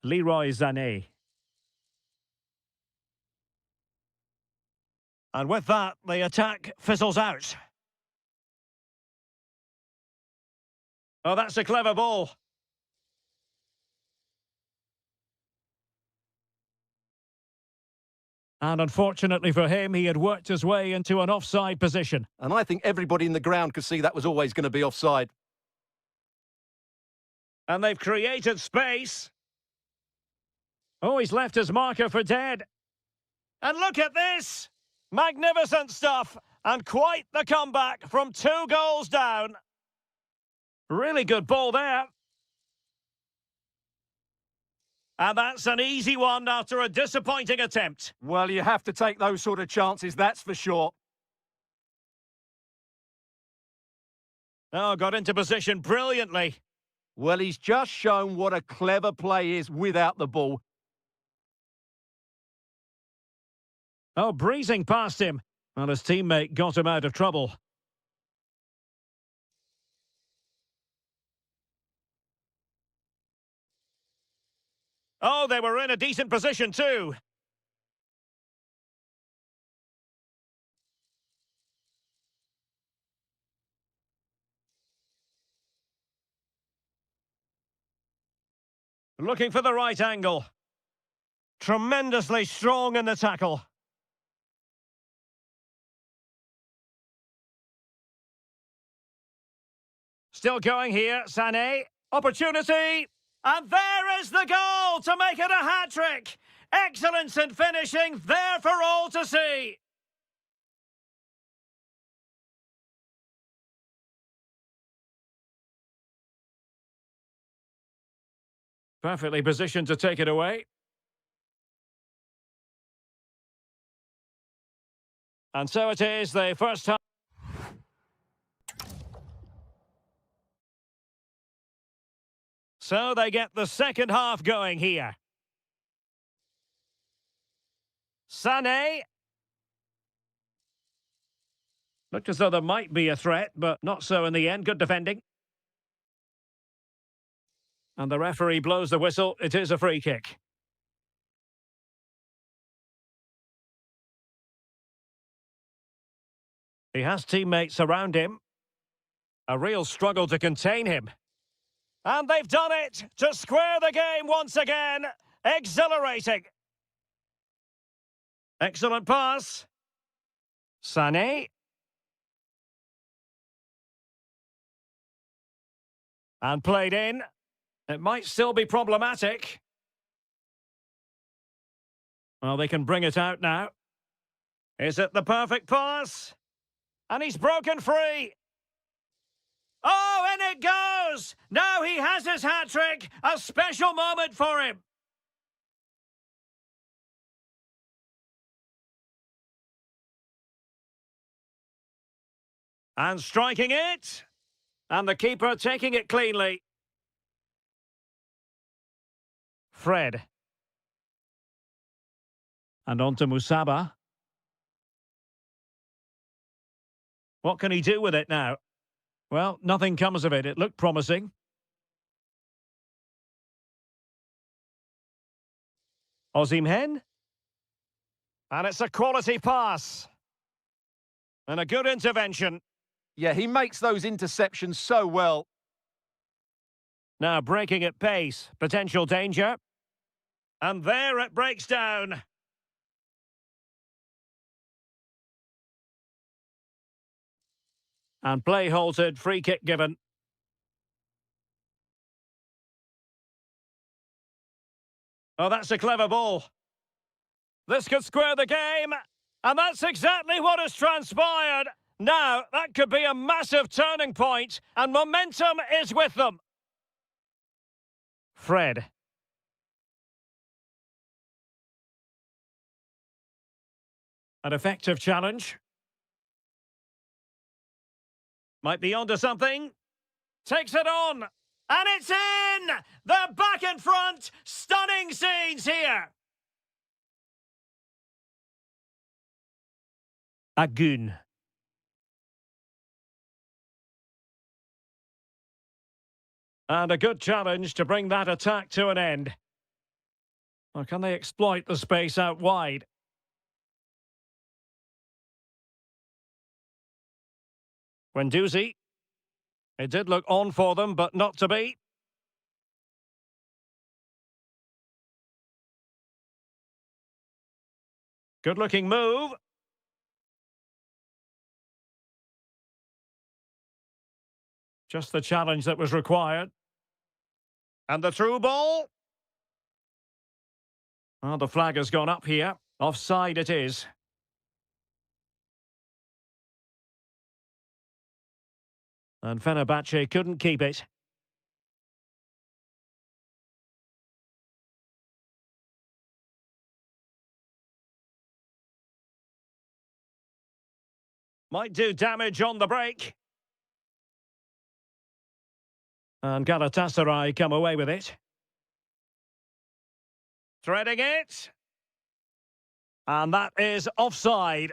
Leroy Sané. And with that, the attack fizzles out. Oh, that's a clever ball. And unfortunately for him, he had worked his way into an offside position. And I think everybody in the ground could see that was always going to be offside. And they've created space. Oh, he's left his marker for dead. And look at this! Magnificent stuff, and quite the comeback from 2 goals down. Really good ball there. And that's an easy one after a disappointing attempt. Well, you have to take those sort of chances, that's for sure. Oh, got into position brilliantly. Well, he's just shown what a clever play is without the ball. Oh, breezing past him. Well, his teammate got him out of trouble. Oh, they were in a decent position too. Looking for the right angle. Tremendously strong in the tackle. Still going here, Sané. Opportunity. And there is the goal to make it a hat-trick. Excellence in finishing, there for all to see. Perfectly positioned to take it away. And so it is, the first half. So they get the second half going here. Sané. Looked as though there might be a threat, but not so in the end. Good defending. And the referee blows the whistle. It is a free kick. He has teammates around him. A real struggle to contain him. And they've done it to square the game once again. Exhilarating. Excellent pass. Sané. And played in. It might still be problematic. Well, they can bring it out now. Is it the perfect pass? And he's broken free. Oh, in it goes! Now he has his hat-trick. A special moment for him. And striking it. And the keeper taking it cleanly. Fred. And on to Musaba. What can he do with it now? Well, nothing comes of it. It looked promising. Osimhen. And it's a quality pass. And a good intervention. Yeah, he makes those interceptions so well. Now breaking at pace. Potential danger. And there it breaks down. And play halted, free kick given. Oh, that's a clever ball. This could square the game. And that's exactly what has transpired. Now, that could be a massive turning point. And momentum is with them. Fred. An effective challenge. Might be onto something. Takes it on. And it's in! They're back in front. Stunning scenes here. Agun. And a good challenge to bring that attack to an end. Or can they exploit the space out wide? Guendouzi. It did look on for them, but not to be. Good-looking move. Just the challenge that was required. And the through ball. Well, the flag has gone up here. Offside it is. And Fenerbahce couldn't keep it. Might do damage on the break. And Galatasaray come away with it. Threading it. And that is offside.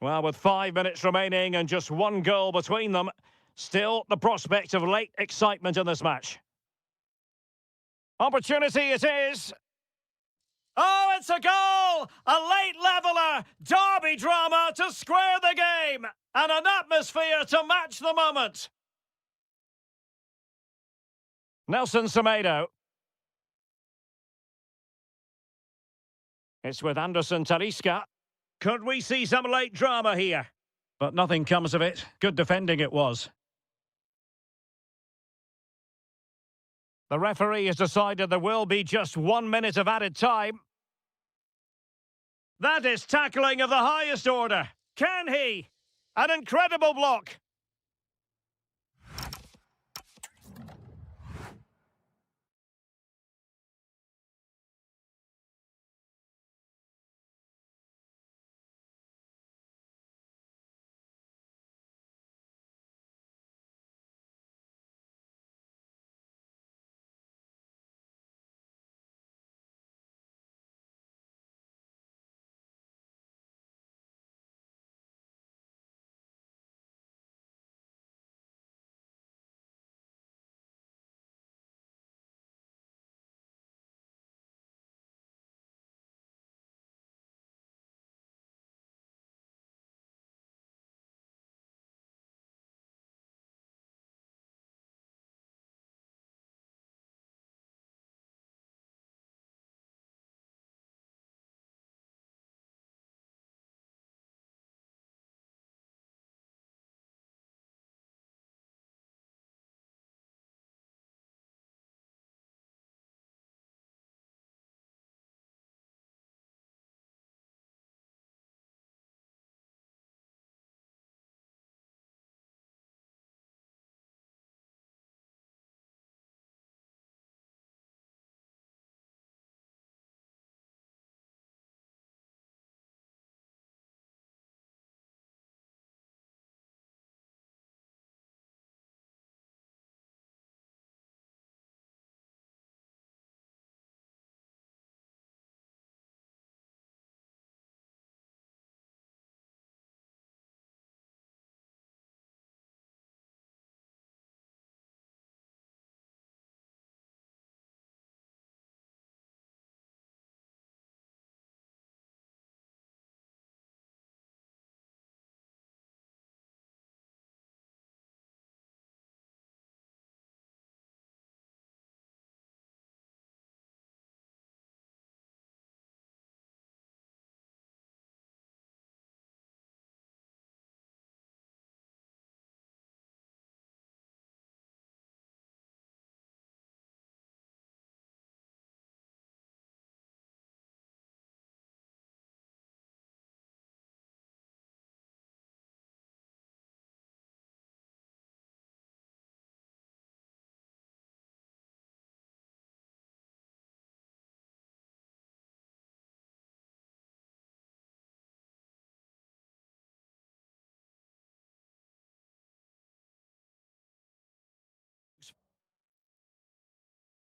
Well, with 5 minutes remaining and just one goal between them, still the prospect of late excitement in this match. Opportunity it is. Oh, it's a goal! A late leveller! Derby drama to square the game! And an atmosphere to match the moment. Nelson Semedo. It's with Anderson Talisca. Could we see some late drama here? But nothing comes of it. Good defending it was. The referee has decided there will be just 1 minute of added time. That is tackling of the highest order. Can he? An incredible block.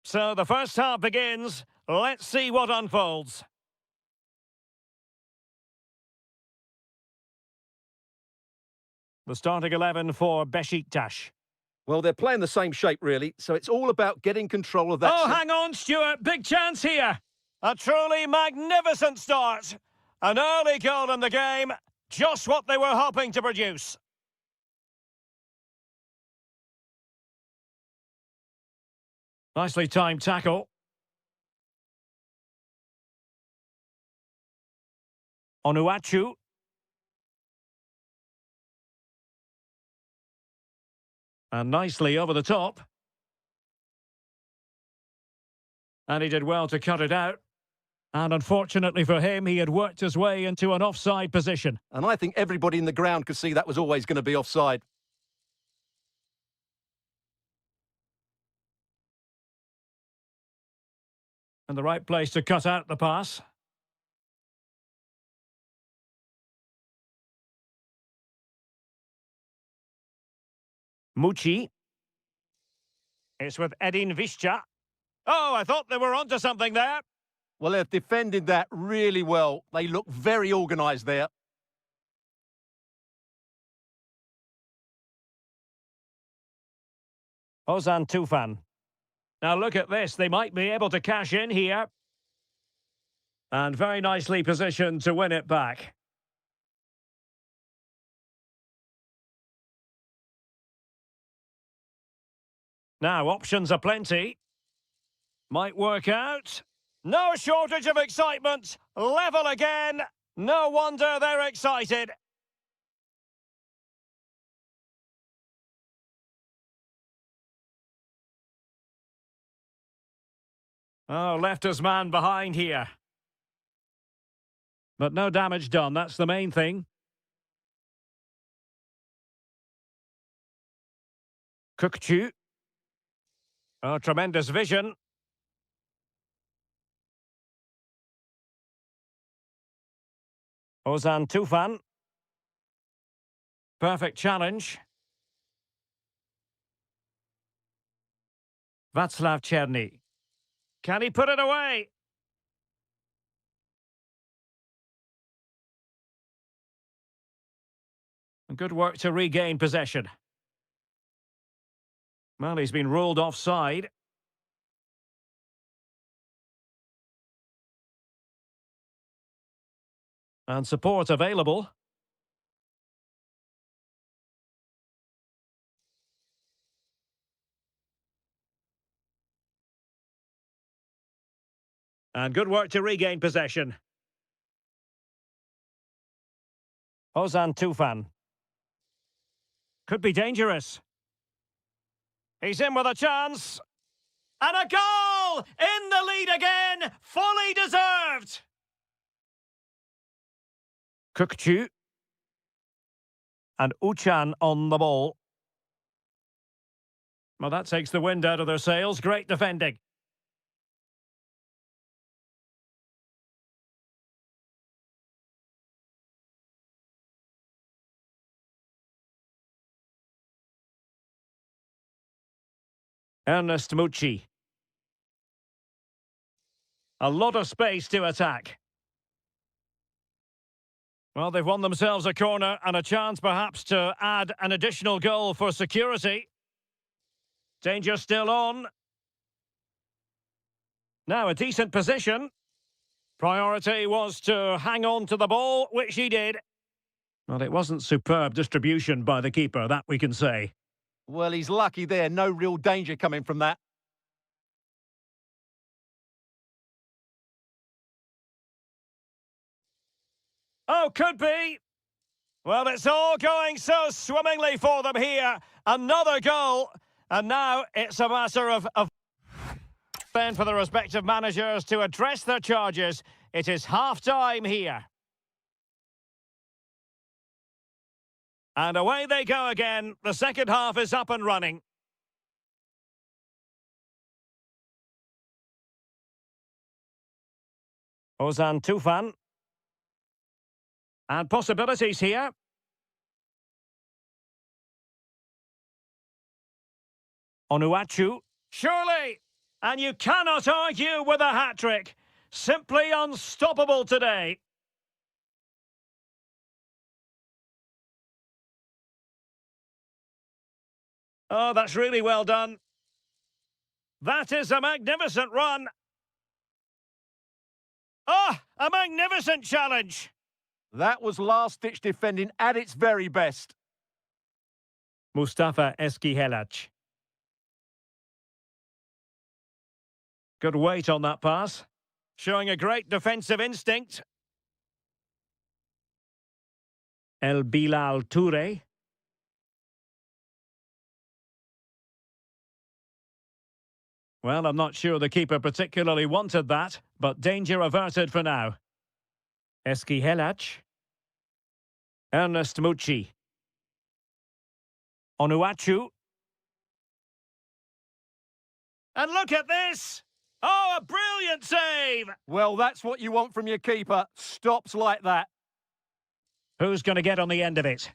So the first half begins. Let's see what unfolds. The starting 11 for Besiktas. Well, they're playing the same shape, really, so it's all about getting control of that. Oh, hang on, Stuart. Big chance here. A truly magnificent start. An early goal in the game. Just what they were hoping to produce. Nicely timed tackle. Onuachu. And nicely over the top. And he did well to cut it out. And unfortunately for him, he had worked his way into an offside position. And I think everybody in the ground could see that was always going to be offside. And the right place to cut out the pass. Mucci. It's with Edin Visca. Oh, I thought they were onto something there. Well, they've defended that really well. They look very organised there. Ozan Tufan. Now look at this. They might be able to cash in here. And very nicely positioned to win it back. Now, options are plenty. Might work out. No shortage of excitement. Level again. No wonder they're excited. Oh, left his man behind here. But no damage done, that's the main thing. Kukcu. Oh, tremendous vision. Ozan Tufan. Perfect challenge. Václav Černý. Can he put it away? Good work to regain possession. Well, he's been ruled offside. And support available. And good work to regain possession. Ozan Tufan. Could be dangerous. He's in with a chance. And a goal! In the lead again! Fully deserved! Kukcu. And Uchan on the ball. Well, that takes the wind out of their sails. Great defending. Ernest Mucci. A lot of space to attack. Well, they've won themselves a corner and a chance perhaps to add an additional goal for security. Danger still on. Now a decent position. Priority was to hang on to the ball, which he did. Well, it wasn't superb distribution by the keeper, that we can say. Well, he's lucky there. No real danger coming from that. Oh, could be. Well, it's all going so swimmingly for them here. Another goal. And now it's a matter of then for the respective managers to address their charges. It is half-time here. And away they go again. The second half is up and running. Ozan Tufan. And possibilities here. Onuachu. Surely! And you cannot argue with a hat-trick. Simply unstoppable today. Oh, that's really well done. That is a magnificent run. Ah, a magnificent challenge. That was last-ditch defending at its very best. Mustafa Eskihelac. Good weight on that pass. Showing a great defensive instinct. El Bilal Toure. Well, I'm not sure the keeper particularly wanted that, but danger averted for now. Eskihelac. Ernest Mucci. Onuachu. And look at this! Oh, a brilliant save! Well, that's what you want from your keeper. Stops like that. Who's going to get on the end of it?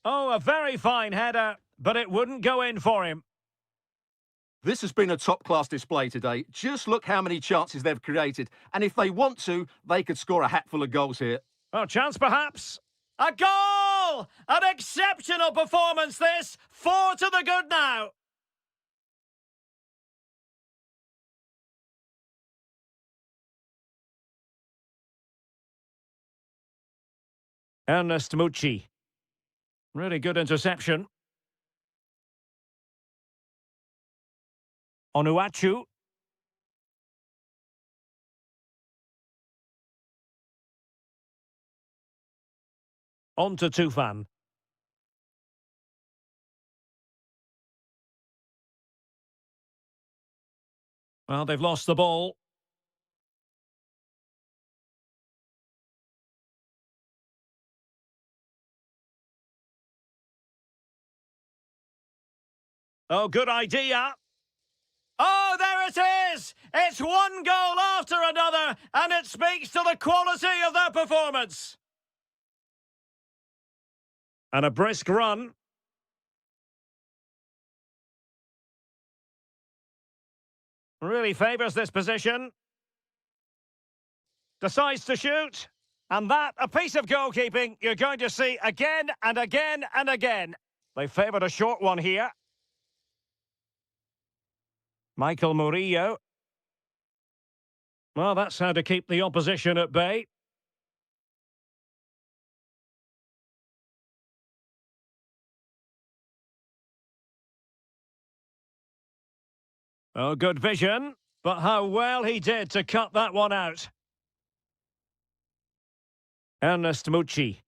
Oh, a very fine header, but it wouldn't go in for him. This has been a top-class display today. Just look how many chances they've created. And if they want to, they could score a hatful of goals here. Oh, chance perhaps. A goal! An exceptional performance this. 4 to the good now. Ernest Mucci. Really good interception. Onuachu. On to Tufan. Well, they've lost the ball. Oh, good idea. Oh, there it is! It's one goal after another, and it speaks to the quality of their performance. And a brisk run. Really favours this position. Decides to shoot. And that, a piece of goalkeeping you're going to see again and again and again. They favoured a short one here. Michael Murillo. Well, that's how to keep the opposition at bay. Oh, good vision. But how well he did to cut that one out. Ernest Mucci.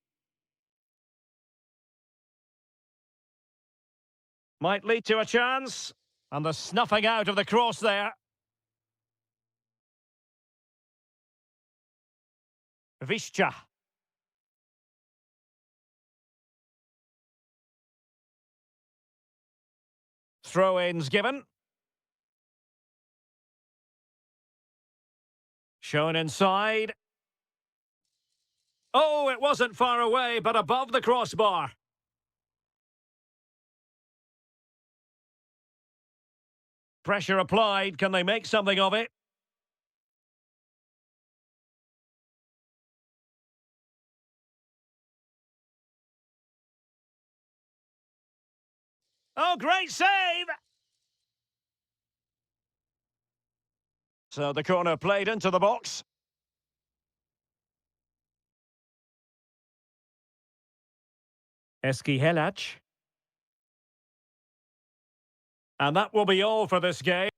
Might lead to a chance. And the snuffing out of the cross there. Visca. Throw-ins given. Shown inside. Oh, it wasn't far away, but above the crossbar. Pressure applied. Can they make something of it? Oh, great save! So the corner played into the box. Eskihelac. And that will be all for this game.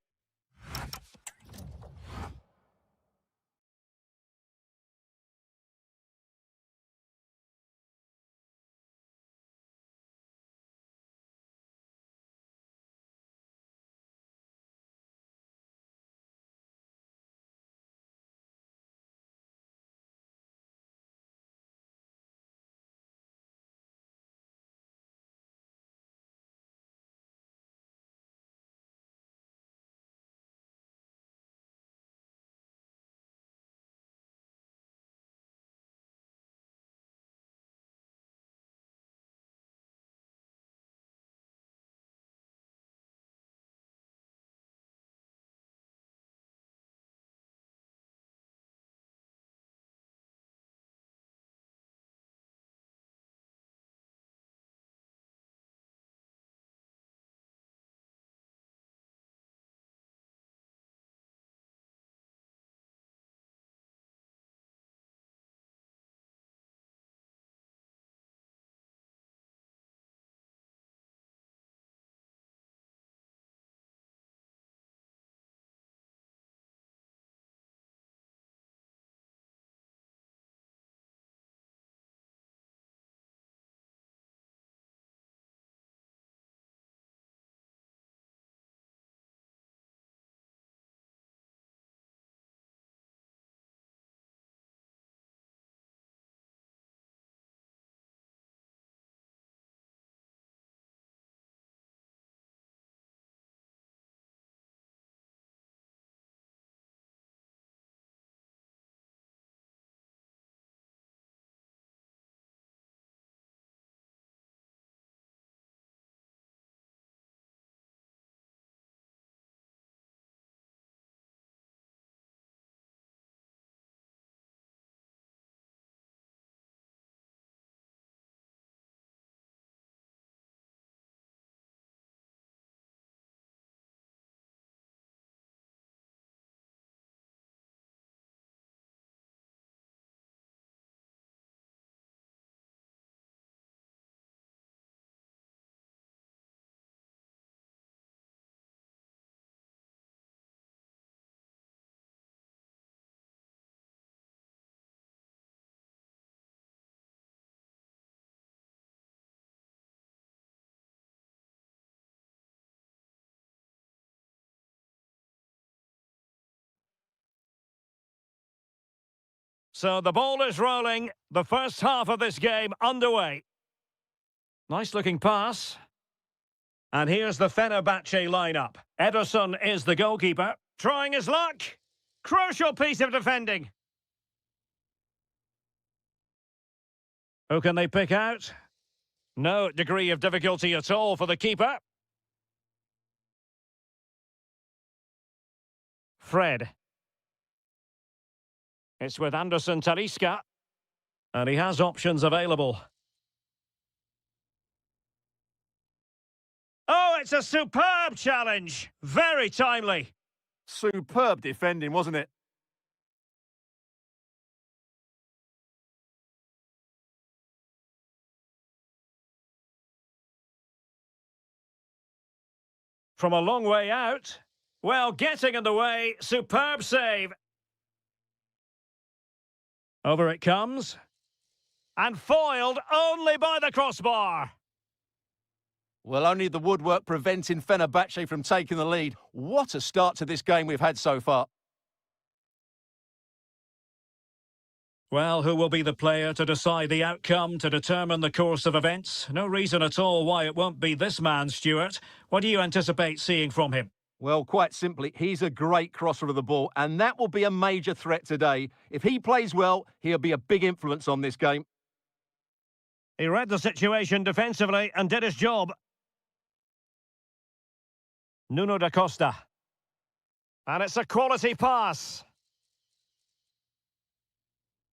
So the ball is rolling. The first half of this game underway. Nice looking pass. And here's the Fenerbahce lineup. Ederson is the goalkeeper. Trying his luck. Crucial piece of defending. Who can they pick out? No degree of difficulty at all for the keeper. Fred. It's with Anderson Talisca. And he has options available. Oh, it's a superb challenge. Very timely. Superb defending, wasn't it? From a long way out. Well, getting in the way. Superb save. Over it comes. And foiled only by the crossbar. Well, only the woodwork preventing Fenerbahce from taking the lead. What a start to this game we've had so far. Well, who will be the player to decide the outcome, to determine the course of events? No reason at all why it won't be this man, Stuart. What do you anticipate seeing from him? Well, quite simply, he's a great crosser of the ball, and that will be a major threat today. If he plays well, he'll be a big influence on this game. He read the situation defensively and did his job. Nuno da Costa. And it's a quality pass.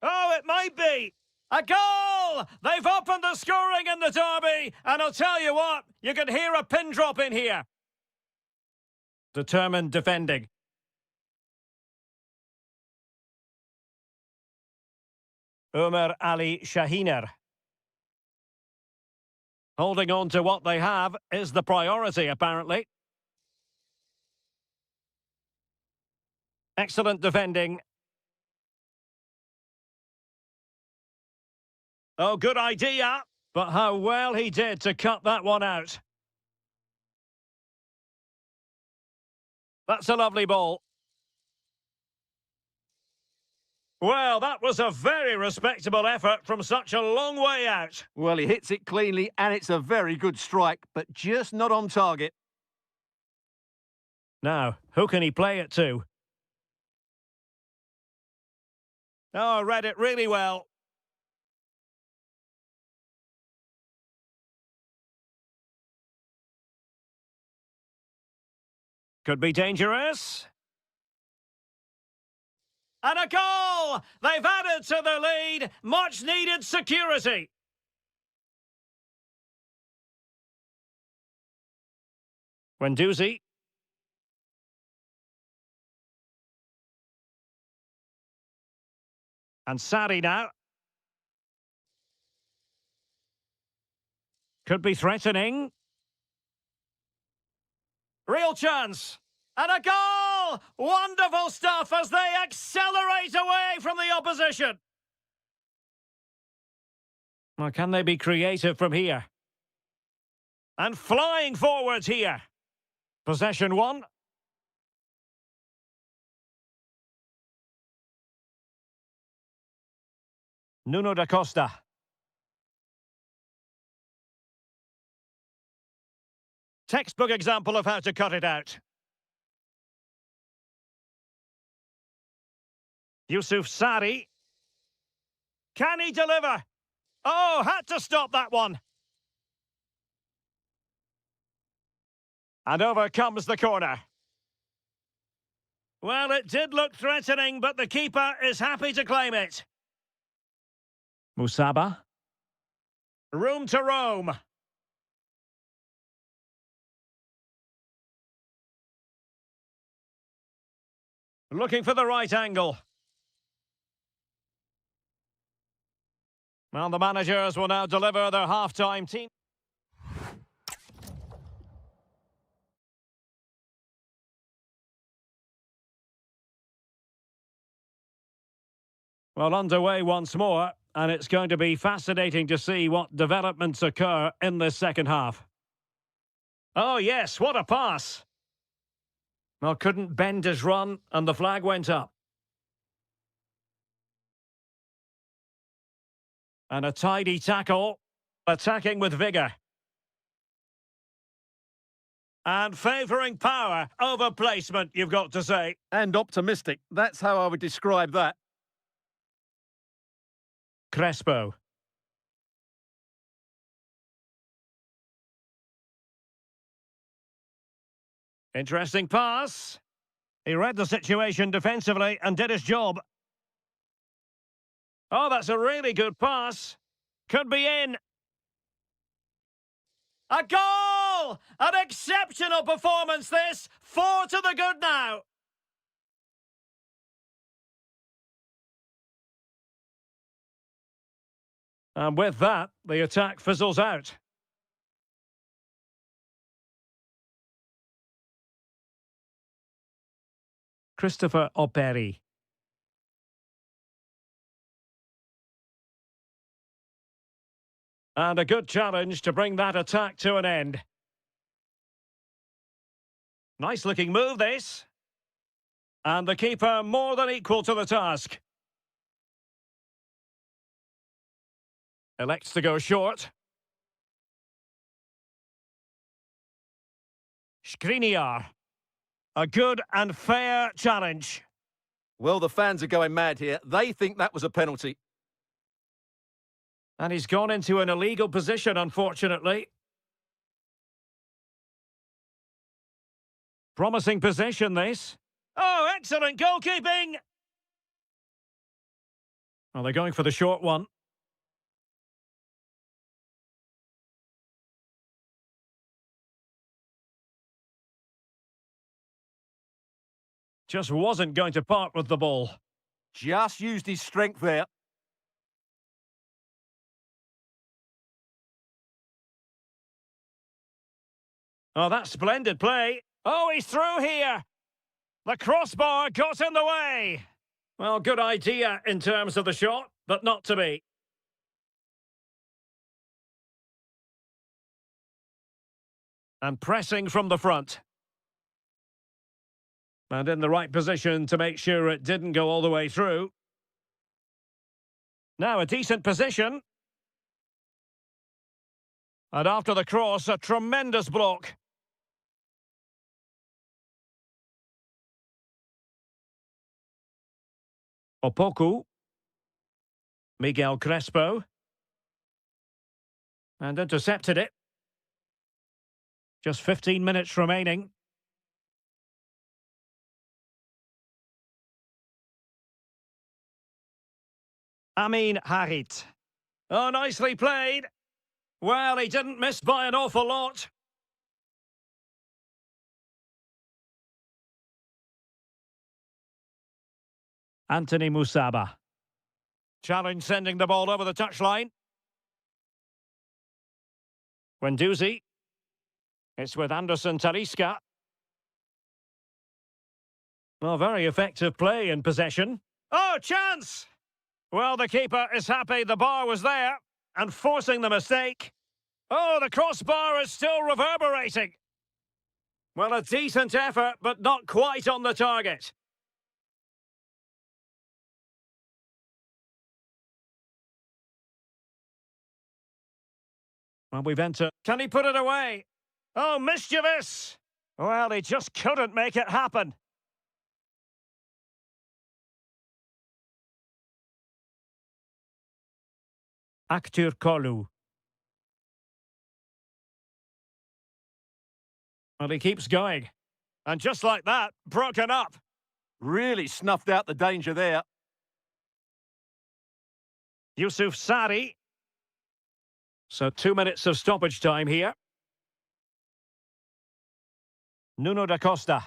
Oh, it might be! A goal! They've opened the scoring in the derby, and I'll tell you what, you can hear a pin drop in here. Determined defending. Ömer Ali Şahiner. Holding on to what they have is the priority, apparently. Excellent defending. Oh, good idea. But how well he did to cut that one out. That's a lovely ball. Well, that was a very respectable effort from such a long way out. Well, he hits it cleanly, and it's a very good strike, but just not on target. Now, who can he play it to? Oh, read it really well. Could be dangerous. And a goal! They've added to the lead. Much needed security. Guendouzi. And Sarri now. Could be threatening. Real chance. And a goal! Wonderful stuff as they accelerate away from the opposition. Well, can they be creative from here? And flying forwards here. Possession one. Nuno da Costa. Textbook example of how to cut it out. Yusuf Sarri. Can he deliver? Oh, had to stop that one. And over comes the corner. Well, it did look threatening, but the keeper is happy to claim it. Musaba. Room to roam. Looking for the right angle. Well, the managers will now deliver their half-time team. Well, underway once more, and it's going to be fascinating to see what developments occur in this second half. Oh, yes, what a pass! Well, couldn't bend his run, and the flag went up. And a tidy tackle. Attacking with vigour. And favouring power over placement, you've got to say. And optimistic. That's how I would describe that. Crespo. Interesting pass. He read the situation defensively and did his job. Oh, that's a really good pass. Could be in. A goal! An exceptional performance, this. 4 to the good now. And with that, the attack fizzles out. Christopher Operi. And a good challenge to bring that attack to an end. Nice looking move, this. And the keeper more than equal to the task. Elects to go short. Skriniar. A good and fair challenge. Well, the fans are going mad here. They think that was a penalty. And he's gone into an illegal position, unfortunately. Promising position, this. Oh, excellent goalkeeping! Well, they're going for the short one. Just wasn't going to part with the ball. Just used his strength there. Oh, that's splendid play. Oh, he's through here. The crossbar got in the way. Well, good idea in terms of the shot, but not to be. And pressing from the front. And in the right position to make sure it didn't go all the way through. Now a decent position. And after the cross, a tremendous block. Opoku. Miguel Crespo. And intercepted it. Just 15 minutes remaining. Amin Harit. Oh, nicely played. Well, he didn't miss by an awful lot. Anthony Musaba. Challenge sending the ball over the touchline. Guendouzi. It's with Anderson Talisca. Well, very effective play in possession. Oh, chance! Well, the keeper is happy the bar was there and forcing the mistake. Oh, the crossbar is still reverberating. Well, a decent effort, but not quite on the target. Well, we've entered. Can he put it away? Oh, mischievous! Well, he just couldn't make it happen. Aktur Kolu. Well, he keeps going. And just like that, broken up. Really snuffed out the danger there. Yusuf Sari. So 2 minutes of stoppage time here. Nuno da Costa.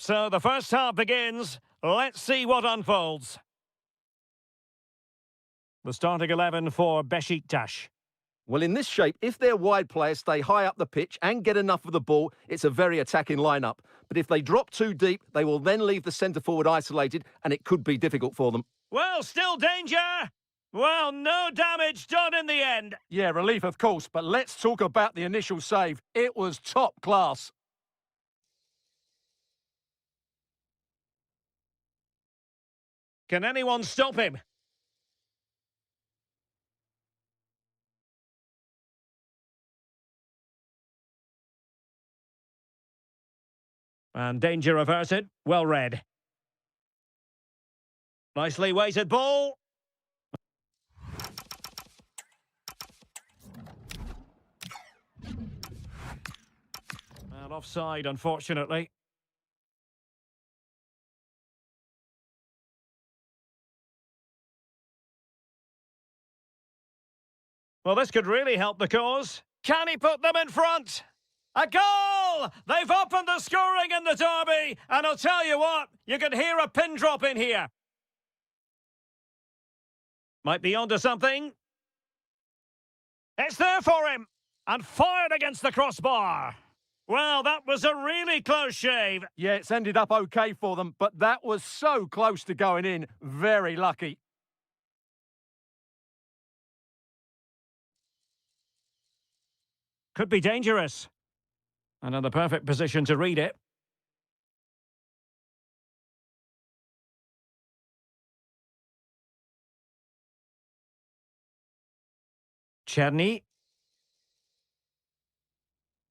So the first half begins. Let's see what unfolds. The starting 11 for Besiktas. Well, in this shape, if their wide players stay high up the pitch and get enough of the ball, it's a very attacking lineup. But if they drop too deep, they will then leave the centre-forward isolated, and it could be difficult for them. Well, still danger. Well, no damage done in the end. Yeah, relief, of course, but let's talk about the initial save. It was top class. Can anyone stop him? And danger averted. Well read. Nicely weighted ball. And offside, unfortunately. Well, this could really help the cause. Can he put them in front? A goal! They've opened the scoring in the derby, and I'll tell you what, you can hear a pin drop in here. Might be onto something. It's there for him, and fired against the crossbar. Well, that was a really close shave. Yeah, it's ended up okay for them, but that was so close to going in. Very lucky. Could be dangerous. And in the perfect position to read it. Czerny.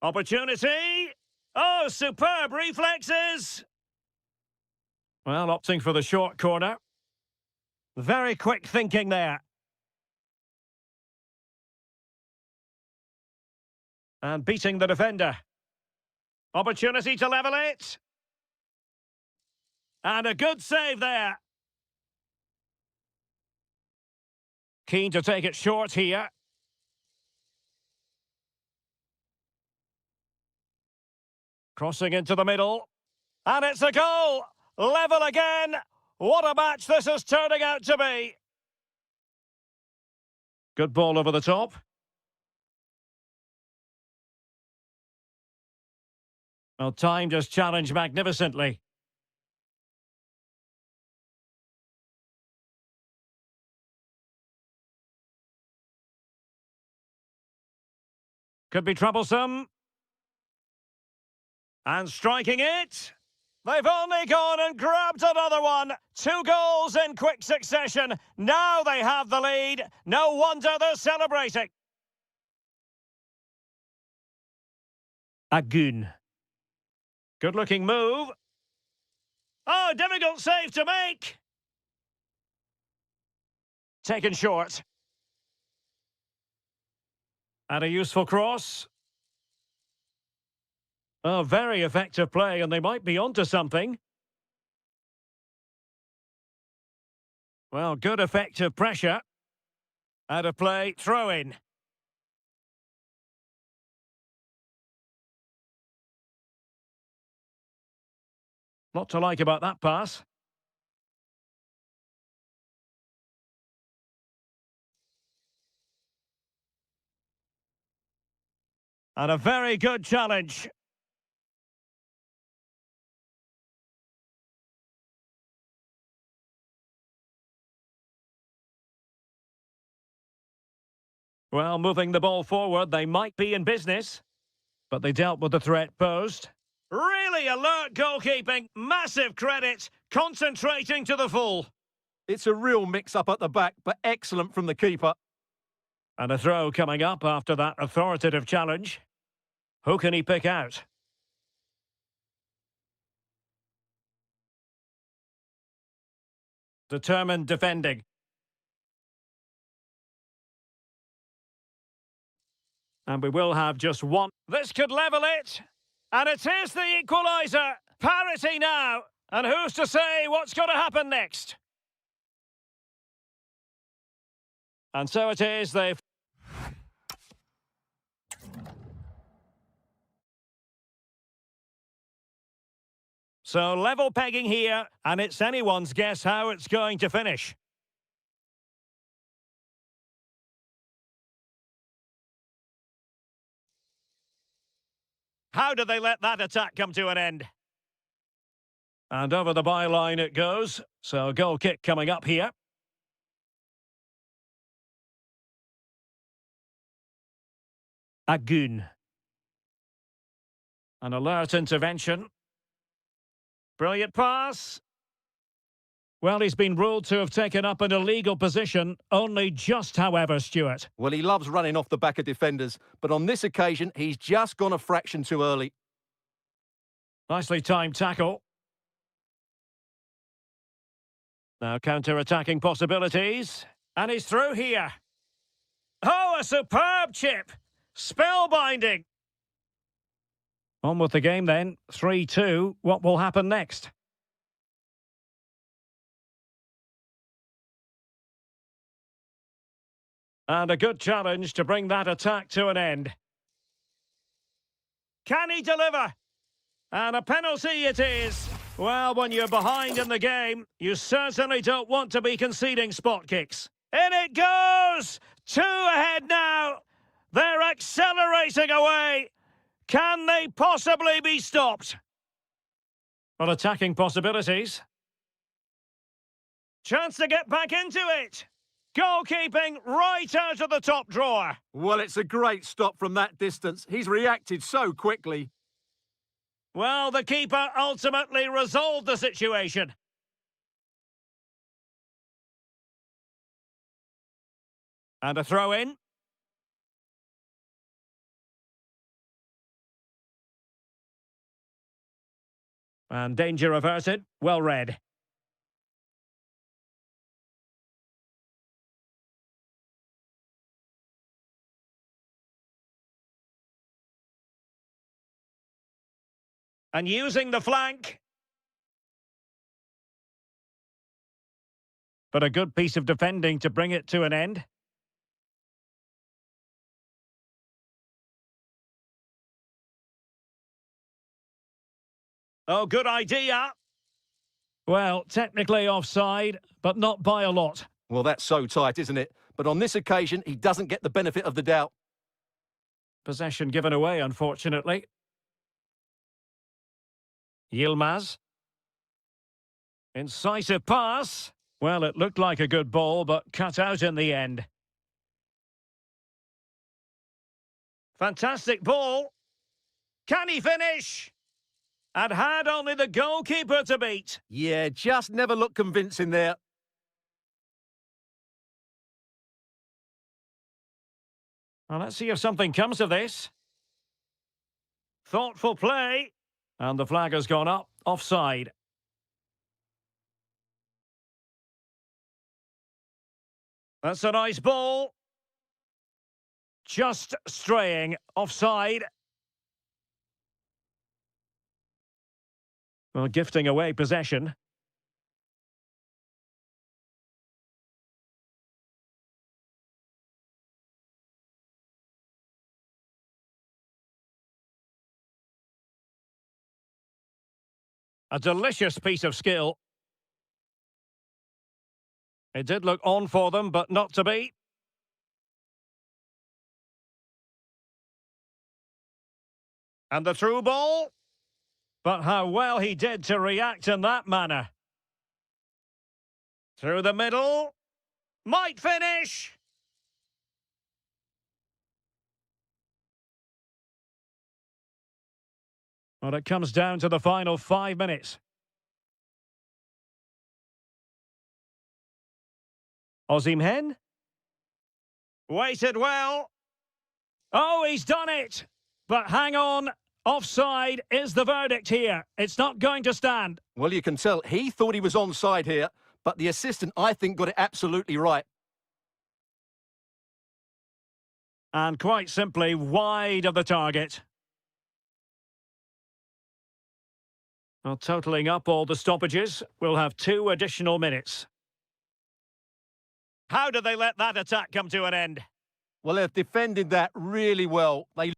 Opportunity. Oh, superb reflexes. Well, opting for the short corner. Very quick thinking there. And beating the defender. Opportunity to level it. And a good save there. Keen to take it short here. Crossing into the middle. And it's a goal! Level again! What a match this is turning out to be! Good ball over the top. Well, timed his challenge magnificently. Could be troublesome. And striking it. They've only gone and grabbed another one. 2 goals in quick succession. Now they have the lead. No wonder they're celebrating. Agun. Good-looking move. Oh, difficult save to make. Taken short. And a useful cross. Oh, very effective play, and they might be onto something. Well, good effective pressure. Out of play, throw in. Lot to like about that pass. And a very good challenge. Well, moving the ball forward, they might be in business. But they dealt with the threat posed. Really alert goalkeeping, massive credit, concentrating to the full. It's a real mix-up at the back, but excellent from the keeper. And a throw coming up after that authoritative challenge. Who can he pick out? Determined defending. And we will have just one. This could level it. And it is the equaliser. Parity now. And who's to say what's going to happen next? And so it is, they've... So level pegging here, and it's anyone's guess how it's going to finish. How do they let that attack come to an end? And over the byline it goes. So a goal kick coming up here. Agun. An alert intervention. Brilliant pass. Well, he's been ruled to have taken up an illegal position, only just, however, Stuart. Well, he loves running off the back of defenders, but on this occasion, he's just gone a fraction too early. Nicely timed tackle. Now counter-attacking possibilities. And he's through here. Oh, a superb chip. Spellbinding. On with the game then. 3-2. What will happen next? And a good challenge to bring that attack to an end. Can he deliver? And a penalty it is. Well, when you're behind in the game, you certainly don't want to be conceding spot kicks. In it goes! 2 ahead now. They're accelerating away. Can they possibly be stopped? Well, attacking possibilities. Chance to get back into it. Goalkeeping right out of the top drawer. Well, it's a great stop from that distance. He's reacted so quickly. Well, the keeper ultimately resolved the situation. And a throw-in. And danger averted. Well read. And using the flank. But a good piece of defending to bring it to an end. Oh, good idea. Well, technically offside, but not by a lot. Well, that's so tight, isn't it? But on this occasion, he doesn't get the benefit of the doubt. Possession given away, unfortunately. Yilmaz. Incisive pass. Well, it looked like a good ball, but cut out in the end. Fantastic ball. Can he finish? And had only the goalkeeper to beat. Yeah, just never looked convincing there. Well, let's see if something comes of this. Thoughtful play. And the flag has gone up. Offside. That's a nice ball. Just straying. Offside. Well, gifting away possession. A delicious piece of skill. It did look on for them, but not to be. And the through ball. But how well he did to react in that manner. Through the middle. Might finish. Well, it comes down to the final 5 minutes. Osimhen. Waited well. Oh, he's done it. But hang on. Offside is the verdict here. It's not going to stand. Well, you can tell he thought he was onside here, but the assistant, I think, got it absolutely right. And quite simply wide of the target. Well, totalling up all the stoppages, we'll have 2 additional minutes. How did they let that attack come to an end? Well, they've defended that really well. They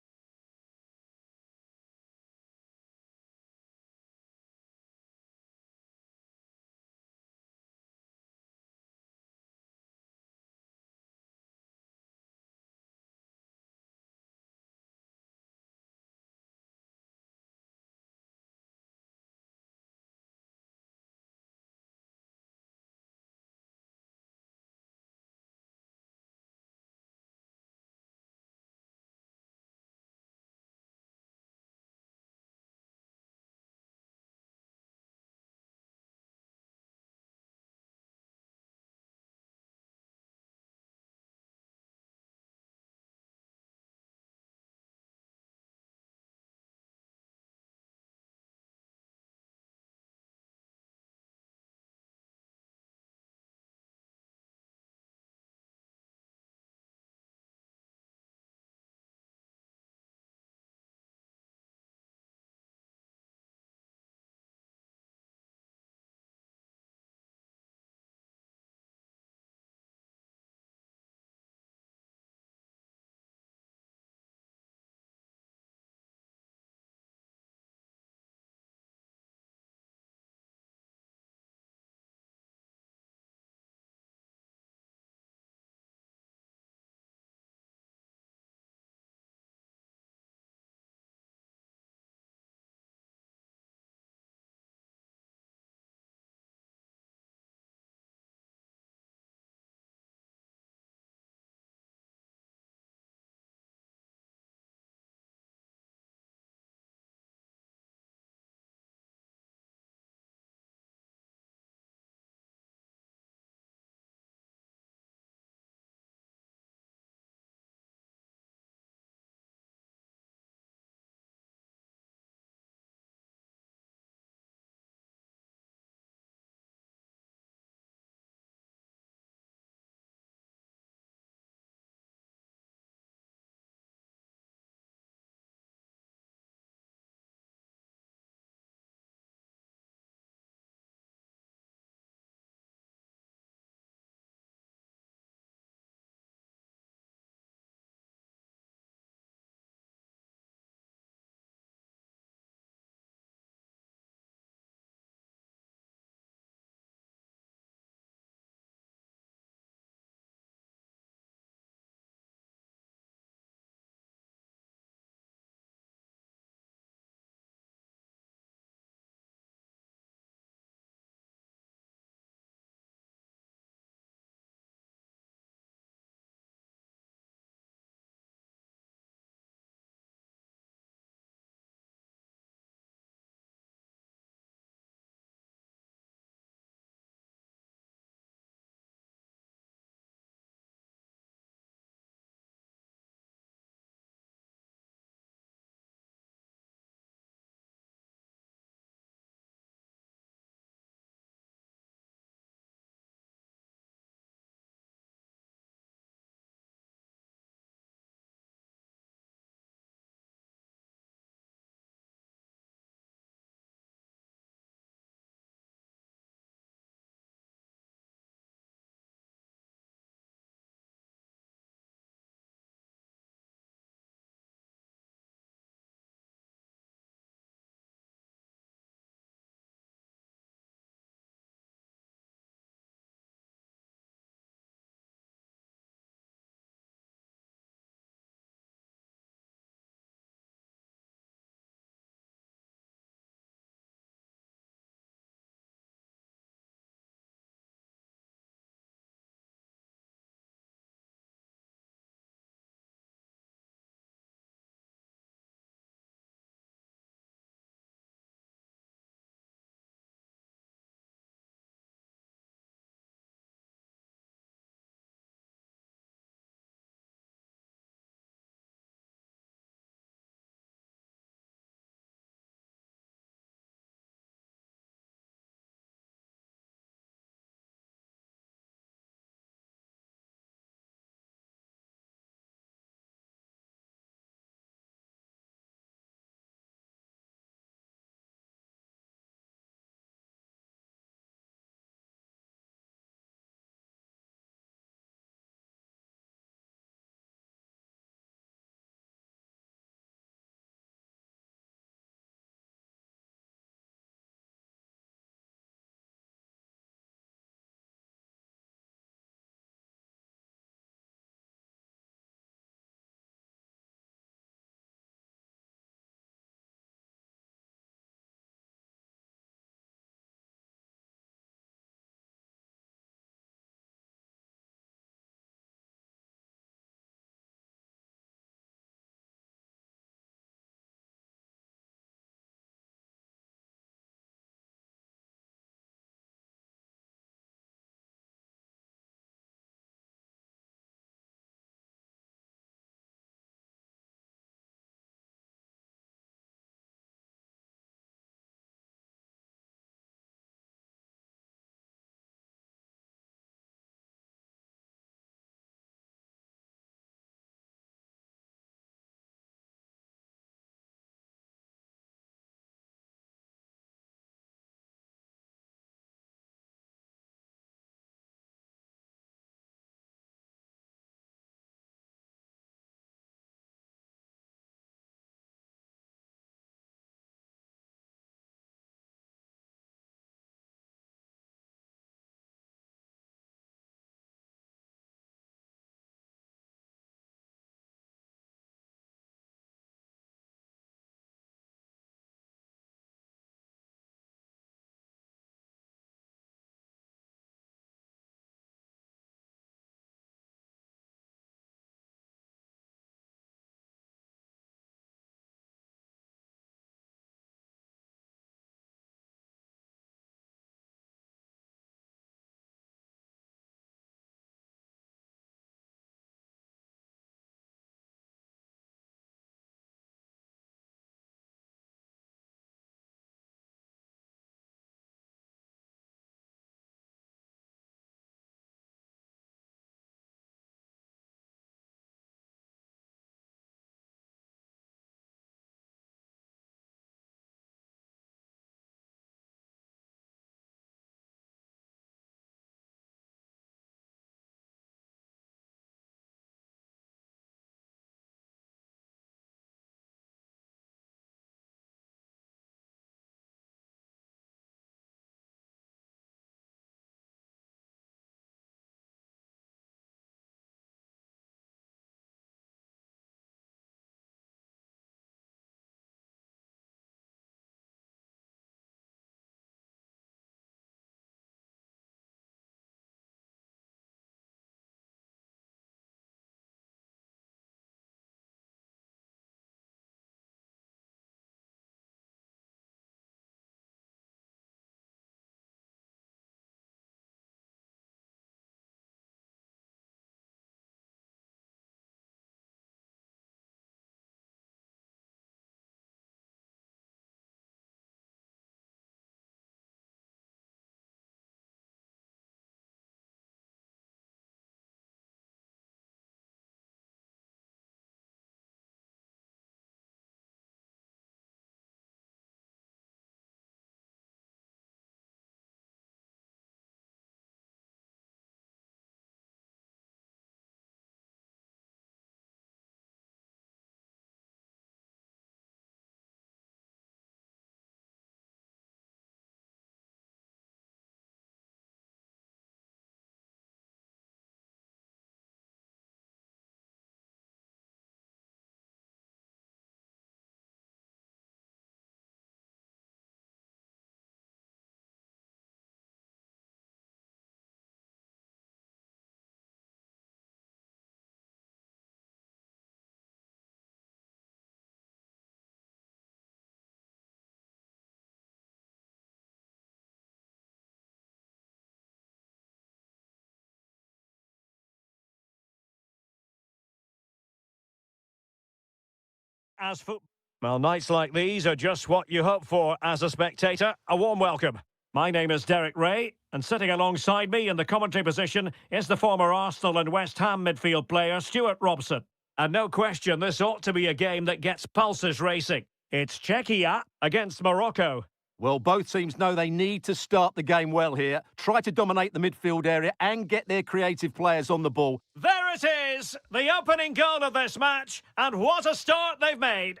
as football. Well, nights like these are just what you hope for as a spectator. A warm welcome. My name is Derek Ray, and sitting alongside me in the commentary position is the former Arsenal and West Ham midfield player Stuart Robson. And no question, this ought to be a game that gets pulses racing. It's Czechia against Morocco. Well, both teams know they need to start the game well here, try to dominate the midfield area and get their creative players on the ball. There it is, the opening goal of this match, and what a start they've made.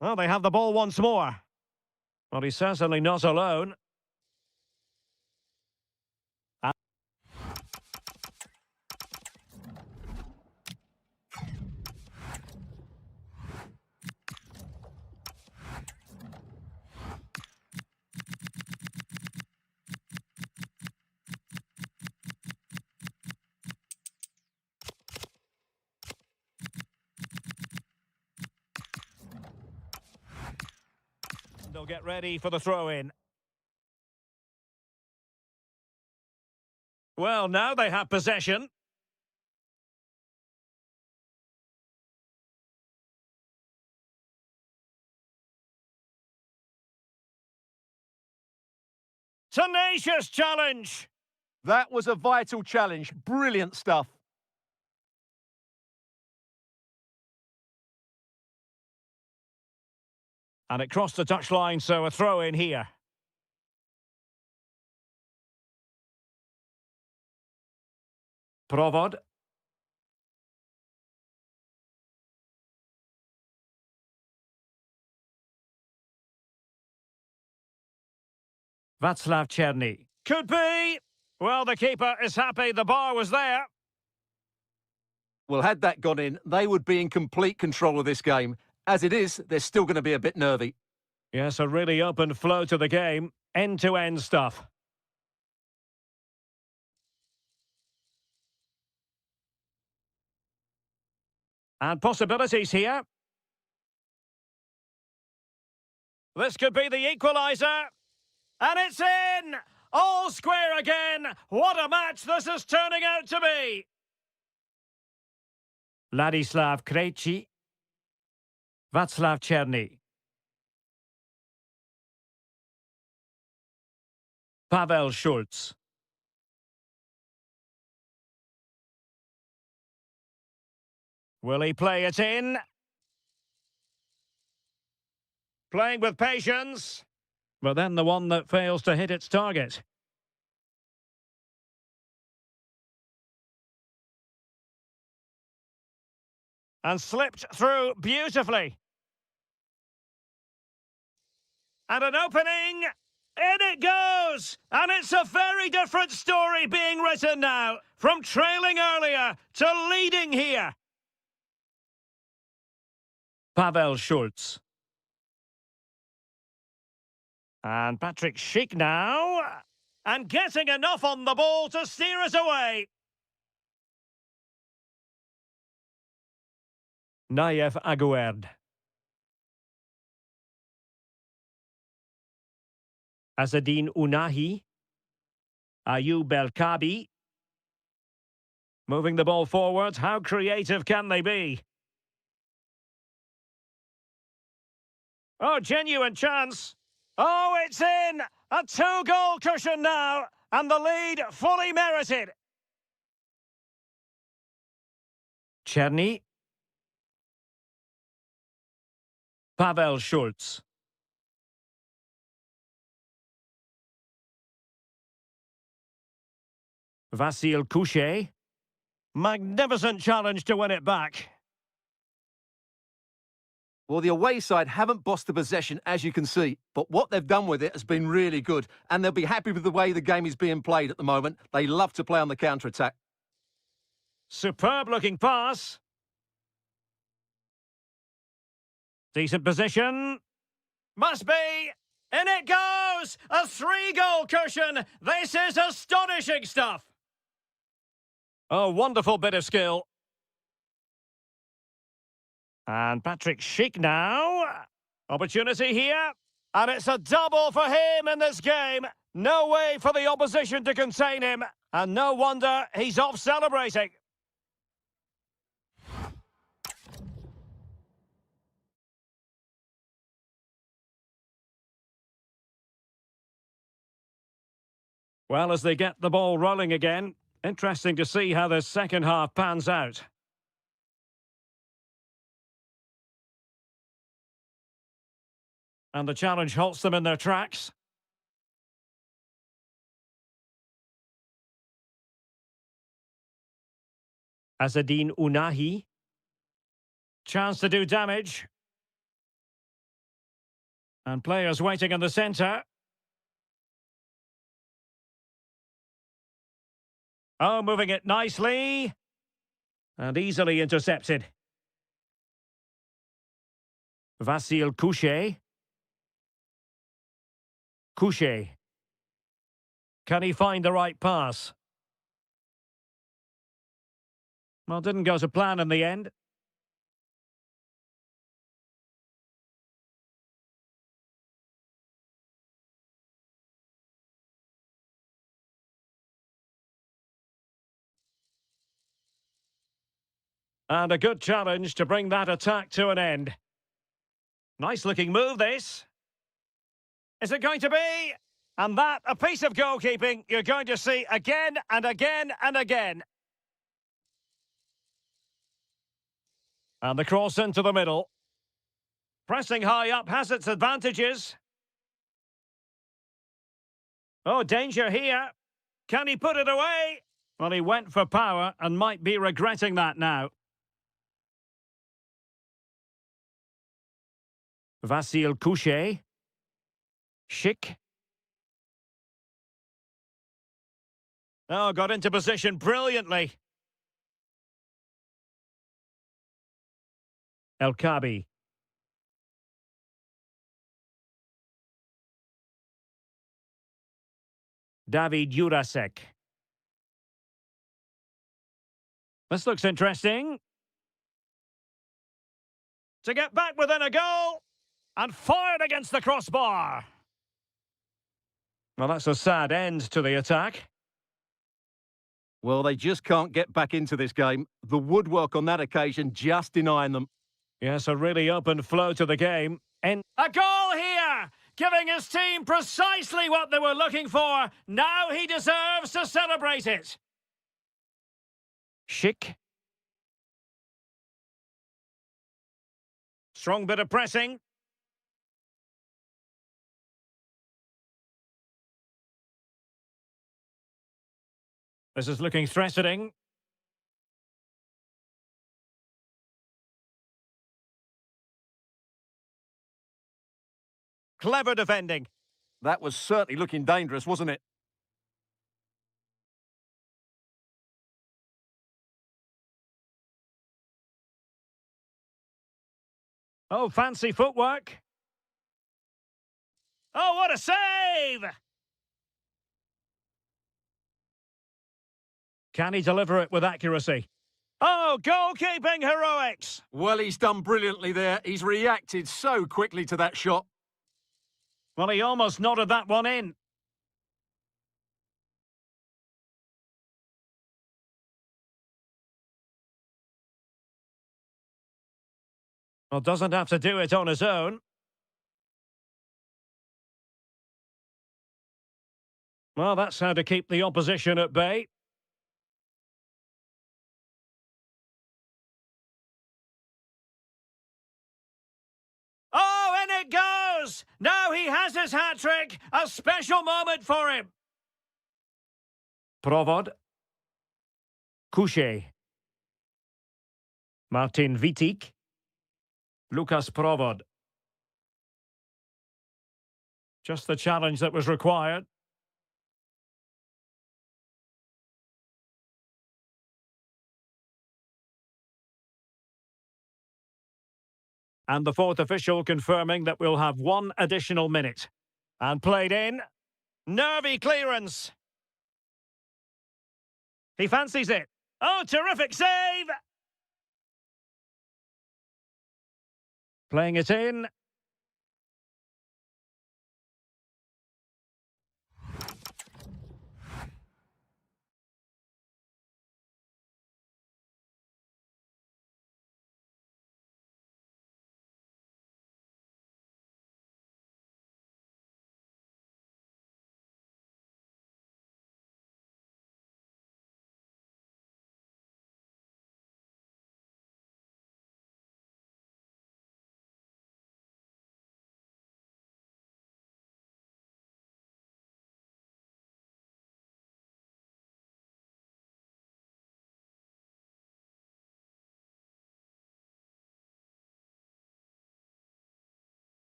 Well, they have the ball once more. Well, he's certainly not alone. They'll get ready for the throw-in. Well, now they have possession. Tenacious challenge. That was a vital challenge. Brilliant stuff. And it crossed the touchline, so a throw in here. Provod. Václav Černý. Could be. Well, the keeper is happy the bar was there. Well, had that gone in, they would be in complete control of this game. As it is, they're still going to be a bit nervy. Yes, a really open flow to the game. End-to-end stuff. And possibilities here. This could be the equaliser. And it's in! All square again! What a match this is turning out to be! Ladislav Krejci. Václav Černý. Pavel Schulz. Will he play it in? Playing with patience. But then the one that fails to hit its target. And slipped through beautifully. And an opening, in it goes! And it's a very different story being written now, from trailing earlier to leading here. Pavel Schulz. And Patrick Schick now, and getting enough on the ball to steer us away. Nayev Aguerd. Azzedine Ounahi. Ayoub El-Kabi. Moving the ball forward, how creative can they be? Oh, genuine chance. Oh, it's in! A 2-goal cushion now, and the lead fully merited. Černý. Pavel Schulz. Vasil Couchet. Magnificent challenge to win it back. Well, the away side haven't bossed the possession, as you can see, but what they've done with it has been really good, and they'll be happy with the way the game is being played at the moment. They love to play on the counter-attack. Superb-looking pass. Decent position. Must be. In it goes! A 3-goal cushion. This is astonishing stuff. A wonderful bit of skill. And Patrick Schick now. Opportunity here. And it's a double for him in this game. No way for the opposition to contain him, and no wonder he's off celebrating. Well, as they get the ball rolling again, interesting to see how the second half pans out. And the challenge halts them in their tracks. Azadine Unahi. Chance to do damage. And players waiting in the centre. Oh, moving it nicely. And easily intercepted. Vasil Couchet. Couchet. Can he find the right pass? Well, didn't go to plan in the end. And a good challenge to bring that attack to an end. Nice looking move, this. Is it going to be? And that, a piece of goalkeeping you're going to see again and again and again. And the cross into the middle. Pressing high up has its advantages. Oh, danger here. Can he put it away? Well, he went for power and might be regretting that now. Vasil Couchet. Schick. Oh, got into position brilliantly. El Kabi. David Jurasek. This looks interesting. To get back within a goal. And fired against the crossbar. Well, that's a sad end to the attack. Well, they just can't get back into this game. The woodwork on that occasion just denying them. Yes, a really open flow to the game. And a goal here! Giving his team precisely what they were looking for. Now he deserves to celebrate it. Schick. Strong bit of pressing. This is looking threatening. Clever defending. That was certainly looking dangerous, wasn't it? Oh, fancy footwork. Oh, what a save! Can he deliver it with accuracy? Oh, goalkeeping heroics! Well, he's done brilliantly there. He's reacted so quickly to that shot. Well, he almost nodded that one in. Well, doesn't have to do it on his own. Well, that's how to keep the opposition at bay. Oh, and it goes! Now he has his hat-trick. A special moment for him. Provod. Couchet. Martin Vitik. Lukas Provod. Just the challenge that was required. And the fourth official confirming that we'll have one additional minute. And played in. Nervy clearance. He fancies it. Oh, terrific save! Playing it in.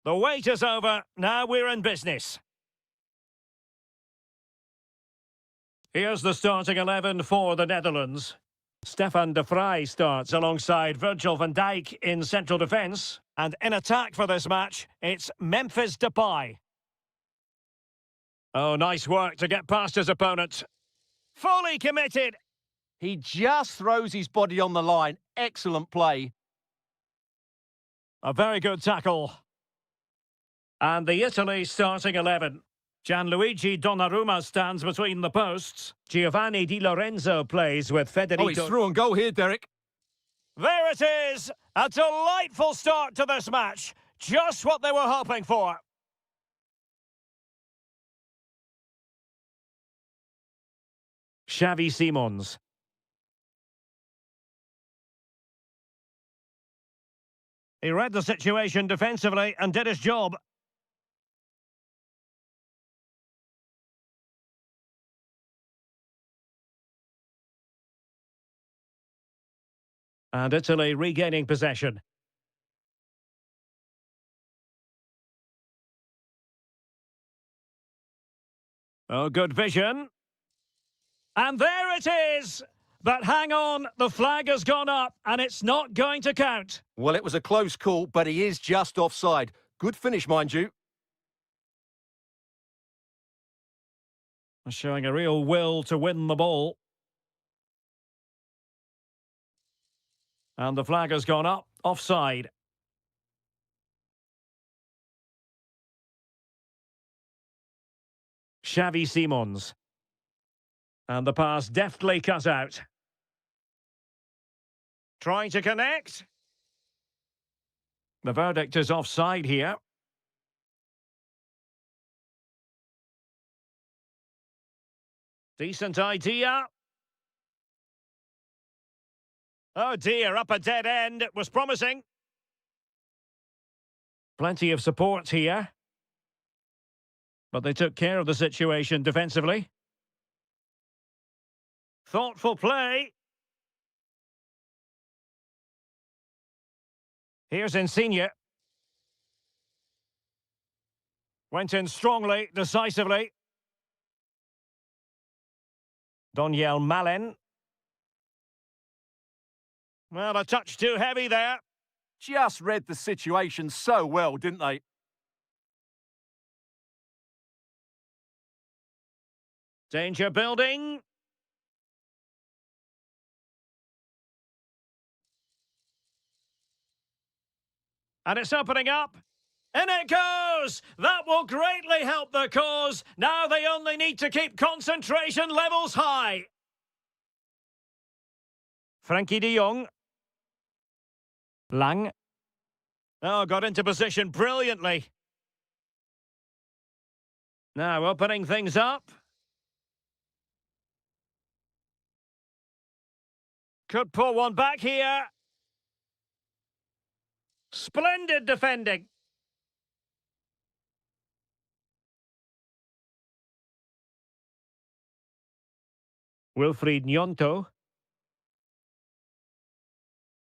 The wait is over. Now we're in business. Here's the starting 11 for the Netherlands. Stefan de Vrij starts alongside Virgil van Dijk in central defence. And in attack for this match, it's Memphis Depay. Oh, nice work to get past his opponent. Fully committed. He just throws his body on the line. Excellent play. A very good tackle. And the Italy starting 11. Gianluigi Donnarumma stands between the posts. Giovanni Di Lorenzo plays with Federico. Oh, he's through on goal here, Derek. There it is! A delightful start to this match. Just what they were hoping for. Xavi Simons. He read the situation defensively and did his job. And Italy regaining possession. Oh, good vision. And there it is! But hang on, the flag has gone up and it's not going to count. Well, it was a close call, but he is just offside. Good finish, mind you. Showing a real will to win the ball. And the flag has gone up, offside. Xavi Simons. And the pass deftly cut out. Trying to connect. The verdict is offside here. Decent idea. Oh dear, up a dead end. It was promising. Plenty of support here. But they took care of the situation defensively. Thoughtful play. Here's Insigne. Went in strongly, decisively. Doniel Malen. Well, a touch too heavy there. Just read the situation so well, didn't they? Danger building. And it's opening up. In it goes! That will greatly help their cause. Now they only need to keep concentration levels high. Frankie de Jong. Lang. Oh, got into position brilliantly. Now opening things up. Could pull one back here. Splendid defending. Wilfried Gnonto.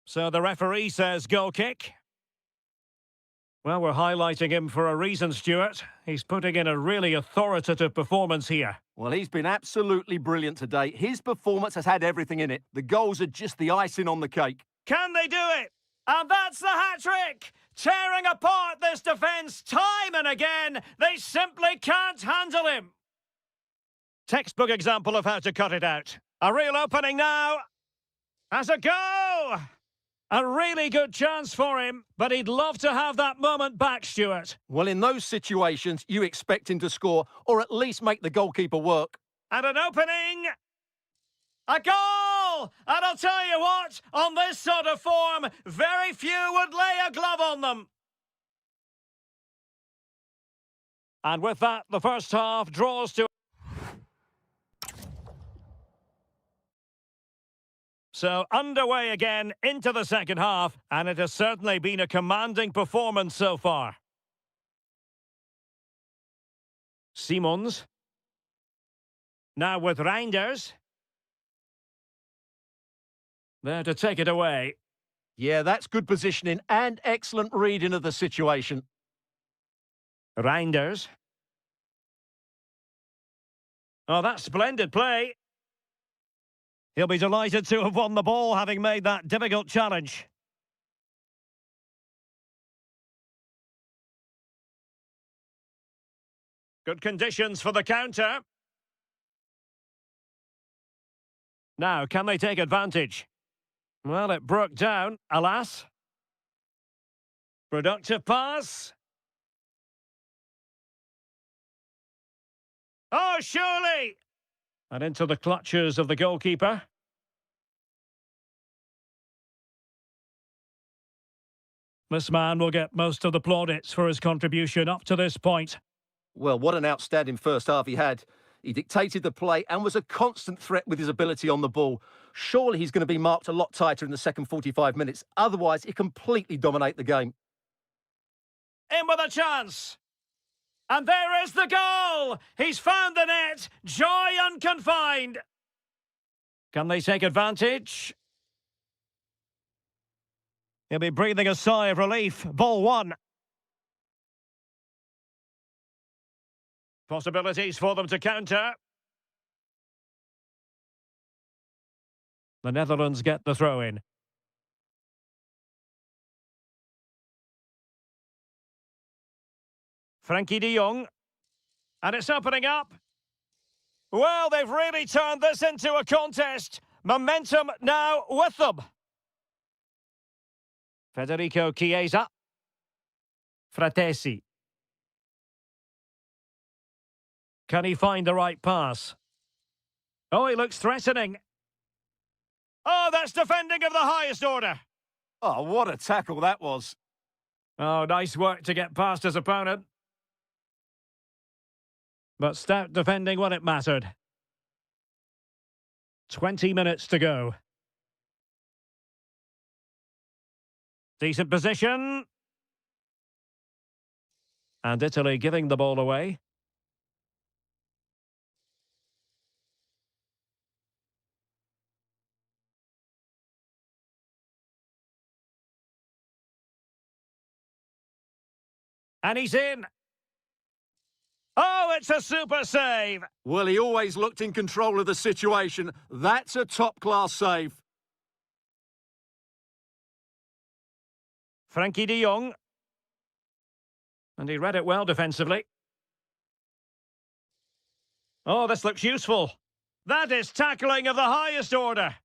So the referee says goal kick. Well, we're highlighting him for a reason, Stuart. He's putting in a really authoritative performance here. Well, he's been absolutely brilliant today. His performance has had everything in it. The goals are just the icing on the cake. Can they do it? And that's the hat-trick! Tearing apart this defence time and again. They simply can't handle him. Textbook example of how to cut it out. A real opening now. As a go! A really good chance for him, but he'd love to have that moment back, Stuart. Well, in those situations, you expect him to score, or at least make the goalkeeper work. And an opening. A goal! And I'll tell you what, on this sort of form, very few would lay a glove on them. And with that, the first half draws to... So underway again into the second half, and it has certainly been a commanding performance so far. Simons. Now with Reinders. There to take it away. Yeah, that's good positioning and excellent reading of the situation. Reinders. Oh, that's splendid play. He'll be delighted to have won the ball, having made that difficult challenge. Good conditions for the counter. Now, can they take advantage? Well, it broke down, alas. Productive pass. Oh, surely! And into the clutches of the goalkeeper. This man will get most of the plaudits for his contribution up to this point. Well, what an outstanding first half he had. He dictated the play and was a constant threat with his ability on the ball. Surely he's going to be marked a lot tighter in the second 45 minutes. Otherwise, he completely dominate the game. In with a chance. And there is the goal! He's found the net! Joy unconfined! Can they take advantage? He'll be breathing a sigh of relief. Ball one. Possibilities for them to counter. The Netherlands get the throw-in. Frankie de Jong. And it's opening up. Well, they've really turned this into a contest. Momentum now with them. Federico Chiesa. Fratesi. Can he find the right pass? Oh, he looks threatening. Oh, that's defending of the highest order. Oh, what a tackle that was. Oh, nice work to get past his opponent. But stout defending when it mattered. 20 minutes to go. Decent position. And Italy giving the ball away. And he's in. Oh, it's a super save. Well, he always looked in control of the situation. That's a top-class save. Frankie de Jong. And he read it well defensively. Oh, this looks useful. That is tackling of the highest order.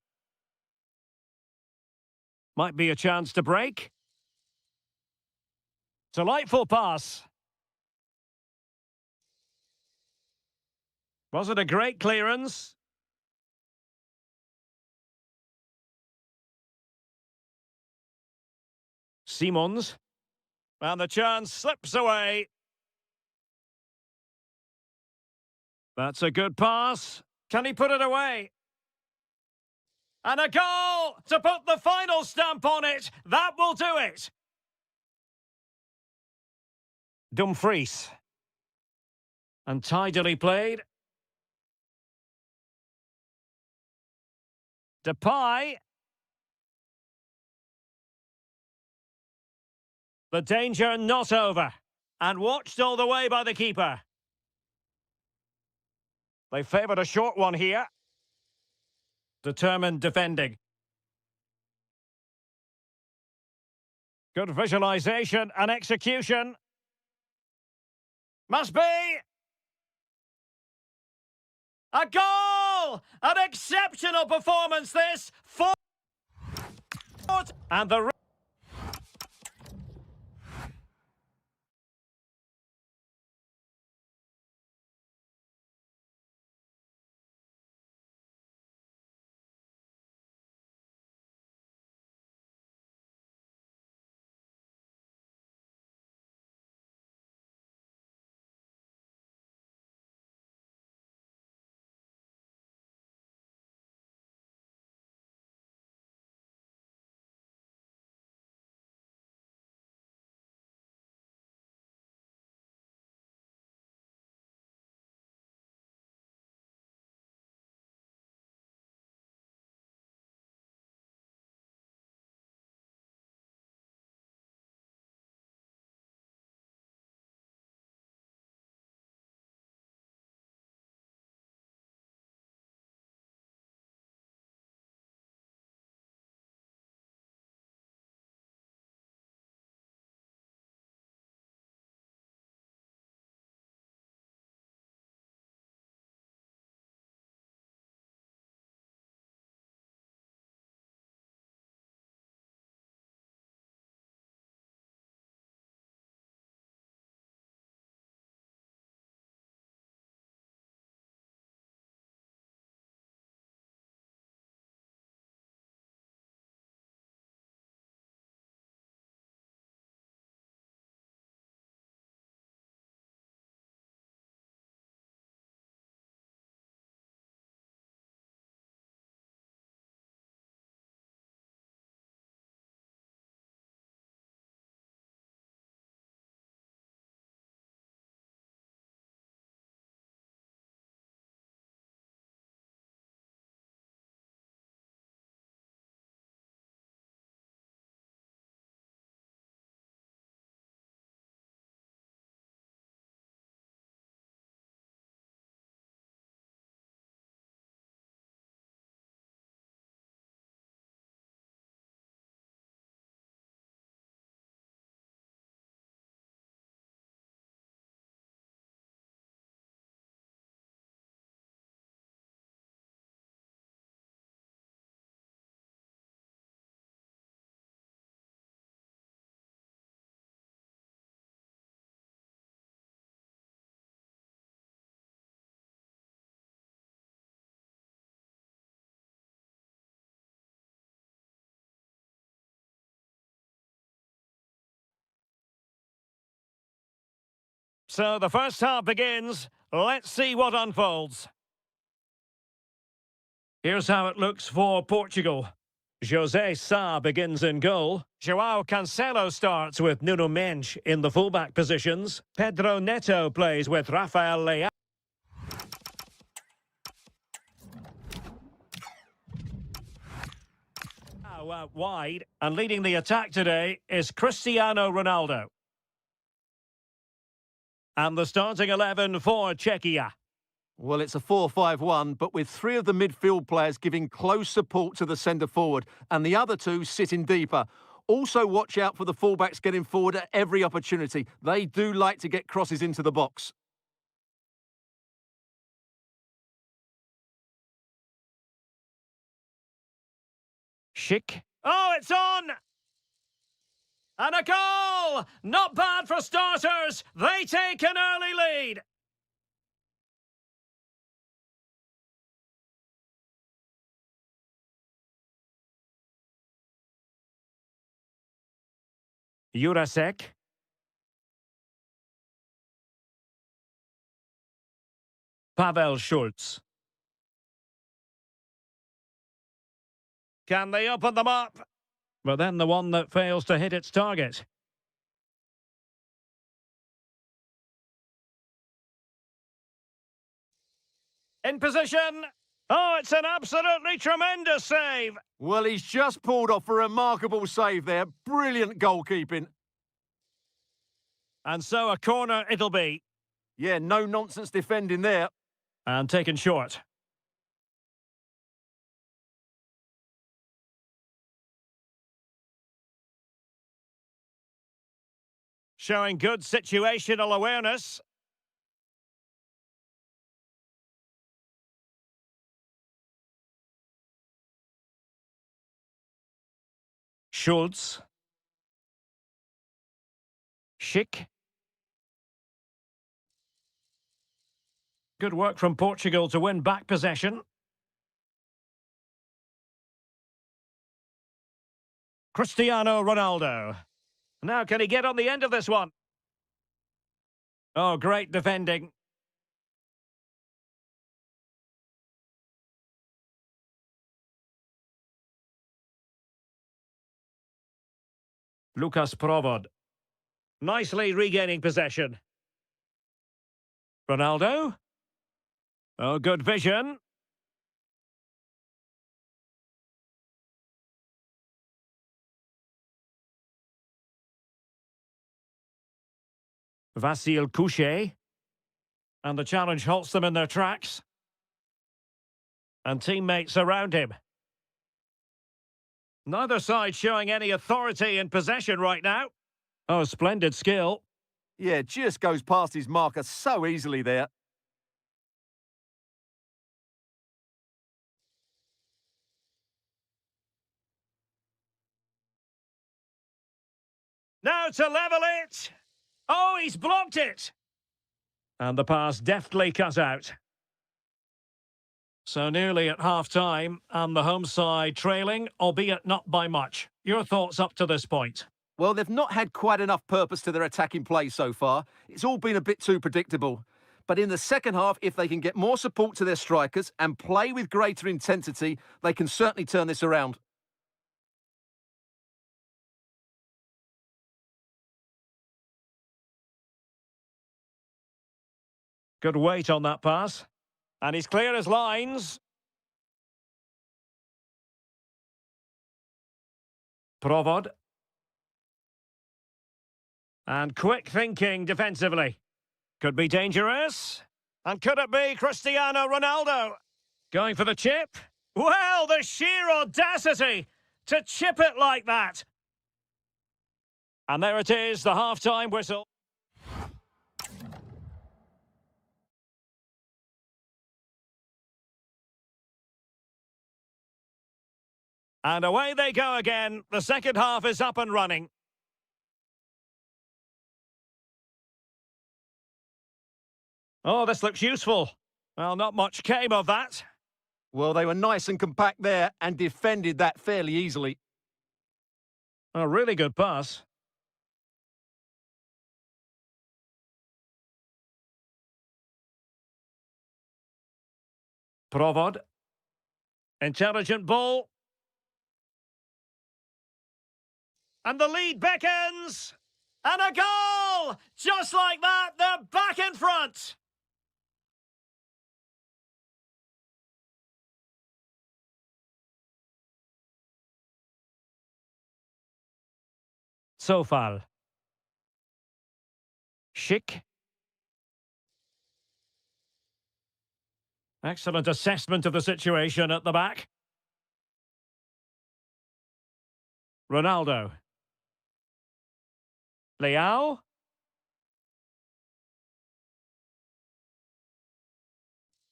Might be a chance to break. Delightful pass. Was it a great clearance? Simons. And the chance slips away. That's a good pass. Can he put it away? And a goal to put the final stamp on it. That will do it. Dumfries. And tidily played. Depay. The danger not over. And watched all the way by the keeper. They favoured a short one here. Determined defending. Good visualisation and execution. Must be! A goal! An exceptional performance this! And the So the first half begins. Let's see what unfolds. Here's how it looks for Portugal. José Sá begins in goal. João Cancelo starts with Nuno Mendes in the fullback positions. Pedro Neto plays with Rafael Leão. Out wide, and leading the attack today is Cristiano Ronaldo. And the starting 11 for Czechia. Well, it's a 4-5-1, but with three of the midfield players giving close support to the centre-forward and the other two sitting deeper. Also, watch out for the fullbacks getting forward at every opportunity. They do like to get crosses into the box. Schick. Oh, it's on! And a goal! Not bad for starters. They take an early lead. Jurasek. Pavel Schulz. Can they open them up? But then the one that fails to hit its target. In position. Oh, it's an absolutely tremendous save. Well, he's just pulled off a remarkable save there. Brilliant goalkeeping. And so a corner it'll be. Yeah, no nonsense defending there. And taken short. Showing good situational awareness. Schulz. Schick. Good work from Portugal to win back possession. Cristiano Ronaldo. Now, can he get on the end of this one? Oh, great defending. Lukas Provod. Nicely regaining possession. Ronaldo. Oh, good vision. Vasil Couchet. And the challenge halts them in their tracks. And teammates around him. Neither side showing any authority in possession right now. Oh, splendid skill. Yeah, just goes past his marker so easily there. Now to level it. Oh, he's blocked it. And the pass deftly cut out. So nearly at half-time, and the home side trailing, albeit not by much. Your thoughts up to this point? Well, they've not had quite enough purpose to their attacking play so far. It's all been a bit too predictable. But in the second half, if they can get more support to their strikers and play with greater intensity, they can certainly turn this around. Good weight on that pass. And he's clear as lines. Provod. And quick thinking defensively. Could be dangerous. And could it be Cristiano Ronaldo? Going for the chip. Well, the sheer audacity to chip it like that. And there it is, the half-time whistle. And away they go again. The second half is up and running. Oh, this looks useful. Well, not much came of that. Well, they were nice and compact there and defended that fairly easily. A really good pass. Provod. Intelligent ball. And the lead beckons. And a goal! Just like that, they're back in front. Sofal. Schick. Excellent assessment of the situation at the back. Ronaldo. Leao.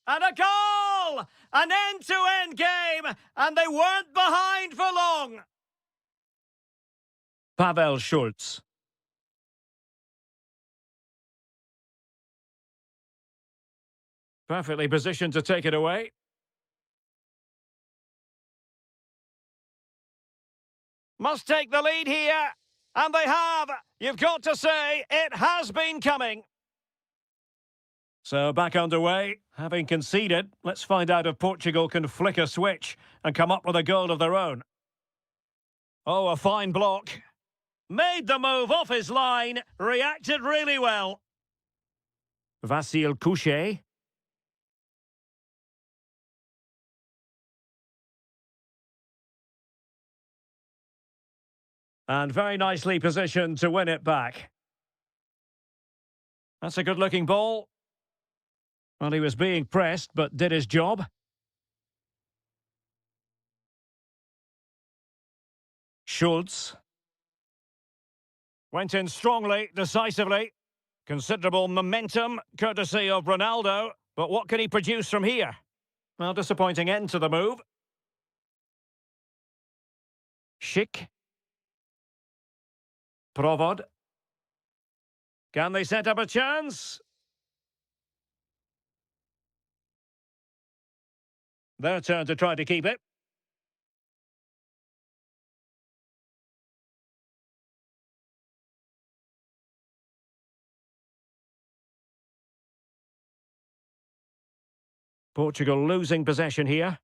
And a goal! An end-to-end game, and they weren't behind for long. Pavel Schulz. Perfectly positioned to take it away. Must take the lead here. And they have. You've got to say, it has been coming. So back underway. Having conceded, let's find out if Portugal can flick a switch and come up with a goal of their own. Oh, a fine block. Made the move off his line. Reacted really well. Vasil Couchet. And very nicely positioned to win it back. That's a good-looking ball. Well, he was being pressed, but did his job. Schulz. Went in strongly, decisively. Considerable momentum, courtesy of Ronaldo. But what can he produce from here? Well, disappointing end to the move. Schick. Provod. Can they set up a chance? Their turn to try to keep it. Portugal losing possession here.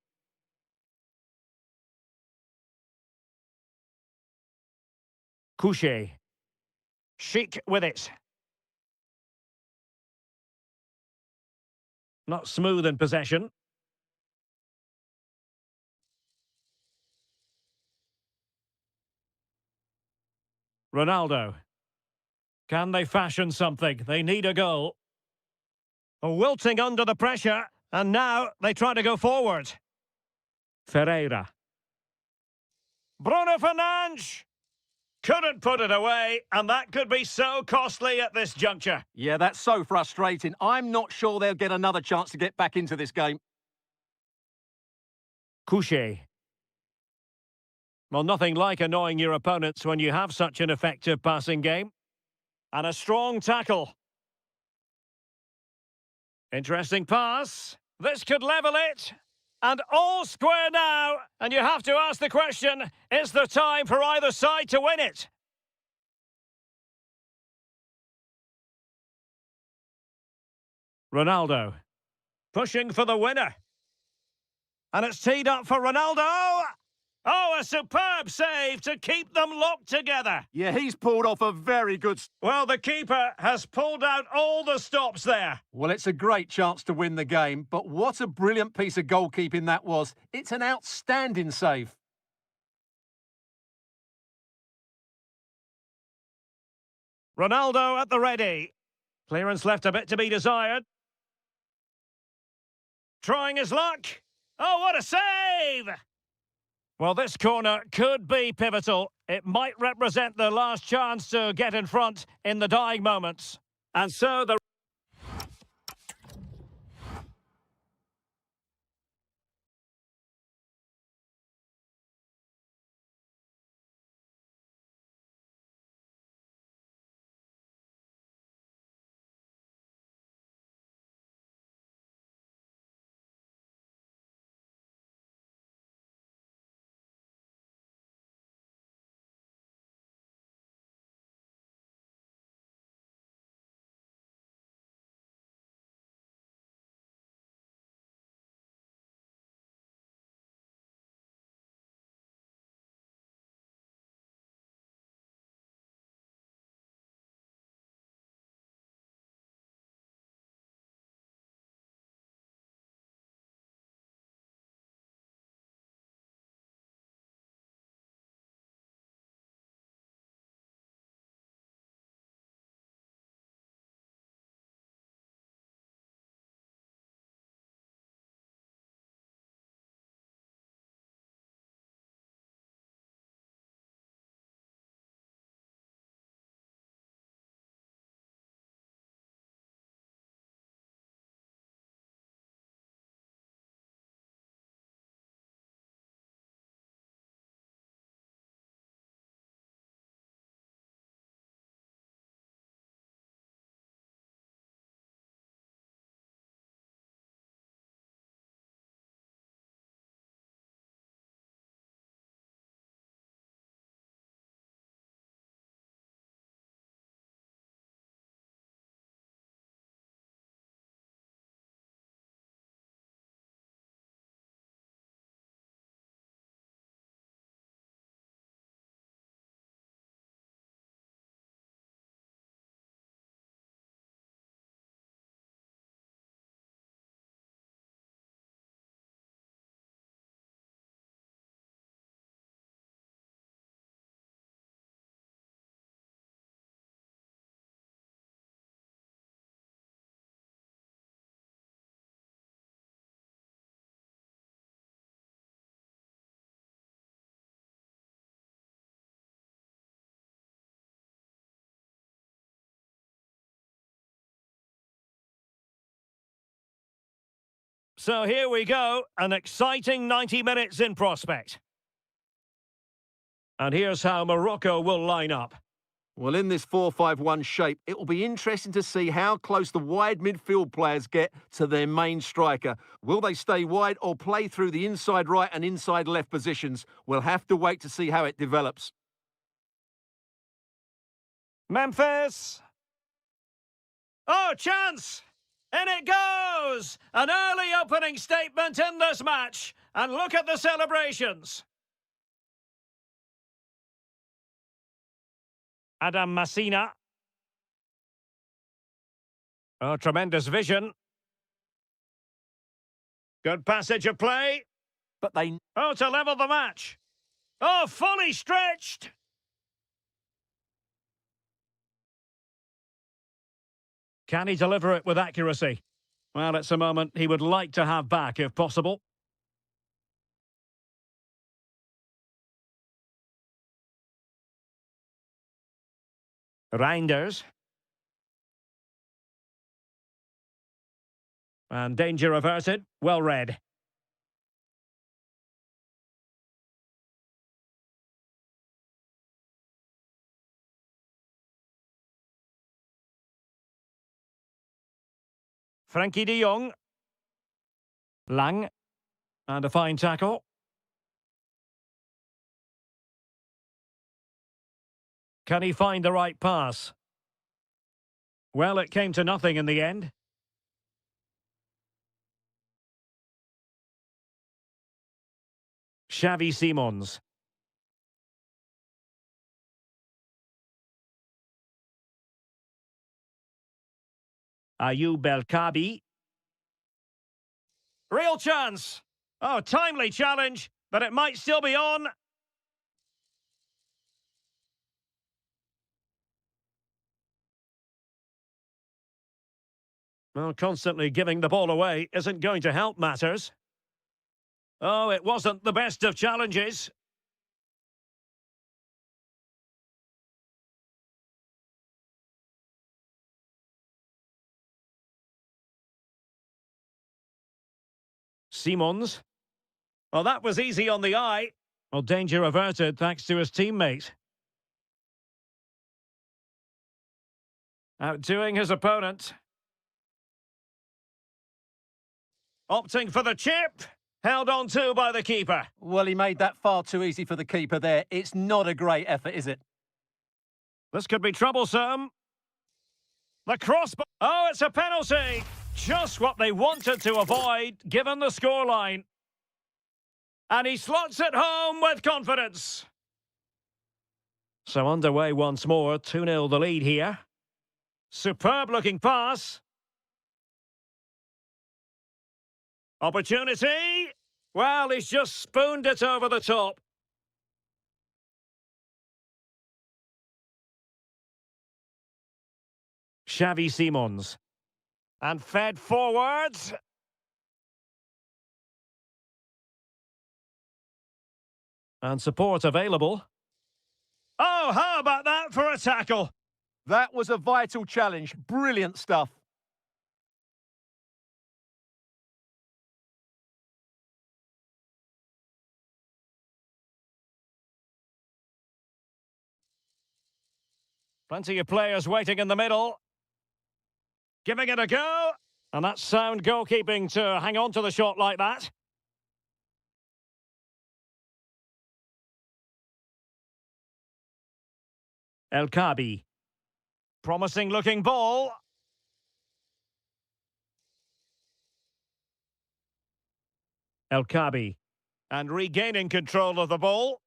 Couchet. Schick with it. Not smooth in possession. Ronaldo. Can they fashion something? They need a goal. Wilting under the pressure, and now they try to go forward. Ferreira. Bruno Fernandes. Couldn't put it away, and that could be so costly at this juncture. Yeah, that's so frustrating. I'm not sure they'll get another chance to get back into this game. Couchet. Well, nothing like annoying your opponents when you have such an effective passing game. And a strong tackle. Interesting pass. This could level it. And all square now. And you have to ask the question, is there time for either side to win it? Ronaldo. Pushing for the winner. And it's teed up for Ronaldo. Oh, a superb save to keep them locked together. Yeah, he's pulled off a very good... Well, the keeper has pulled out all the stops there. Well, it's a great chance to win the game, but what a brilliant piece of goalkeeping that was. It's an outstanding save. Ronaldo at the ready. Clearance left a bit to be desired. Trying his luck. Oh, what a save! Well, this corner could be pivotal. It might represent the last chance to get in front in the dying moments. And so the So here we go, an exciting 90 minutes in prospect. And here's how Morocco will line up. Well, in this 4-5-1 shape, it will be interesting to see how close the wide midfield players get to their main striker. Will they stay wide or play through the inside right and inside left positions? We'll have to wait to see how it develops. Memphis. Oh, chance! In it goes! An early opening statement in this match. And look at the celebrations. Adam Massina. Oh, tremendous vision. Good passage of play. But they... Oh, to level the match. Oh, fully stretched. Can he deliver it with accuracy? Well, it's a moment he would like to have back if possible. Reinders. And danger averted. Well read. Frankie de Jong. Lang. And a fine tackle. Can he find the right pass? Well, it came to nothing in the end. Xavi Simons. Ayoub El-Kabi. Real chance. Oh, timely challenge, but it might still be on. Well, constantly giving the ball away isn't going to help matters. Oh, it wasn't the best of challenges. Simons. Well, that was easy on the eye. Well, danger averted thanks to his teammate. Outdoing his opponent. Opting for the chip. Held on to by the keeper. Well, he made that far too easy for the keeper there. It's not a great effort, is it? This could be troublesome. The crossbar. Oh, it's a penalty. Just what they wanted to avoid, given the scoreline. And he slots it home with confidence. So underway once more. 2-0 the lead here. Superb looking pass. Opportunity. Well, he's just spooned it over the top. Xavi Simons. And fed forwards. And support available. Oh, how about that for a tackle? That was a vital challenge. Brilliant stuff. Plenty of players waiting in the middle. Giving it a go. And that's sound goalkeeping to hang on to the shot like that. El-Kabi. Promising looking ball. El-Kabi. And regaining control of the ball.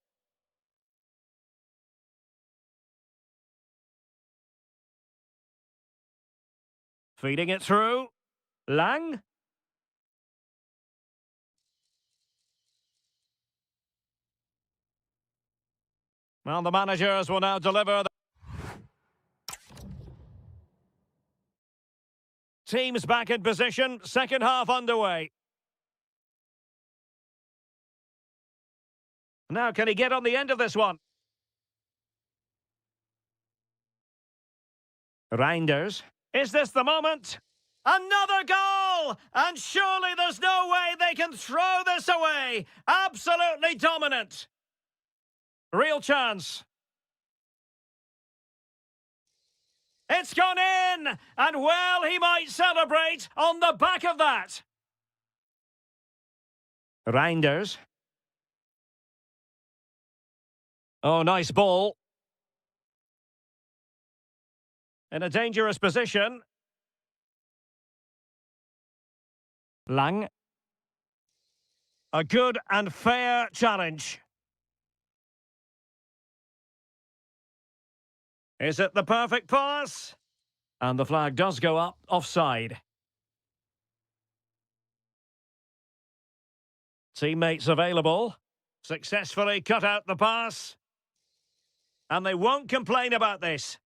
Feeding it through. Lang. Well, the managers will now deliver. Teams back in position. Second half underway. Now, can he get on the end of this one? Reinders. Is this the moment? Another goal! And surely there's no way they can throw this away. Absolutely dominant. Real chance. It's gone in! And well, he might celebrate on the back of that. Reinders. Oh, nice ball. In a dangerous position. Lang. A good and fair challenge. Is it the perfect pass? And the flag does go up, offside. Teammates available. Successfully cut out the pass. And they won't complain about this.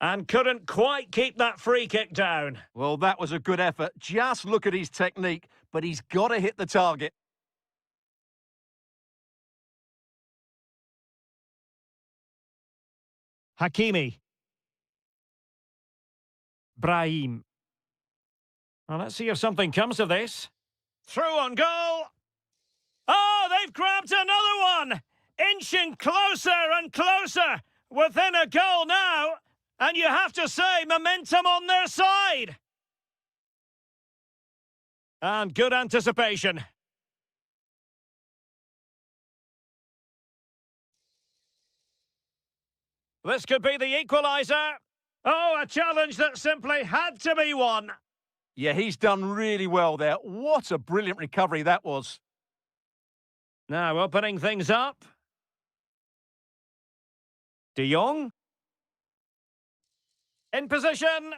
And couldn't quite keep that free kick down. Well, that was a good effort. Just look at his technique, but he's got to hit the target. Hakimi. Brahim. Well, let's see if something comes of this. Through on goal. Oh, they've grabbed another one. Inching closer and closer. Within a goal now. And you have to say, momentum on their side. And good anticipation. This could be the equaliser. Oh, a challenge that simply had to be won. Yeah, he's done really well there. What a brilliant recovery that was. Now opening things up. De Jong. In position.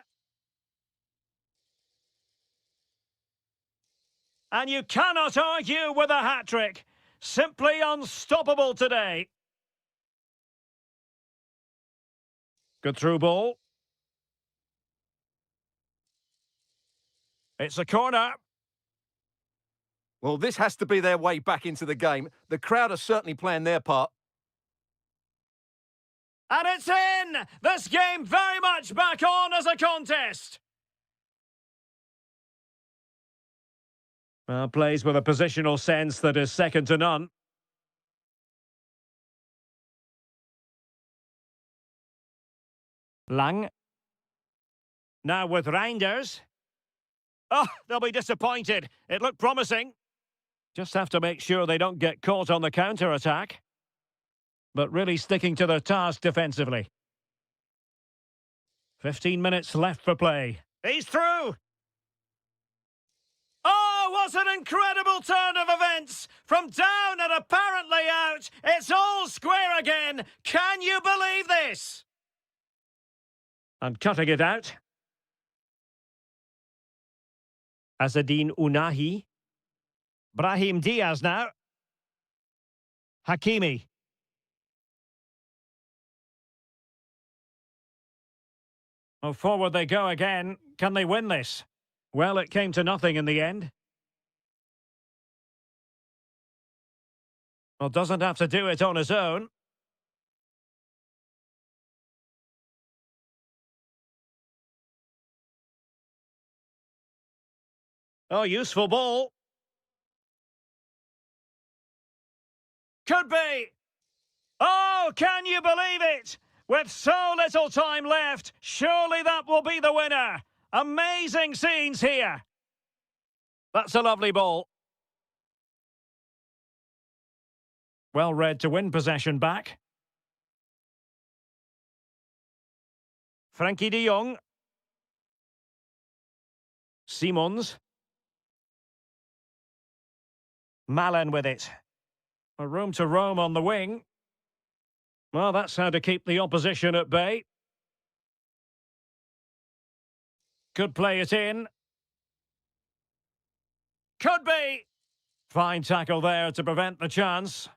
And you cannot argue with a hat-trick. Simply unstoppable today. Good through ball. It's a corner. Well, this has to be their way back into the game. The crowd are certainly playing their part. And it's in! This game very much back on as a contest. Well, plays with a positional sense that is second to none. Lang. Now with Reinders. Oh, they'll be disappointed. It looked promising. Just have to make sure they don't get caught on the counter-attack. But really sticking to their task defensively. 15 minutes left for play. He's through! Oh, what an incredible turn of events! From down and apparently out, it's all square again! Can you believe this? And cutting it out. Azzedine Ounahi. Brahim Diaz now. Hakimi. Oh, forward they go again. Can they win this? Well, it came to nothing in the end. Well, doesn't have to do it on his own. Oh, useful ball. Could be. Oh, can you believe it? With so little time left, surely that will be the winner. Amazing scenes here. That's a lovely ball. Well read to win possession back. Frankie de Jong. Simons. Malen with it. A room to roam on the wing. Well, that's how to keep the opposition at bay. Could play it in. Could be. Fine tackle there to prevent the chance.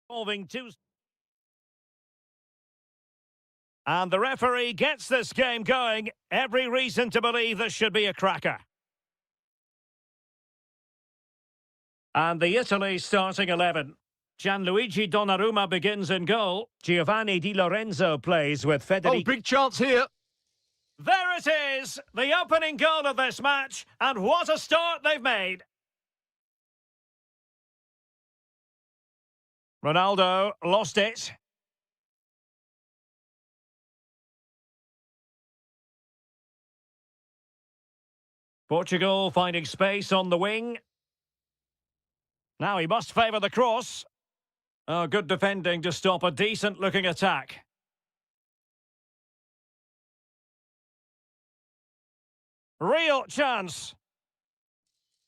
Involving two. And the referee gets this game going. Every reason to believe this should be a cracker. And the Italy starting 11. Gianluigi Donnarumma begins in goal. Giovanni Di Lorenzo plays with Federico. Oh, big chance here. There it is, the opening goal of this match, and what a start they've made. Ronaldo lost it. Portugal finding space on the wing. Now he must favour the cross. Oh, good defending to stop a decent-looking attack. Real chance.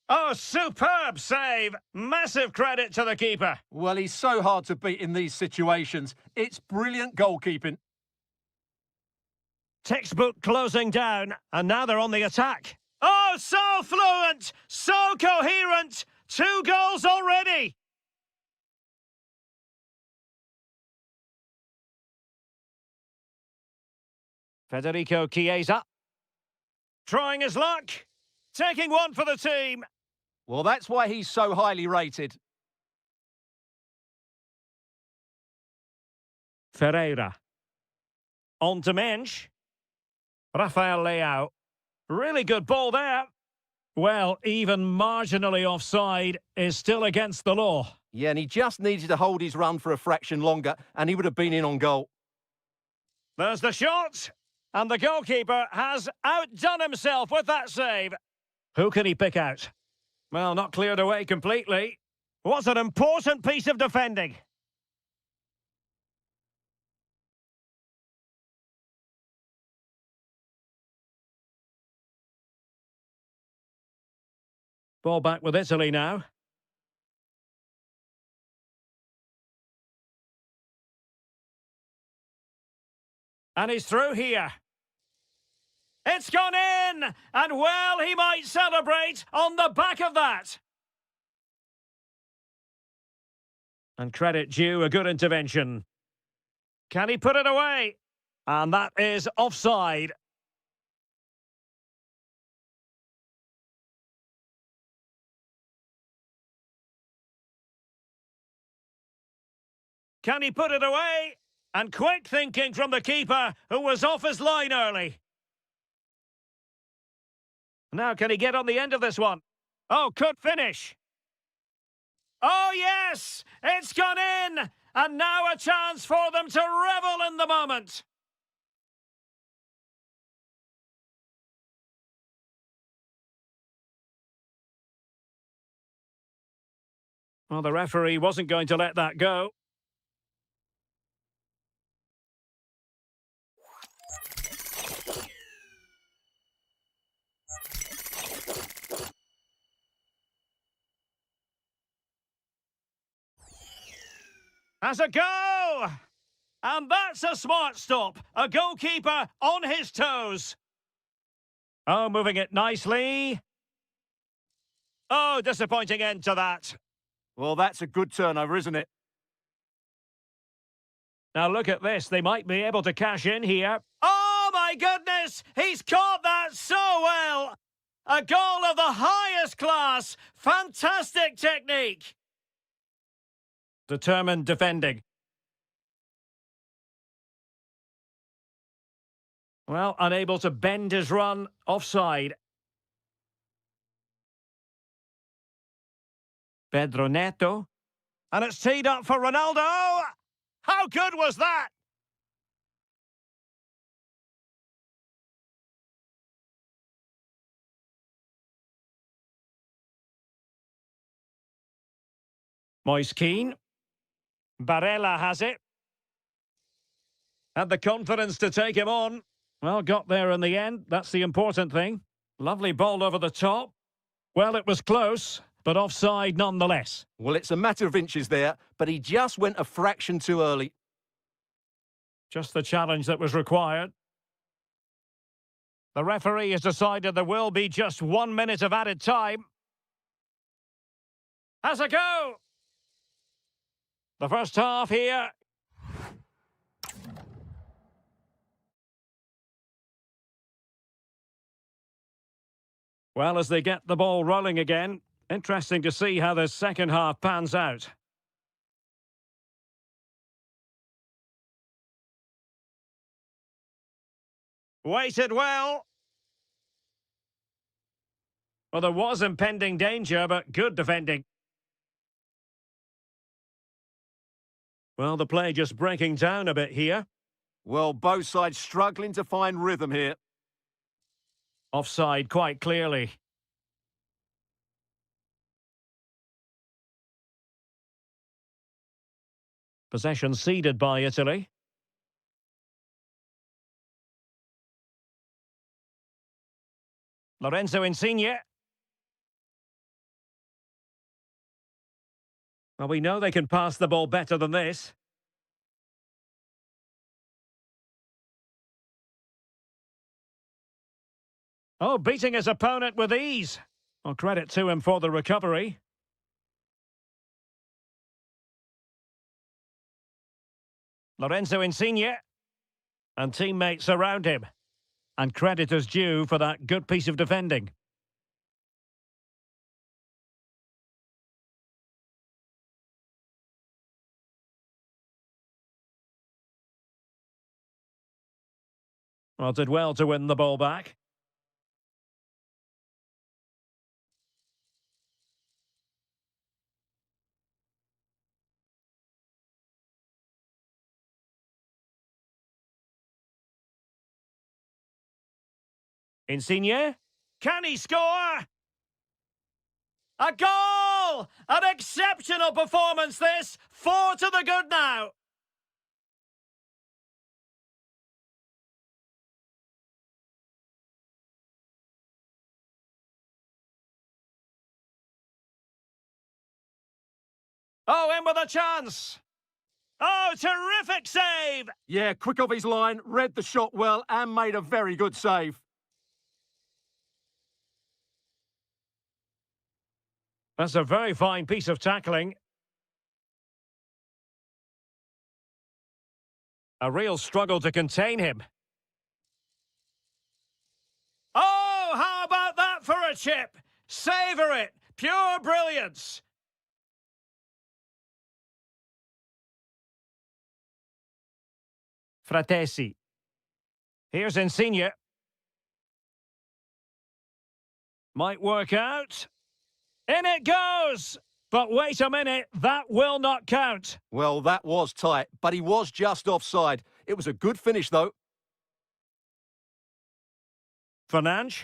Oh, superb save. Massive credit to the keeper. Well, he's so hard to beat in these situations. It's brilliant goalkeeping. Textbook closing down, and now they're on the attack. Oh, so fluent, so coherent. 2 goals already. Federico Chiesa. Trying his luck. Taking one for the team. Well, that's why he's so highly rated. Ferreira. On to Mensch. Rafael Leao. Really good ball there. Well, even marginally offside is still against the law. Yeah, and he just needed to hold his run for a fraction longer, and he would have been in on goal. There's the shot. And the goalkeeper has outdone himself with that save. Who can he pick out? Well, not cleared away completely. What an important piece of defending. Ball back with Italy now. And he's through here. It's gone in! And well, he might celebrate on the back of that. And credit due, a good intervention. Can he put it away? And that is offside. Can he put it away? And quick thinking from the keeper, who was off his line early. Now, can he get on the end of this one? Oh, could finish. Oh, yes! It's gone in! And now a chance for them to revel in the moment. Well, the referee wasn't going to let that go. Has a go! And that's a smart stop. A goalkeeper on his toes. Oh, moving it nicely. Oh, disappointing end to that. Well, that's a good turnover, isn't it? Now look at this. They might be able to cash in here. Oh, my goodness! He's caught that so well! A goal of the highest class. Fantastic technique. Determined defending. Well, unable to bend his run. Offside. Pedro Neto. And it's teed up for Ronaldo. How good was that? Moise Keane. Barella has it. Had the confidence to take him on. Well, got there in the end. That's the important thing. Lovely ball over the top. Well, it was close, but offside nonetheless. Well, it's a matter of inches there, but he just went a fraction too early. Just the challenge that was required. The referee has decided there will be just 1 minute of added time. Has a go! The first half here. Well, as they get the ball rolling again, interesting to see how the second half pans out. Waited well. Well, there was impending danger, but good defending. Well, the play just breaking down a bit here. Well, both sides struggling to find rhythm here. Offside quite clearly. Possession ceded by Italy. Lorenzo Insigne. Well, we know they can pass the ball better than this. Oh, beating his opponent with ease. Well, credit to him for the recovery. Lorenzo Insigne. And teammates around him. And credit is due for that good piece of defending. Well, did well to win the ball back. Insigne. Can he score? A goal! An exceptional performance this. 4 to the good now. Oh, in with a chance. Oh, terrific save. Yeah, quick off his line, read the shot well and made a very good save. That's a very fine piece of tackling. A real struggle to contain him. Oh, how about that for a chip? Savour it. Pure brilliance. Fratesi. Here's Insigne. Might work out. In it goes! But wait a minute, that will not count. Well, that was tight, but he was just offside. It was a good finish, though. Fernandes.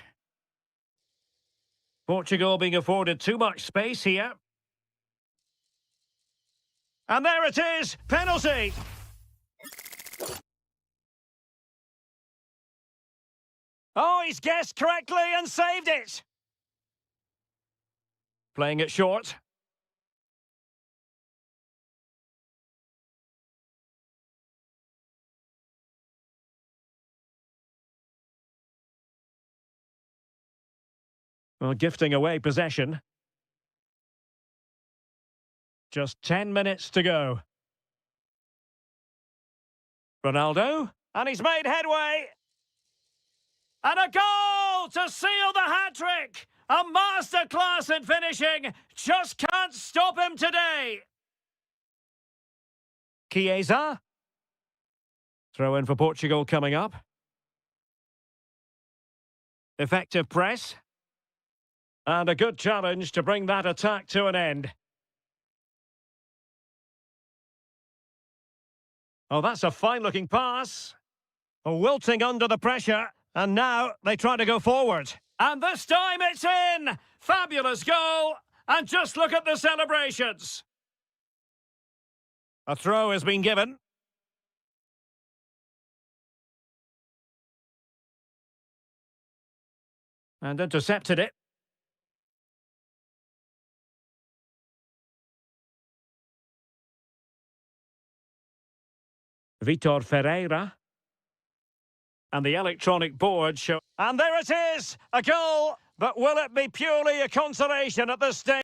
Portugal being afforded too much space here. And there it is, penalty! Oh, he's guessed correctly and saved it! Playing it short. Well, gifting away possession. Just 10 minutes to go. Ronaldo, and he's made headway. And a goal to seal the hat-trick! A masterclass in finishing. Just can't stop him today. Chiesa. Throw in for Portugal coming up. Effective press. And a good challenge to bring that attack to an end. Oh, that's a fine-looking pass. Wilting under the pressure. And now they try to go forward. And this time it's in! Fabulous goal! And just look at the celebrations! A throw has been given. And intercepted it. Vitor Ferreira. And the electronic board show... And there it is! A goal! But will it be purely a consolation at this stage?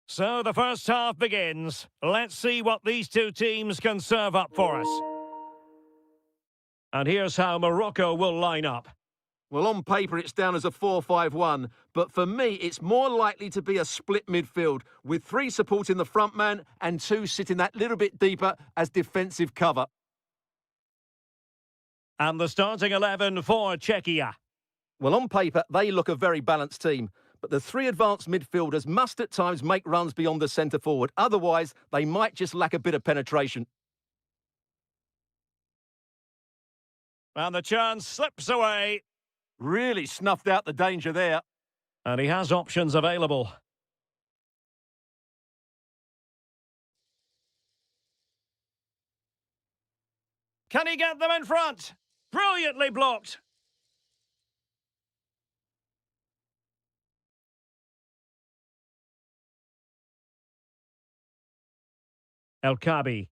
So the first half begins. Let's see what these two teams can serve up for us. And here's how Morocco will line up. Well, on paper, it's down as a 4-5-1, but for me, it's more likely to be a split midfield, with 3 supporting the front man and 2 sitting that little bit deeper as defensive cover. And the starting 11 for Czechia. Well, on paper, they look a very balanced team, but the 3 advanced midfielders must at times make runs beyond the centre-forward. Otherwise, they might just lack a bit of penetration. And the chance slips away. Really snuffed out the danger there. And he has options available. Can he get them in front? Brilliantly blocked. El Kabi.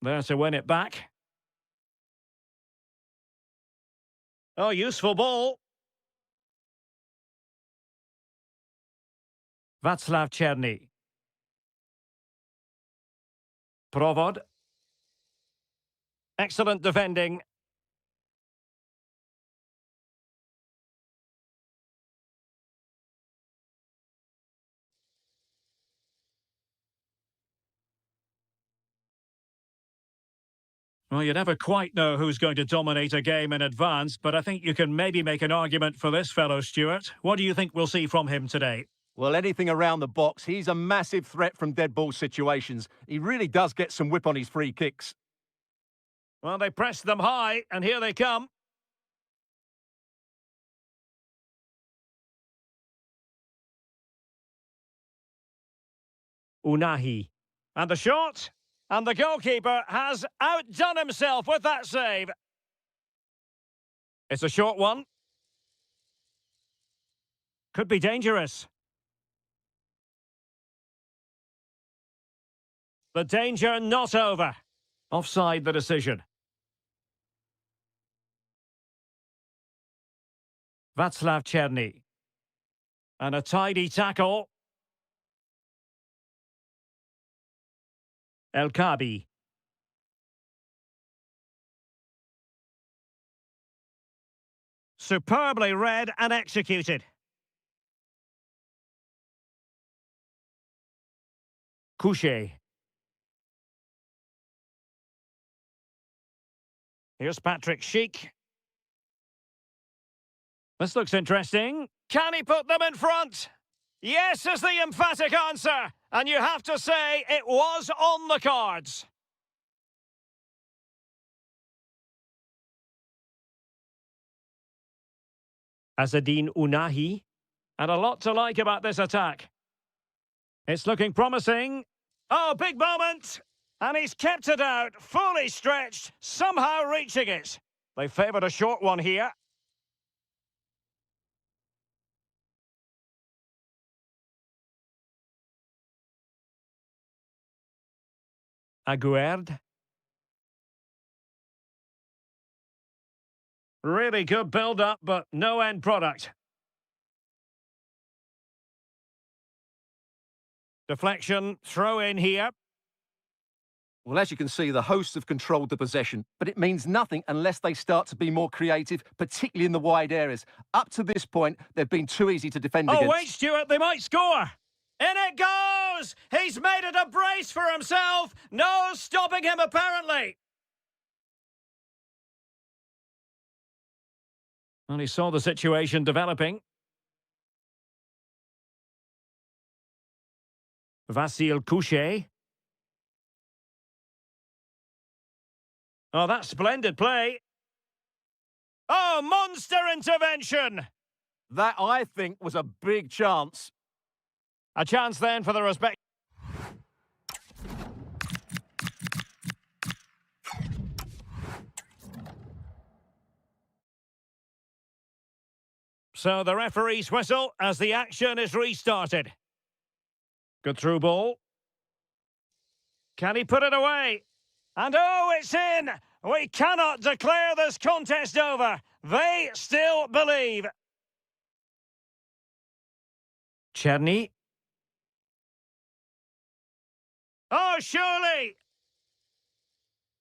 There to win it back. Oh, useful ball. Václav Černý. Provod. Excellent defending. Well, you never quite know who's going to dominate a game in advance, but I think you can maybe make an argument for this fellow, Stuart. What do you think we'll see from him today? Well, anything around the box. He's a massive threat from dead ball situations. He really does get some whip on his free kicks. Well, they pressed them high, and here they come. Unahi. And the shot. And the goalkeeper has outdone himself with that save. It's a short one. Could be dangerous. The danger not over. Offside the decision. Václav Černý. And a tidy tackle. El Kabi. Superbly read and executed. Couché. Here's Patrick Schick. This looks interesting. Can he put them in front? Yes is the emphatic answer. And you have to say it was on the cards. Azzedine Unahi. And a lot to like about this attack. It's looking promising. Oh, big moment. And he's kept it out, fully stretched, somehow reaching it. They favoured a short one here. Aguerd. Really good build-up, but no end product. Deflection, throw in here. Well, as you can see, the hosts have controlled the possession, but it means nothing unless they start to be more creative, particularly in the wide areas. Up to this point, they've been too easy to defend against. Oh, wait, Stuart, they might score. In it goes! He's made it a brace for himself. No stopping him, apparently. Well, he saw the situation developing. Vasil Couché. Oh, that's splendid play. Oh, monster intervention! That, I think, was a big chance. A chance then for the respect. So the referee's whistle as the action is restarted. Good through ball. Can he put it away? And oh, it's in! We cannot declare this contest over. They still believe. Czerny. Oh, surely!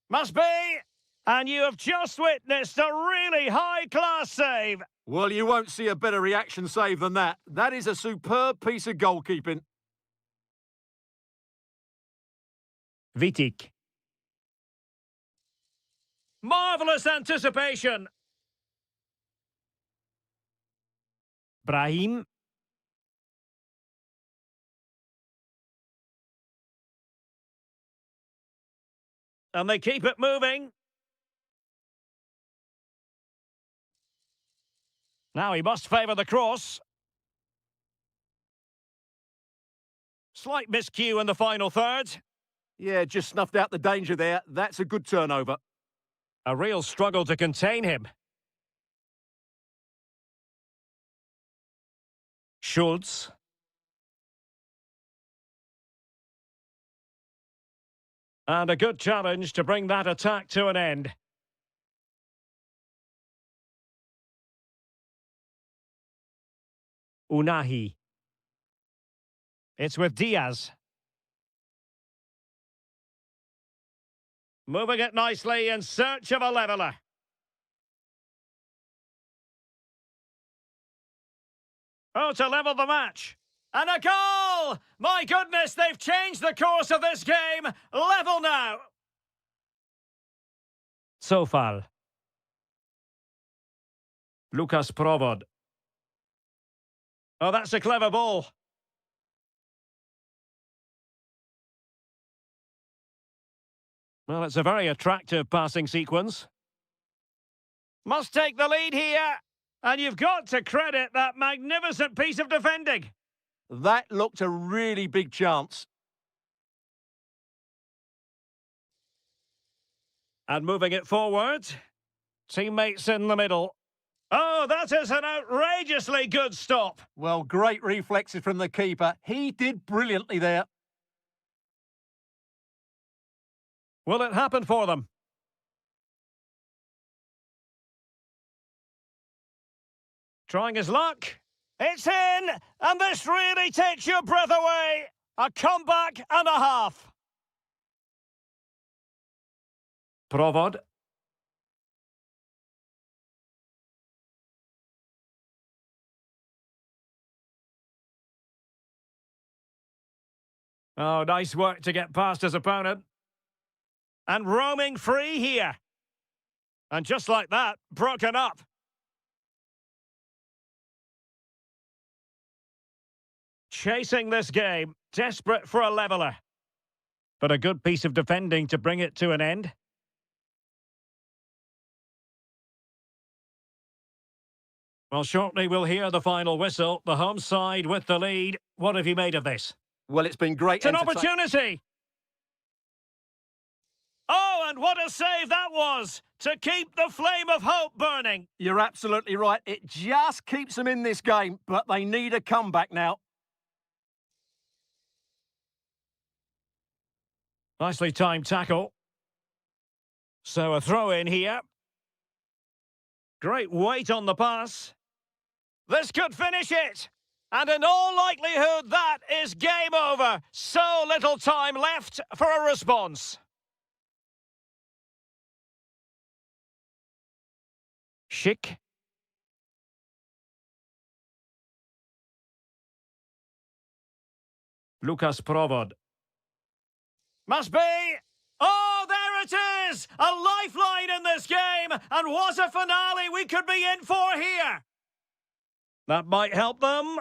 Must be! And you have just witnessed a really high-class save. Well, you won't see a better reaction save than that. That is a superb piece of goalkeeping. Vitic. Marvellous anticipation. Brahim. And they keep it moving. Now he must favour the cross. Slight miscue in the final third. Yeah, just snuffed out the danger there. That's a good turnover. A real struggle to contain him. Schultz. And a good challenge to bring that attack to an end. Unahi. It's with Diaz. Moving it nicely in search of a leveller. Oh, to level the match. And a goal! My goodness, they've changed the course of this game. Level now. Sofal. Lukas Provod. Oh, that's a clever ball. Well, it's a very attractive passing sequence. Must take the lead here. And you've got to credit that magnificent piece of defending. That looked a really big chance. And moving it forward. Teammates in the middle. Oh, that is an outrageously good stop. Well, great reflexes from the keeper. He did brilliantly there. Will it happen for them? Trying his luck. It's in! And this really takes your breath away. A comeback and a half. Provod. Oh, nice work to get past his opponent. And roaming free here. And just like that, broken up. Chasing this game, desperate for a leveller. But a good piece of defending to bring it to an end. Well, shortly we'll hear the final whistle. The home side with the lead. What have you made of this? Well, it's been great. It's an opportunity. Oh, and what a save that was to keep the flame of hope burning. You're absolutely right. It just keeps them in this game, but they need a comeback now. Nicely timed tackle. So a throw in here. Great weight on the pass. This could finish it. And in all likelihood, that is game over. So little time left for a response. Schick. Lukas Provod. Must be. Oh, there it is! A lifeline in this game! And what a finale we could be in for here! That might help them.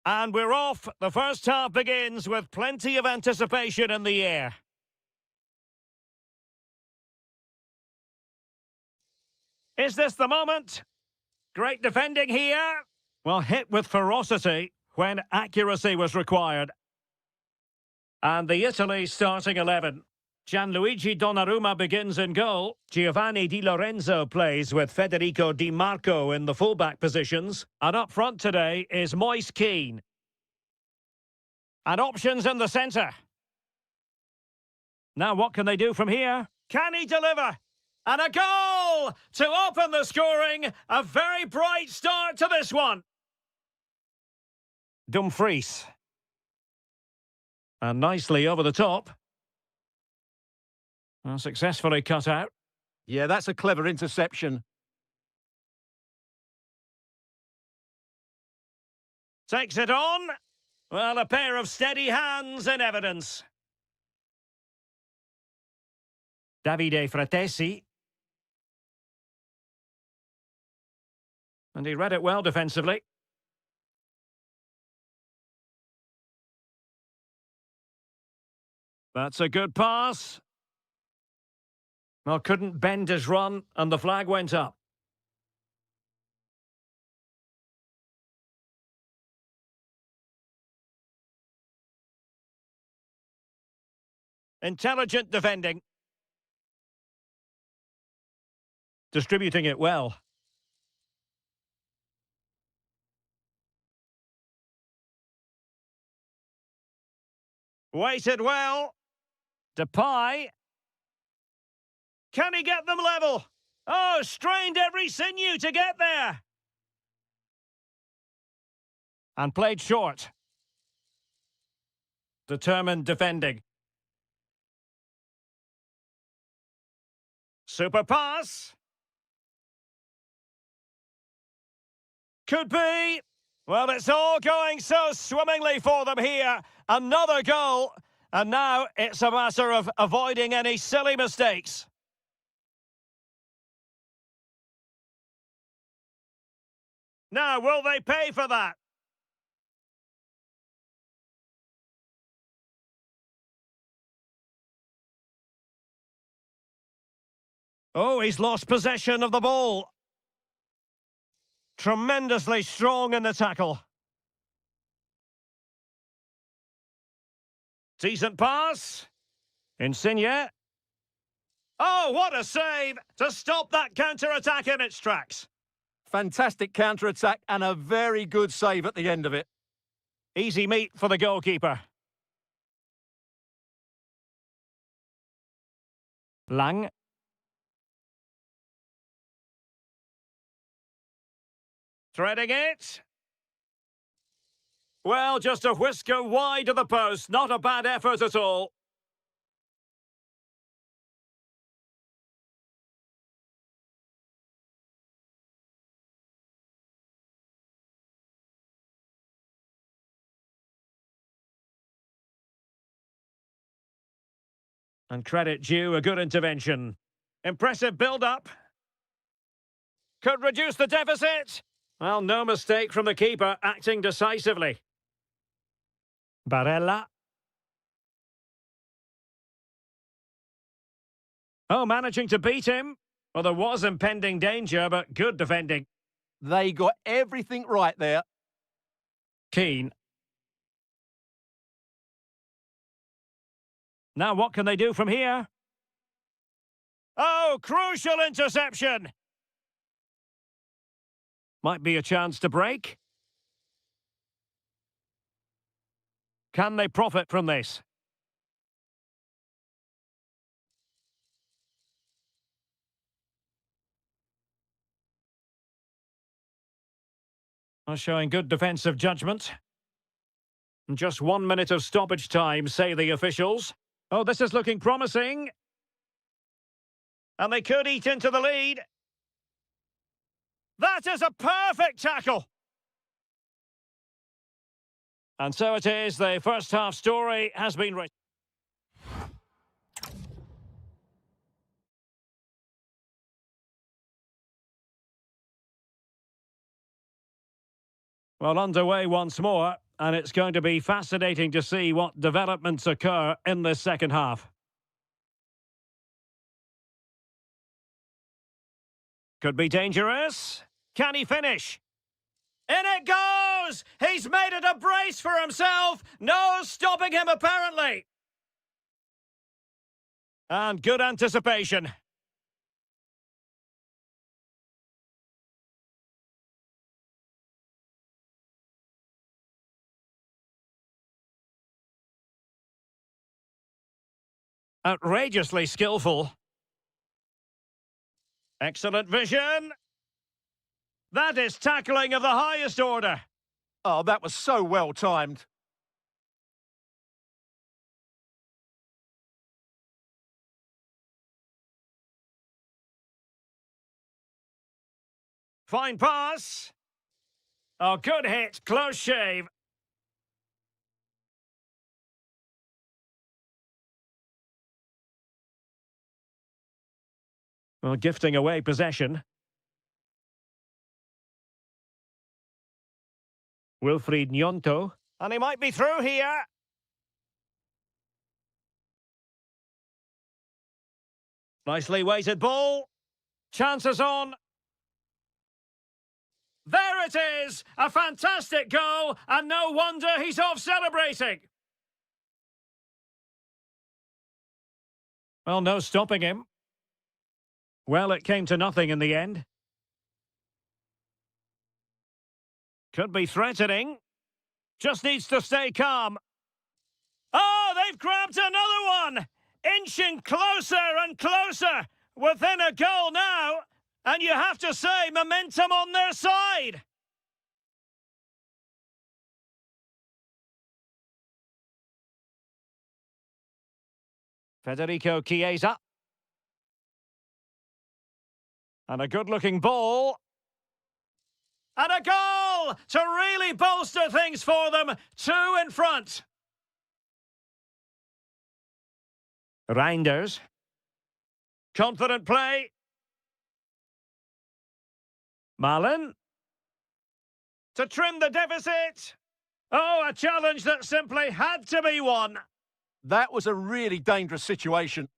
And we're off. The first half begins with plenty of anticipation in the air. Is this the moment? Great defending here. Well, hit with ferocity when accuracy was required. And the Italy starting 11. Gianluigi Donnarumma begins in goal. Giovanni Di Lorenzo plays with Federico Di Marco in the fullback positions. And up front today is Moise Kean. And options in the centre. Now what can they do from here? Can he deliver? And a goal to open the scoring. A very bright start to this one. Dumfries. And nicely over the top. Well, successfully cut out. Yeah, that's a clever interception. Takes it on. Well, a pair of steady hands in evidence. Davide Fratesi. And he read it well defensively. That's a good pass. Well, couldn't bend his run, and the flag went up. Intelligent defending. Distributing it well. Weighted well. Depay. Can he get them level? Oh, strained every sinew to get there. And played short. Determined defending. Super pass. Could be. Well, it's all going so swimmingly for them here. Another goal. And now it's a matter of avoiding any silly mistakes. Now, will they pay for that? Oh, he's lost possession of the ball. Tremendously strong in the tackle. Decent pass. Insigne. Oh, what a save to stop that counter-attack in its tracks. Fantastic counter-attack and a very good save at the end of it. Easy meat for the goalkeeper. Lang. Threading it. Well, just a whisker wide of the post. Not a bad effort at all. And credit due, a good intervention. Impressive build-up. Could reduce the deficit. Well, no mistake from the keeper, acting decisively. Barella. Oh, managing to beat him. Well, there was impending danger, but good defending. They got everything right there. Keane. Now what can they do from here? Oh, crucial interception! Might be a chance to break. Can they profit from this? Showing good defensive judgment. Just 1 minute of stoppage time, say the officials. Oh, this is looking promising. And they could eat into the lead. That is a perfect tackle. And so it is, the first half story has been written. Well, underway once more. And it's going to be fascinating to see what developments occur in this second half. Could be dangerous. Can he finish? In it goes! He's made it a brace for himself. No stopping him, apparently. And good anticipation. Outrageously skillful. Excellent vision. That is tackling of the highest order. Oh, that was so well timed. Fine pass. Oh, good hit. Close shave. Well, gifting away possession. Wilfried Nyonto. And he might be through here. Nicely weighted ball. Chances on. There it is! A fantastic goal, and no wonder he's off celebrating. Well, no stopping him. Well, it came to nothing in the end. Could be threatening. Just needs to stay calm. Oh, they've grabbed another one! Inching closer and closer. Within a goal now. And you have to say, momentum on their side. Federico Chiesa. And a good-looking ball. And a goal to really bolster things for them. 2 in front. Reinders. Confident play. Malen. To trim the deficit. Oh, a challenge that simply had to be won. That was a really dangerous situation.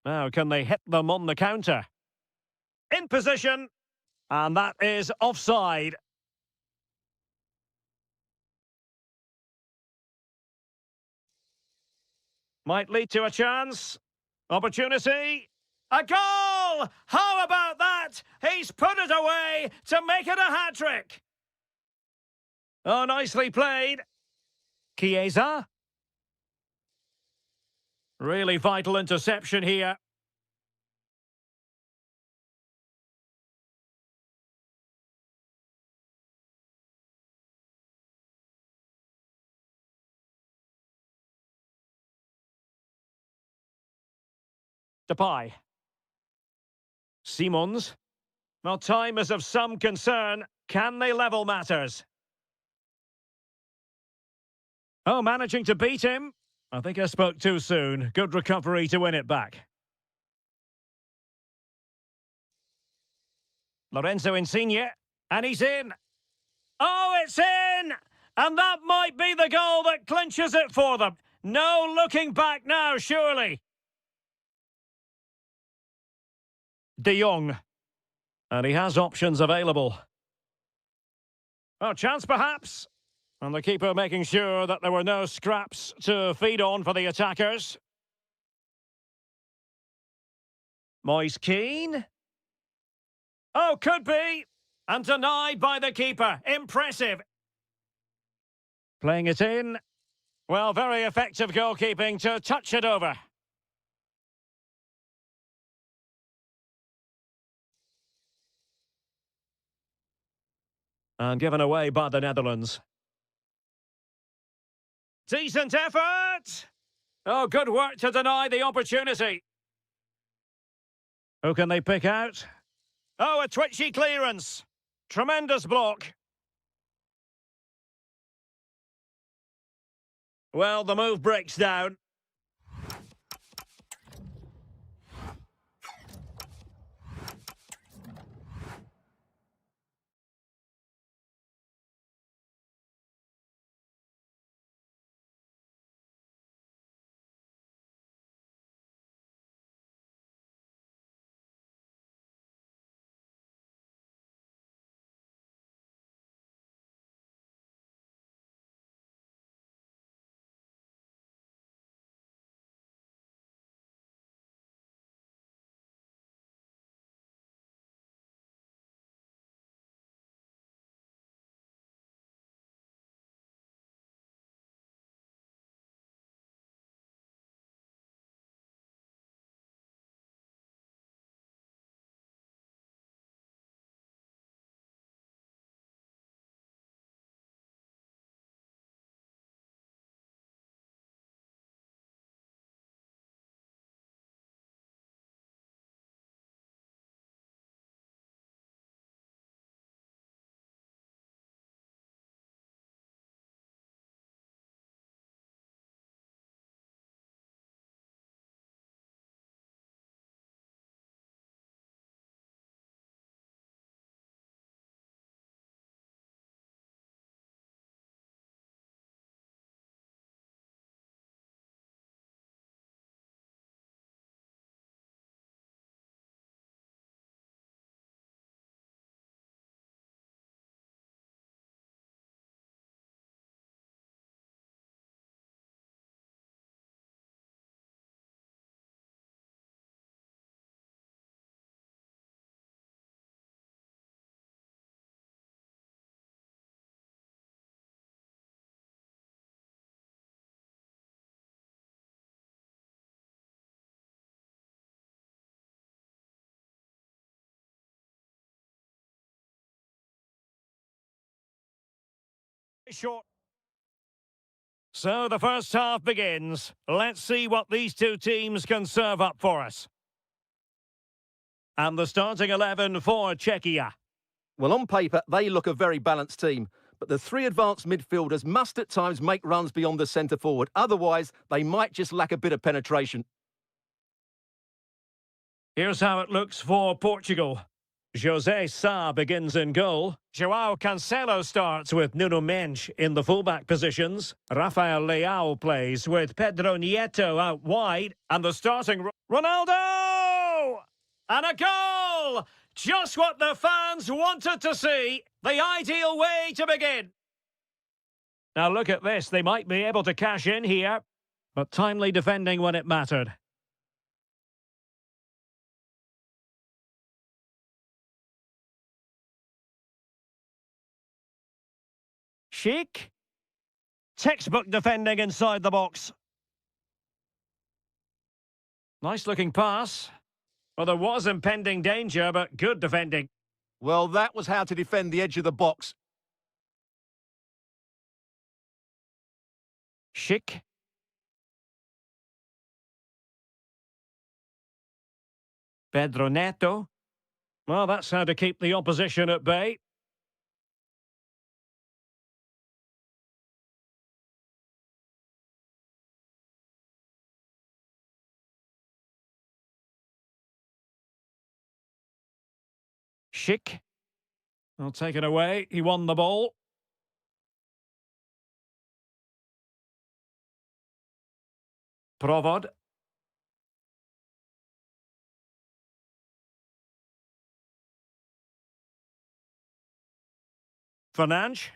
Now, can they hit them on the counter? In position. And that is offside. Might lead to a chance. Opportunity. A goal! How about that? He's put it away to make it a hat-trick. Oh, nicely played. Chiesa. Really vital interception here. Depay. Simons. Well, time is of some concern. Can they level matters? Oh, managing to beat him. I think I spoke too soon. Good recovery to win it back. Lorenzo Insigne. And he's in. Oh, it's in! And that might be the goal that clinches it for them. No looking back now, surely. De Jong. And he has options available. Oh, chance perhaps. And the keeper making sure that there were no scraps to feed on for the attackers. Moise Keane. Oh, could be. And denied by the keeper. Impressive. Playing it in. Well, very effective goalkeeping to touch it over. And given away by the Netherlands. Decent effort! Oh, good work to deny the opportunity. Who can they pick out? Oh, a twitchy clearance. Tremendous block. Well, the move breaks down. Short. So the first half begins. Let's see what these two teams can serve up for us. And the starting 11 for Czechia. Well, on paper, they look a very balanced team. But the three advanced midfielders must at times make runs beyond the centre-forward. Otherwise, they might just lack a bit of penetration. Here's how it looks for Portugal. José Sá begins in goal. João Cancelo starts with Nuno Mendes in the fullback positions. Rafael Leao plays with Pedro Nieto out wide. And the starting... Ronaldo! And a goal! Just what the fans wanted to see. The ideal way to begin. Now look at this. They might be able to cash in here. But timely defending when it mattered. Sheik. Textbook defending inside the box. Nice looking pass. Well, there was impending danger, but good defending. Well, that was how to defend the edge of the box. Sheik. Pedro Neto. Well, that's how to keep the opposition at bay. Sheik. Well, taken away. He won the ball. Provod. Fernandes.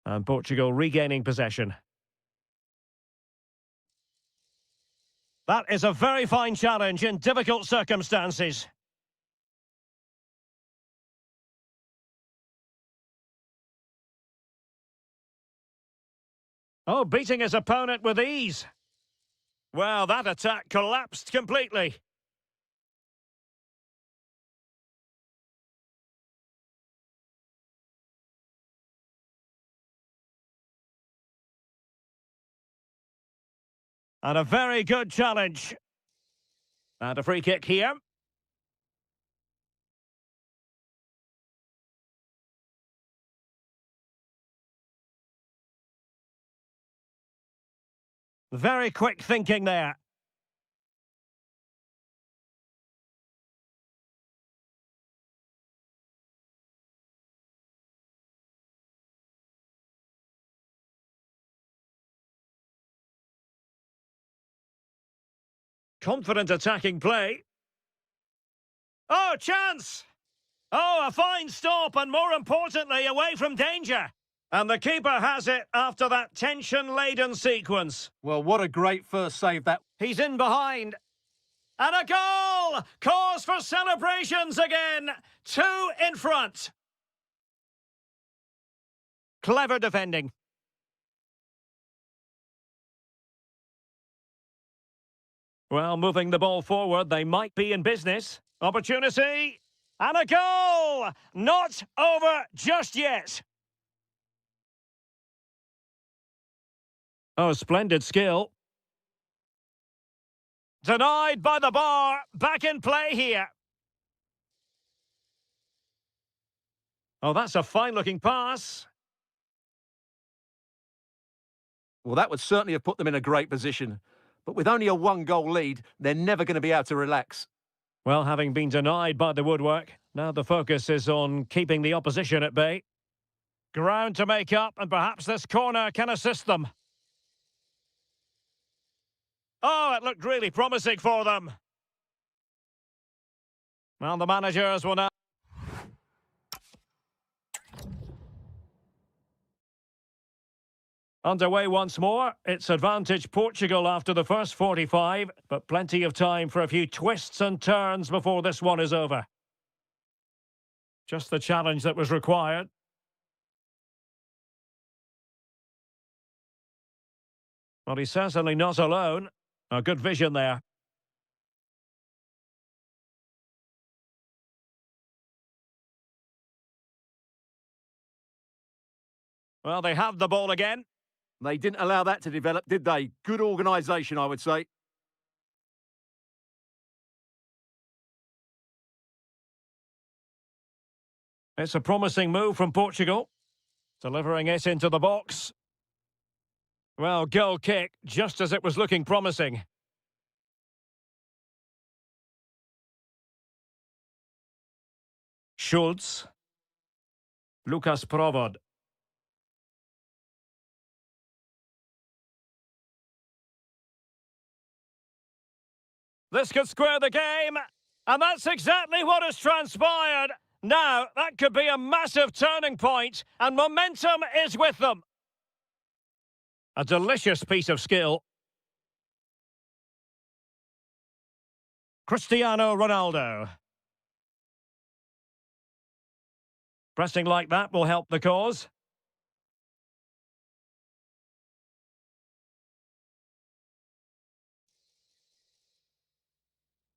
And Portugal regaining possession. That is a very fine challenge in difficult circumstances. Oh, beating his opponent with ease. Well, that attack collapsed completely. And a very good challenge. And a free kick here. Very quick thinking there. Confident attacking play. Oh, chance! Oh, a fine stop and more importantly, away from danger. And the keeper has it after that tension-laden sequence. Well, what a great first save that. He's in behind. And a goal! Cause for celebrations again. 2 in front. Clever defending. Well, moving the ball forward, they might be in business. Opportunity. And a goal! Not over just yet. Oh, splendid skill. Denied by the bar. Back in play here. Oh, that's a fine-looking pass. Well, that would certainly have put them in a great position. But with only a 1-goal lead, they're never going to be able to relax. Well, having been denied by the woodwork, now the focus is on keeping the opposition at bay. Ground to make up, and perhaps this corner can assist them. Oh, it looked really promising for them. Well, the managers will now... Underway once more. It's advantage Portugal after the first 45, but plenty of time for a few twists and turns before this one is over. Just the challenge that was required. Well, he's certainly not alone. A good vision there. Well, they have the ball again. They didn't allow that to develop, did they? Good organisation, I would say. It's a promising move from Portugal. Delivering it into the box. Well, goal kick, just as it was looking promising. Schultz. Lukas Provod. This could square the game, and that's exactly what has transpired. Now, that could be a massive turning point, and momentum is with them. A delicious piece of skill. Cristiano Ronaldo. Pressing like that will help the cause.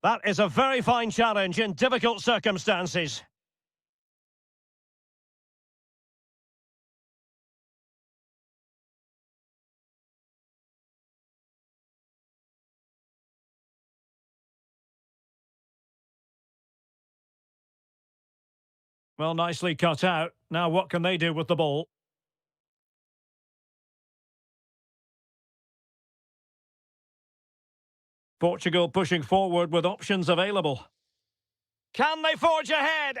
That is a very fine challenge in difficult circumstances. Well, nicely cut out. Now what can they do with the ball? Portugal pushing forward with options available. Can they forge ahead?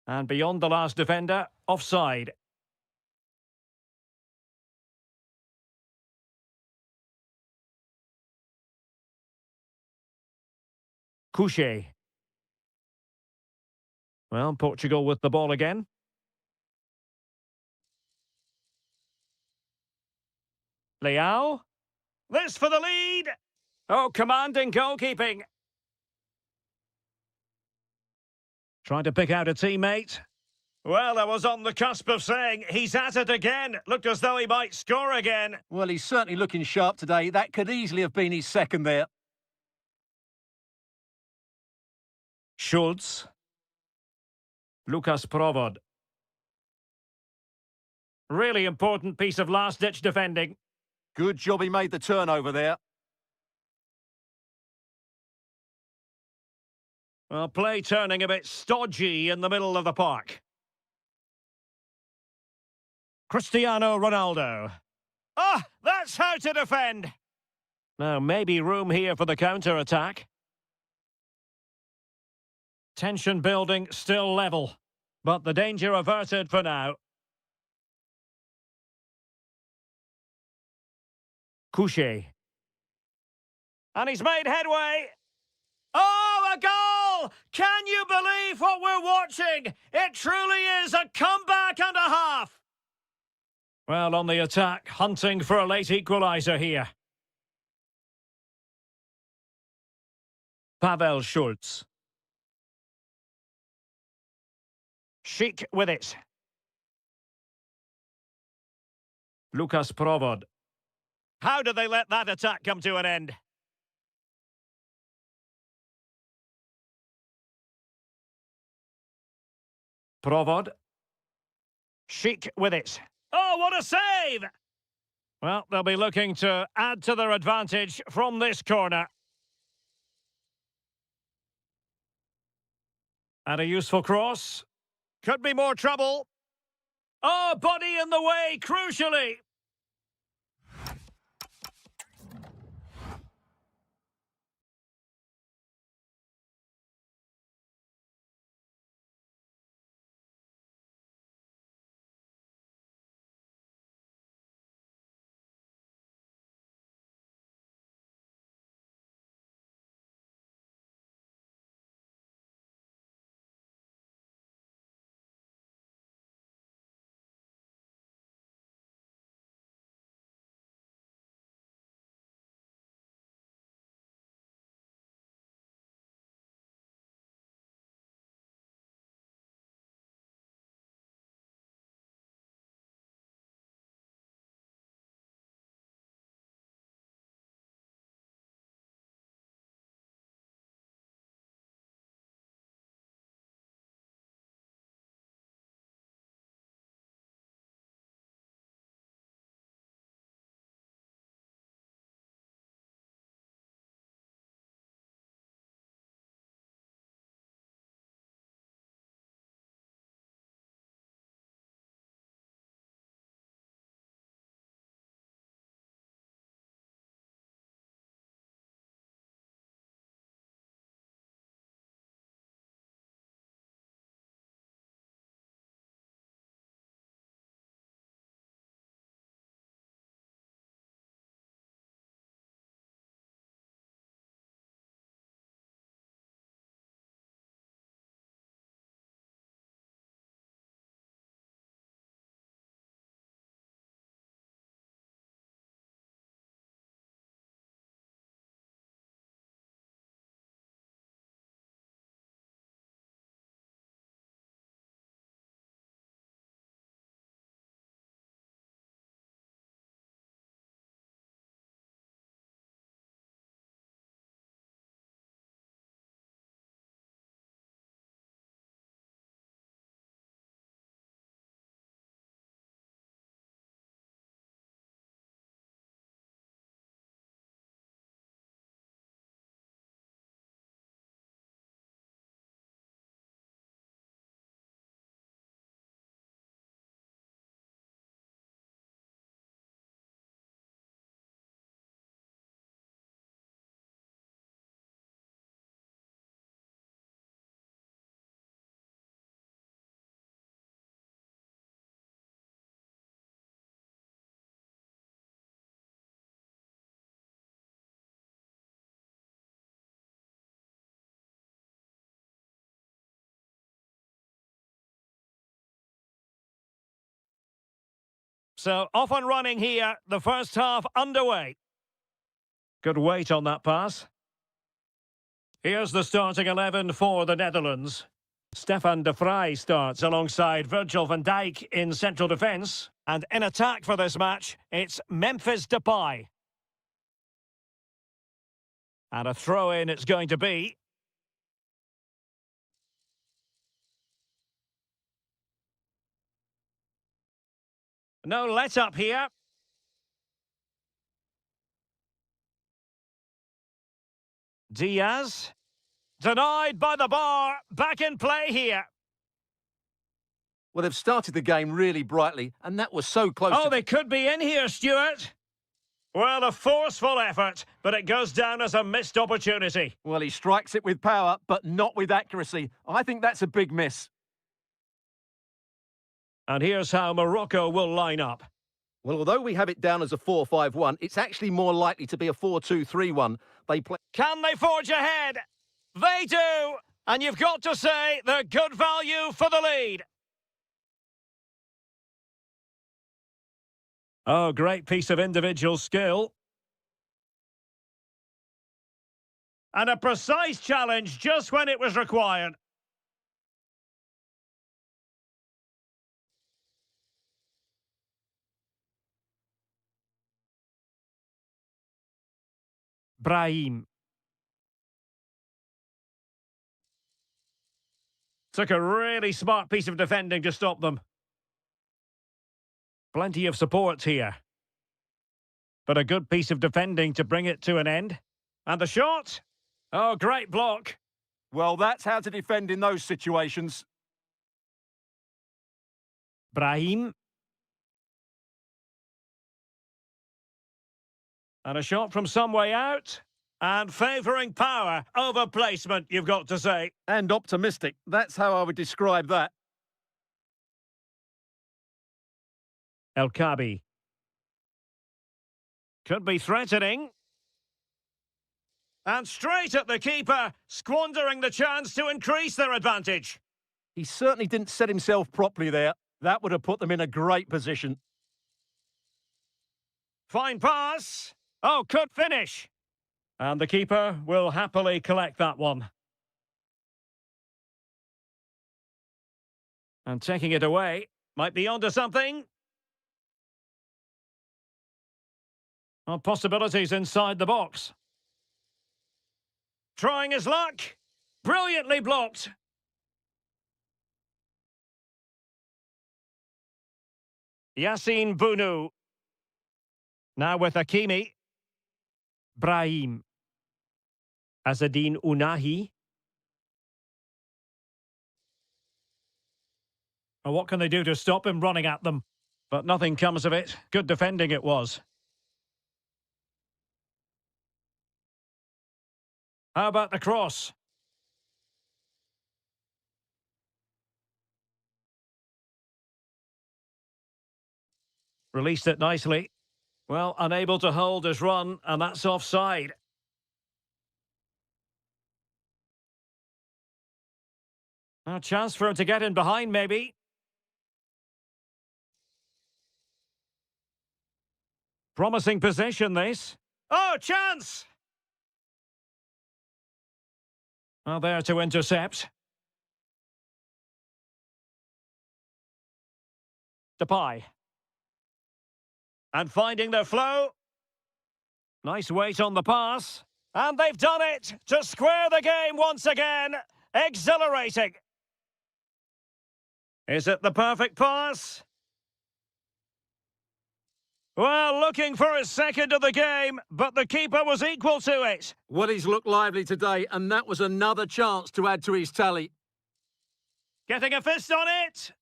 And beyond the last defender, offside. Couché. Well, Portugal with the ball again. Leao. This for the lead. Oh, commanding goalkeeping. Trying to pick out a teammate. Well, I was on the cusp of saying he's at it again. Looked as though he might score again. Well, he's certainly looking sharp today. That could easily have been his second there. Schultz. Lukas Provod. Really important piece of last-ditch defending. Good job he made the turnover there. Well, play turning a bit stodgy in the middle of the park. Cristiano Ronaldo. Ah, that's how to defend. Now, maybe room here for the counter-attack. Tension building, still level. But the danger averted for now. Couché. And he's made headway. Oh, a goal! Can you believe what we're watching? It truly is a comeback and a half. Well, on the attack, hunting for a late equaliser here. Pavel Schultz. Chic with it. Lukas Provod. How did they let that attack come to an end? Provod. Chic with it. Oh, what a save! Well, they'll be looking to add to their advantage from this corner. And a useful cross. Could be more trouble. Oh, body in the way, crucially. So off and running here, the first half underway. Good weight on that pass. Here's the starting 11 for the Netherlands. Stefan de Vrij starts alongside Virgil van Dijk in central defence. And in attack for this match, it's Memphis Depay. And a throw-in it's going to be. No let-up here. Diaz. Denied by the bar. Back in play here. Well, they've started the game really brightly, and that was so close. Oh, they could be in here, Stuart. Well, a forceful effort, but it goes down as a missed opportunity. Well, he strikes it with power, but not with accuracy. I think that's a big miss. And here's how Morocco will line up. Well, although we have it down as a 4-5-1, it's actually more likely to be a 4-2-3-1. They play. Can they forge ahead? They do! And you've got to say they're good value for the lead. Oh, great piece of individual skill. And a precise challenge just when it was required. Brahim. Took a really smart piece of defending to stop them. Plenty of support here. But a good piece of defending to bring it to an end. And the shot? Oh, great block. Well, that's how to defend in those situations. Brahim. And a shot from some way out. And favouring power over placement, you've got to say. And optimistic. That's how I would describe that. El Kabi. Could be threatening. And straight at the keeper, squandering the chance to increase their advantage. He certainly didn't set himself properly there. That would have put them in a great position. Fine pass. Oh, could finish. And the keeper will happily collect that one. And taking it away. Might be onto something. Oh, possibilities inside the box. Trying his luck. Brilliantly blocked. Yassine Bounou. Now with Hakimi. Brahim. Azadine Unahi. And what can they do to stop him running at them? But nothing comes of it. Good defending it was. How about the cross? Released it nicely. Well, unable to hold his run, and that's offside. A chance for him to get in behind, maybe. Promising position, this. Oh, chance! Oh, there to intercept. Depay. And finding their flow. Nice weight on the pass. And they've done it to square the game once again. Exhilarating. Is it the perfect pass? Well, looking for his second of the game, but the keeper was equal to it. Well, he's looked lively today, and that was another chance to add to his tally. Getting a fist on it.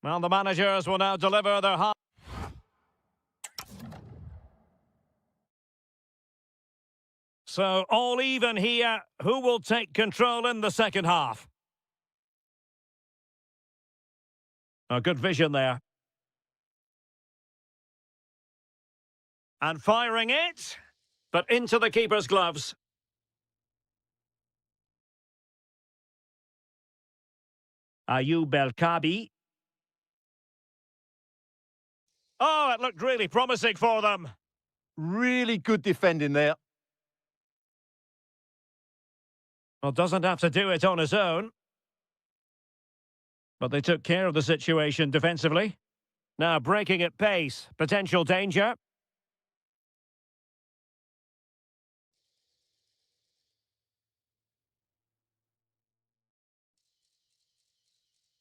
Well, the managers will now deliver their half. So, all even here. Who will take control in the second half? A good vision there. And firing it, but into the keeper's gloves. Ayoub El Kabi. Oh, it looked really promising for them. Really good defending there. Well, doesn't have to do it on his own. But they took care of the situation defensively. Now breaking at pace. Potential danger.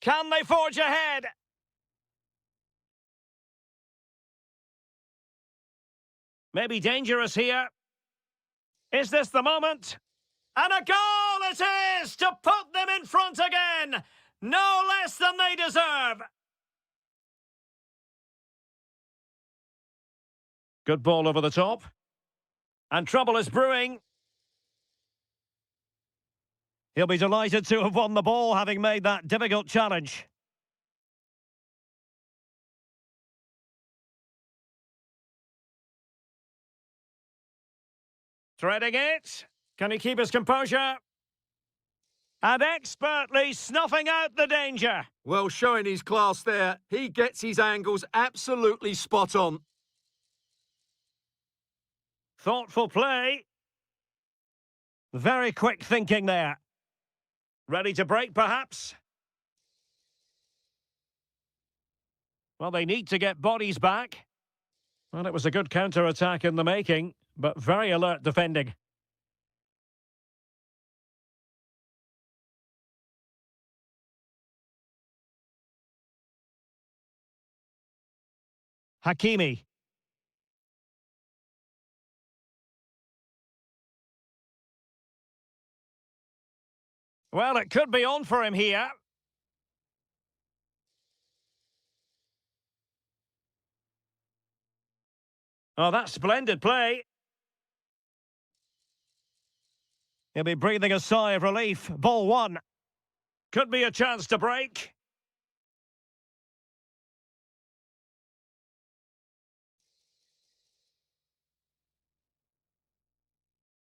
Can they forge ahead? Maybe dangerous here. Is this the moment? And a goal it is to put them in front again. No less than they deserve. Good ball over the top. And trouble is brewing. He'll be delighted to have won the ball, having made that difficult challenge. Threading it. Can he keep his composure? And expertly snuffing out the danger. Well, showing his class there. He gets his angles absolutely spot on. Thoughtful play. Very quick thinking there. Ready to break, perhaps? Well, they need to get bodies back. Well, it was a good counter-attack in the making, but very alert defending. Hakimi. Well, it could be on for him here. Oh, that's splendid play. He'll be breathing a sigh of relief. Ball one. Could be a chance to break.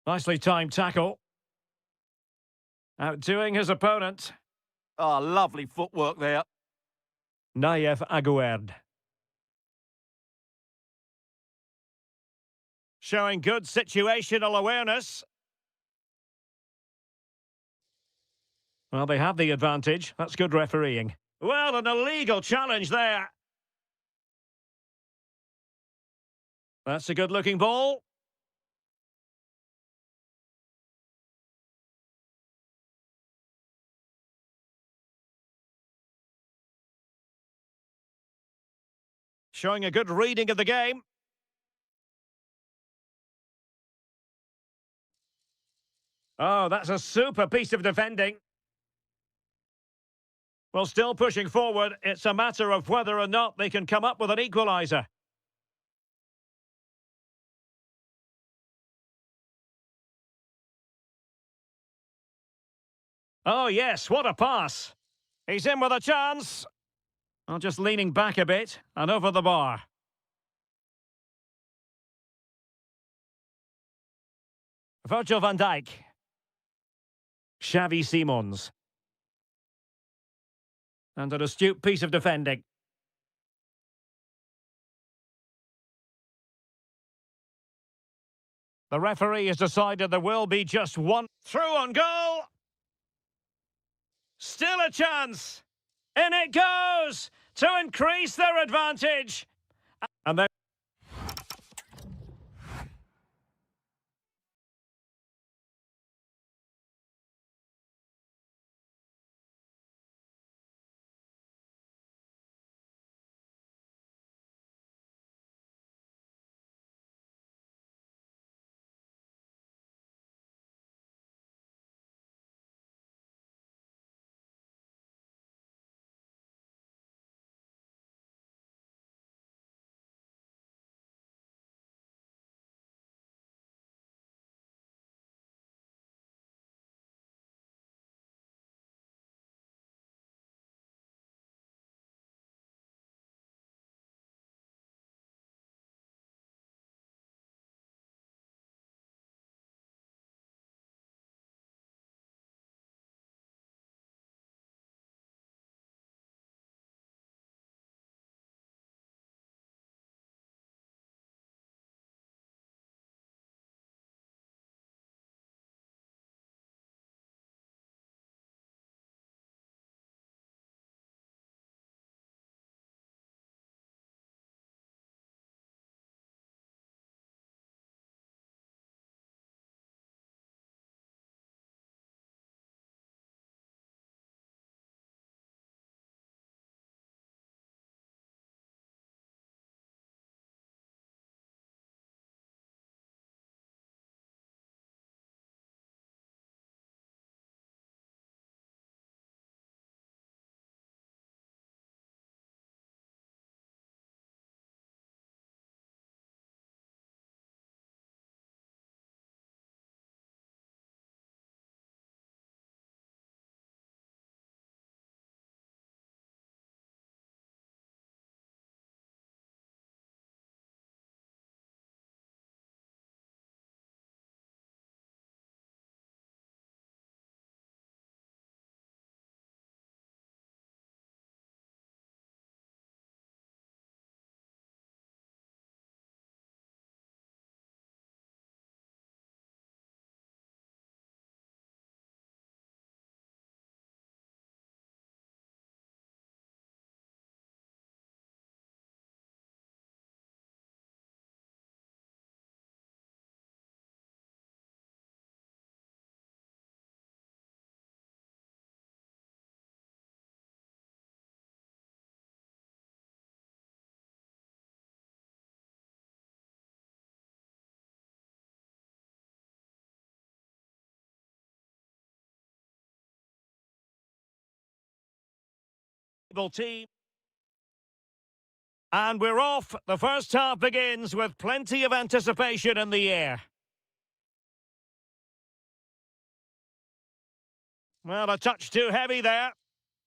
Nicely timed tackle. Outdoing his opponent. Oh, lovely footwork there. Nayev Aguerd. Showing good situational awareness. Well, they have the advantage. That's good refereeing. Well, an illegal challenge there. That's a good-looking ball. Showing a good reading of the game. Oh, that's a super piece of defending. Well, still pushing forward. It's a matter of whether or not they can come up with an equaliser. Oh, yes, what a pass. He's in with a chance. Well, just leaning back a bit and over the bar. Virgil van Dijk. Xavi Simons. And an astute piece of defending. The referee has decided there will be just one. Through on goal. Still a chance. In it goes to increase their advantage. And then team. And we're off. The first half begins with plenty of anticipation in the air. Well, a touch too heavy there.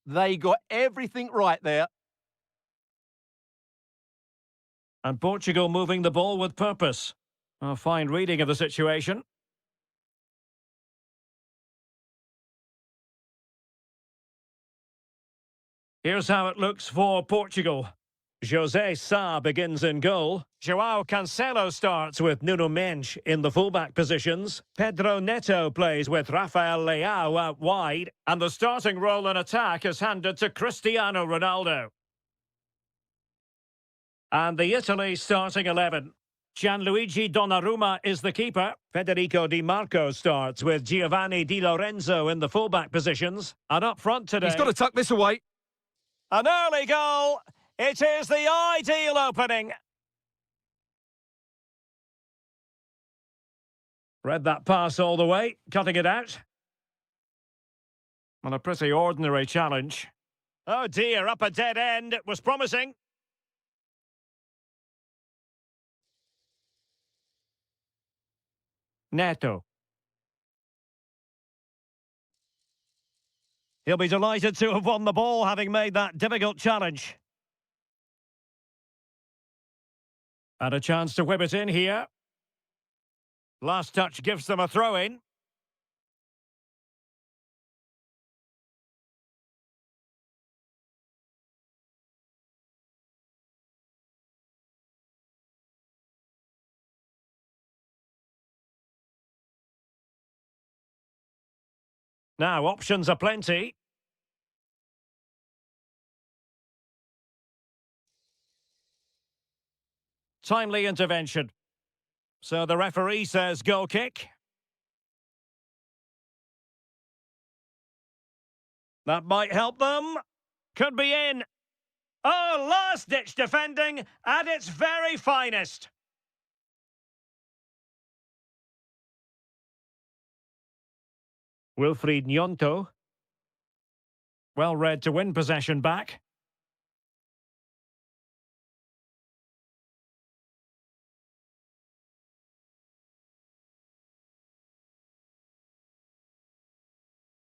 They got everything right there. And Portugal moving the ball with purpose. A fine reading of the situation. Here's how it looks for Portugal. José Sá begins in goal. João Cancelo starts with Nuno Mendes in the fullback positions. Pedro Neto plays with Rafael Leao out wide. And the starting role in attack is handed to Cristiano Ronaldo. And the Italy starting 11. Gianluigi Donnarumma is the keeper. Federico Di Marco starts with Giovanni Di Lorenzo in the fullback positions. And up front today... He's got to tuck this away. An early goal. It is the ideal opening. Read that pass all the way, cutting it out. On a pretty ordinary challenge. Oh dear, up a dead end. It was promising. Neto. He'll be delighted to have won the ball, having made that difficult challenge. And a chance to whip it in here. Last touch gives them a throw-in. Now, options are plenty. Timely intervention. So the referee says goal kick. That might help them. Could be in. Oh, last-ditch defending at its very finest. Wilfried Nyonto. Well read to win possession back.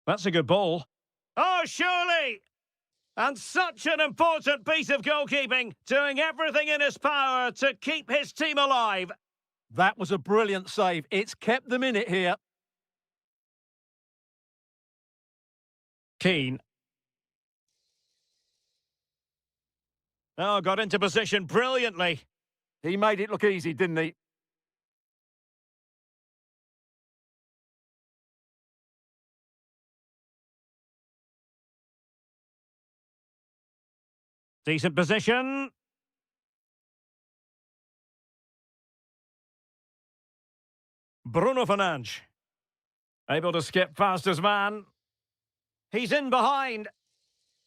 That's a good ball. Oh, surely! And such an important piece of goalkeeping, doing everything in his power to keep his team alive. That was a brilliant save. It's kept them in it here. Keane. Oh, got into position brilliantly. He made it look easy, didn't he? Decent position. Bruno Fernandes. Able to skip past his man. He's in behind.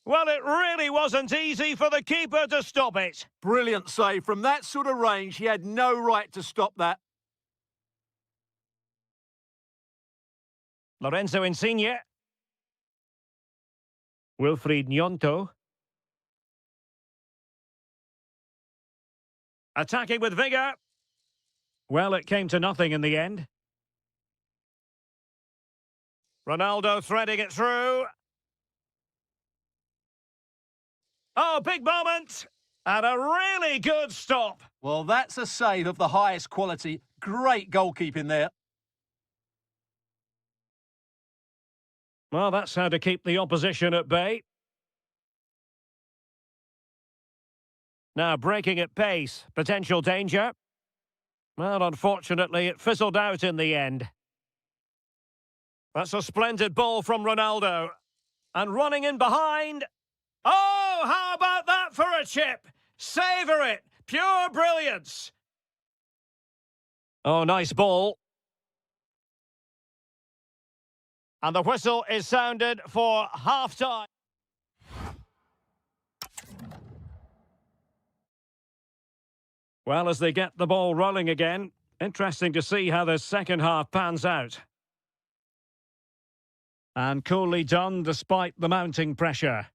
Well, it really wasn't easy for the keeper to stop it. Brilliant save. From that sort of range, he had no right to stop that. Lorenzo Insigne. Wilfried Nyonto. Attacking with vigour. Well, it came to nothing in the end. Ronaldo threading it through. Oh, big moment. And a really good stop. Well, that's a save of the highest quality. Great goalkeeping there. Well, that's how to keep the opposition at bay. Now breaking at pace. Potential danger. Well, unfortunately, it fizzled out in the end. That's a splendid ball from Ronaldo. And running in behind. Oh, how about that for a chip? Savour it. Pure brilliance. Oh, nice ball. And the whistle is sounded for half-time. Well, as they get the ball rolling again, interesting to see how the second half pans out. And coolly done despite the mounting pressure.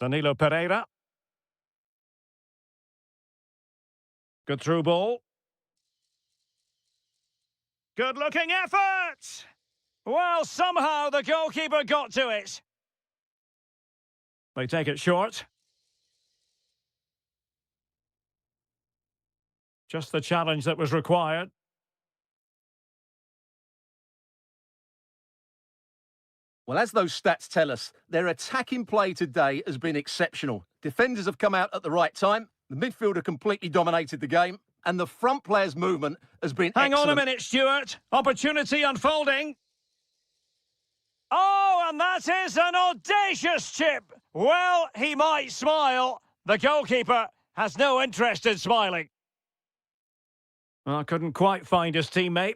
Danilo Pereira. Good through ball. Good-looking effort! Well, somehow the goalkeeper got to it. They take it short. Just the challenge that was required. Well, as those stats tell us, their attacking play today has been exceptional. Defenders have come out at the right time, the midfielder completely dominated the game, and the front player's movement has been excellent. Hang on a minute, Stuart. Opportunity unfolding. Oh, and that is an audacious chip. Well, he might smile. The goalkeeper has no interest in smiling. I couldn't quite find his teammate.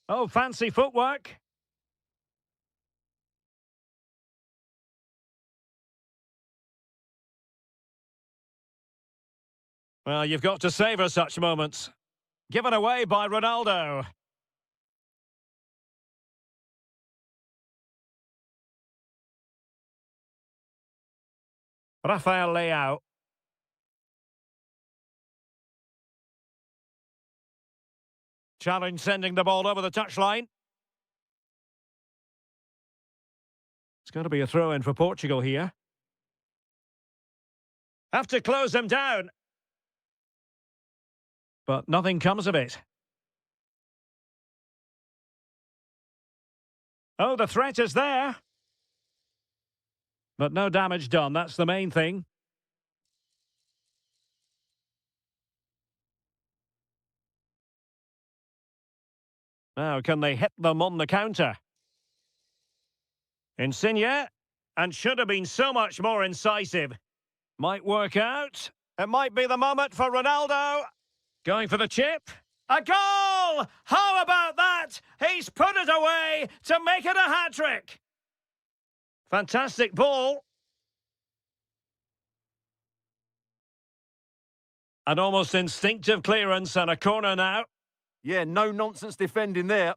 Oh, fancy footwork. Well, you've got to savour such moments. Given away by Ronaldo. Rafael Leao. Challenge sending the ball over the touchline. It's going to be a throw-in for Portugal here. Have to close them down. But nothing comes of it. Oh, the threat is there. But no damage done, that's the main thing. Now, can they hit them on the counter? Insigne, and should have been so much more incisive. Might work out. It might be the moment for Ronaldo. Going for the chip. A goal! How about that? He's put it away to make it a hat-trick. Fantastic ball. An almost instinctive clearance and a corner now. Yeah, no nonsense defending there.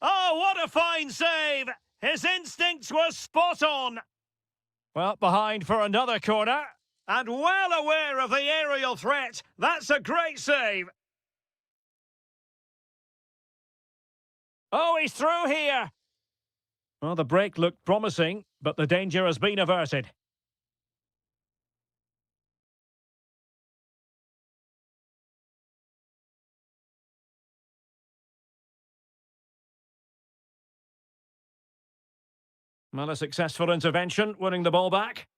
Oh, what a fine save! His instincts were spot on. Well, behind for another corner. And well aware of the aerial threat. That's a great save. Oh, he's through here. Well, the break looked promising, but the danger has been averted. Well, a successful intervention, winning the ball back.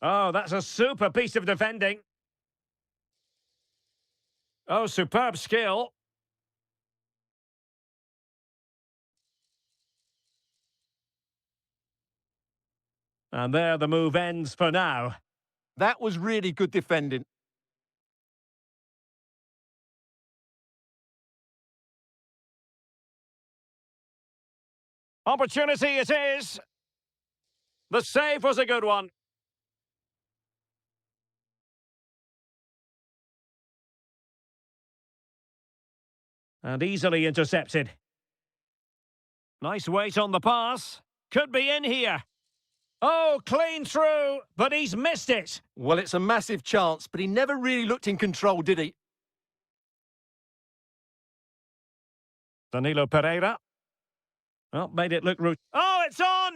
Oh, that's a super piece of defending. Oh, superb skill. And there the move ends for now. That was really good defending. Opportunity it is. The save was a good one. And easily intercepted. Nice weight on the pass. Could be in here. Oh, clean through, but he's missed it. Well, it's a massive chance, but he never really looked in control, did he? Danilo Pereira. Well, made it look routine. Oh, it's on!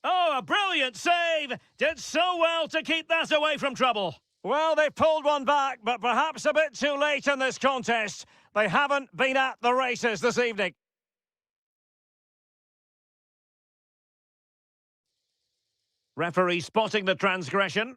Oh, a brilliant save! Did so well to keep that away from trouble. Well, they pulled one back, but perhaps a bit too late in this contest. They haven't been at the races this evening. Referee spotting the transgression.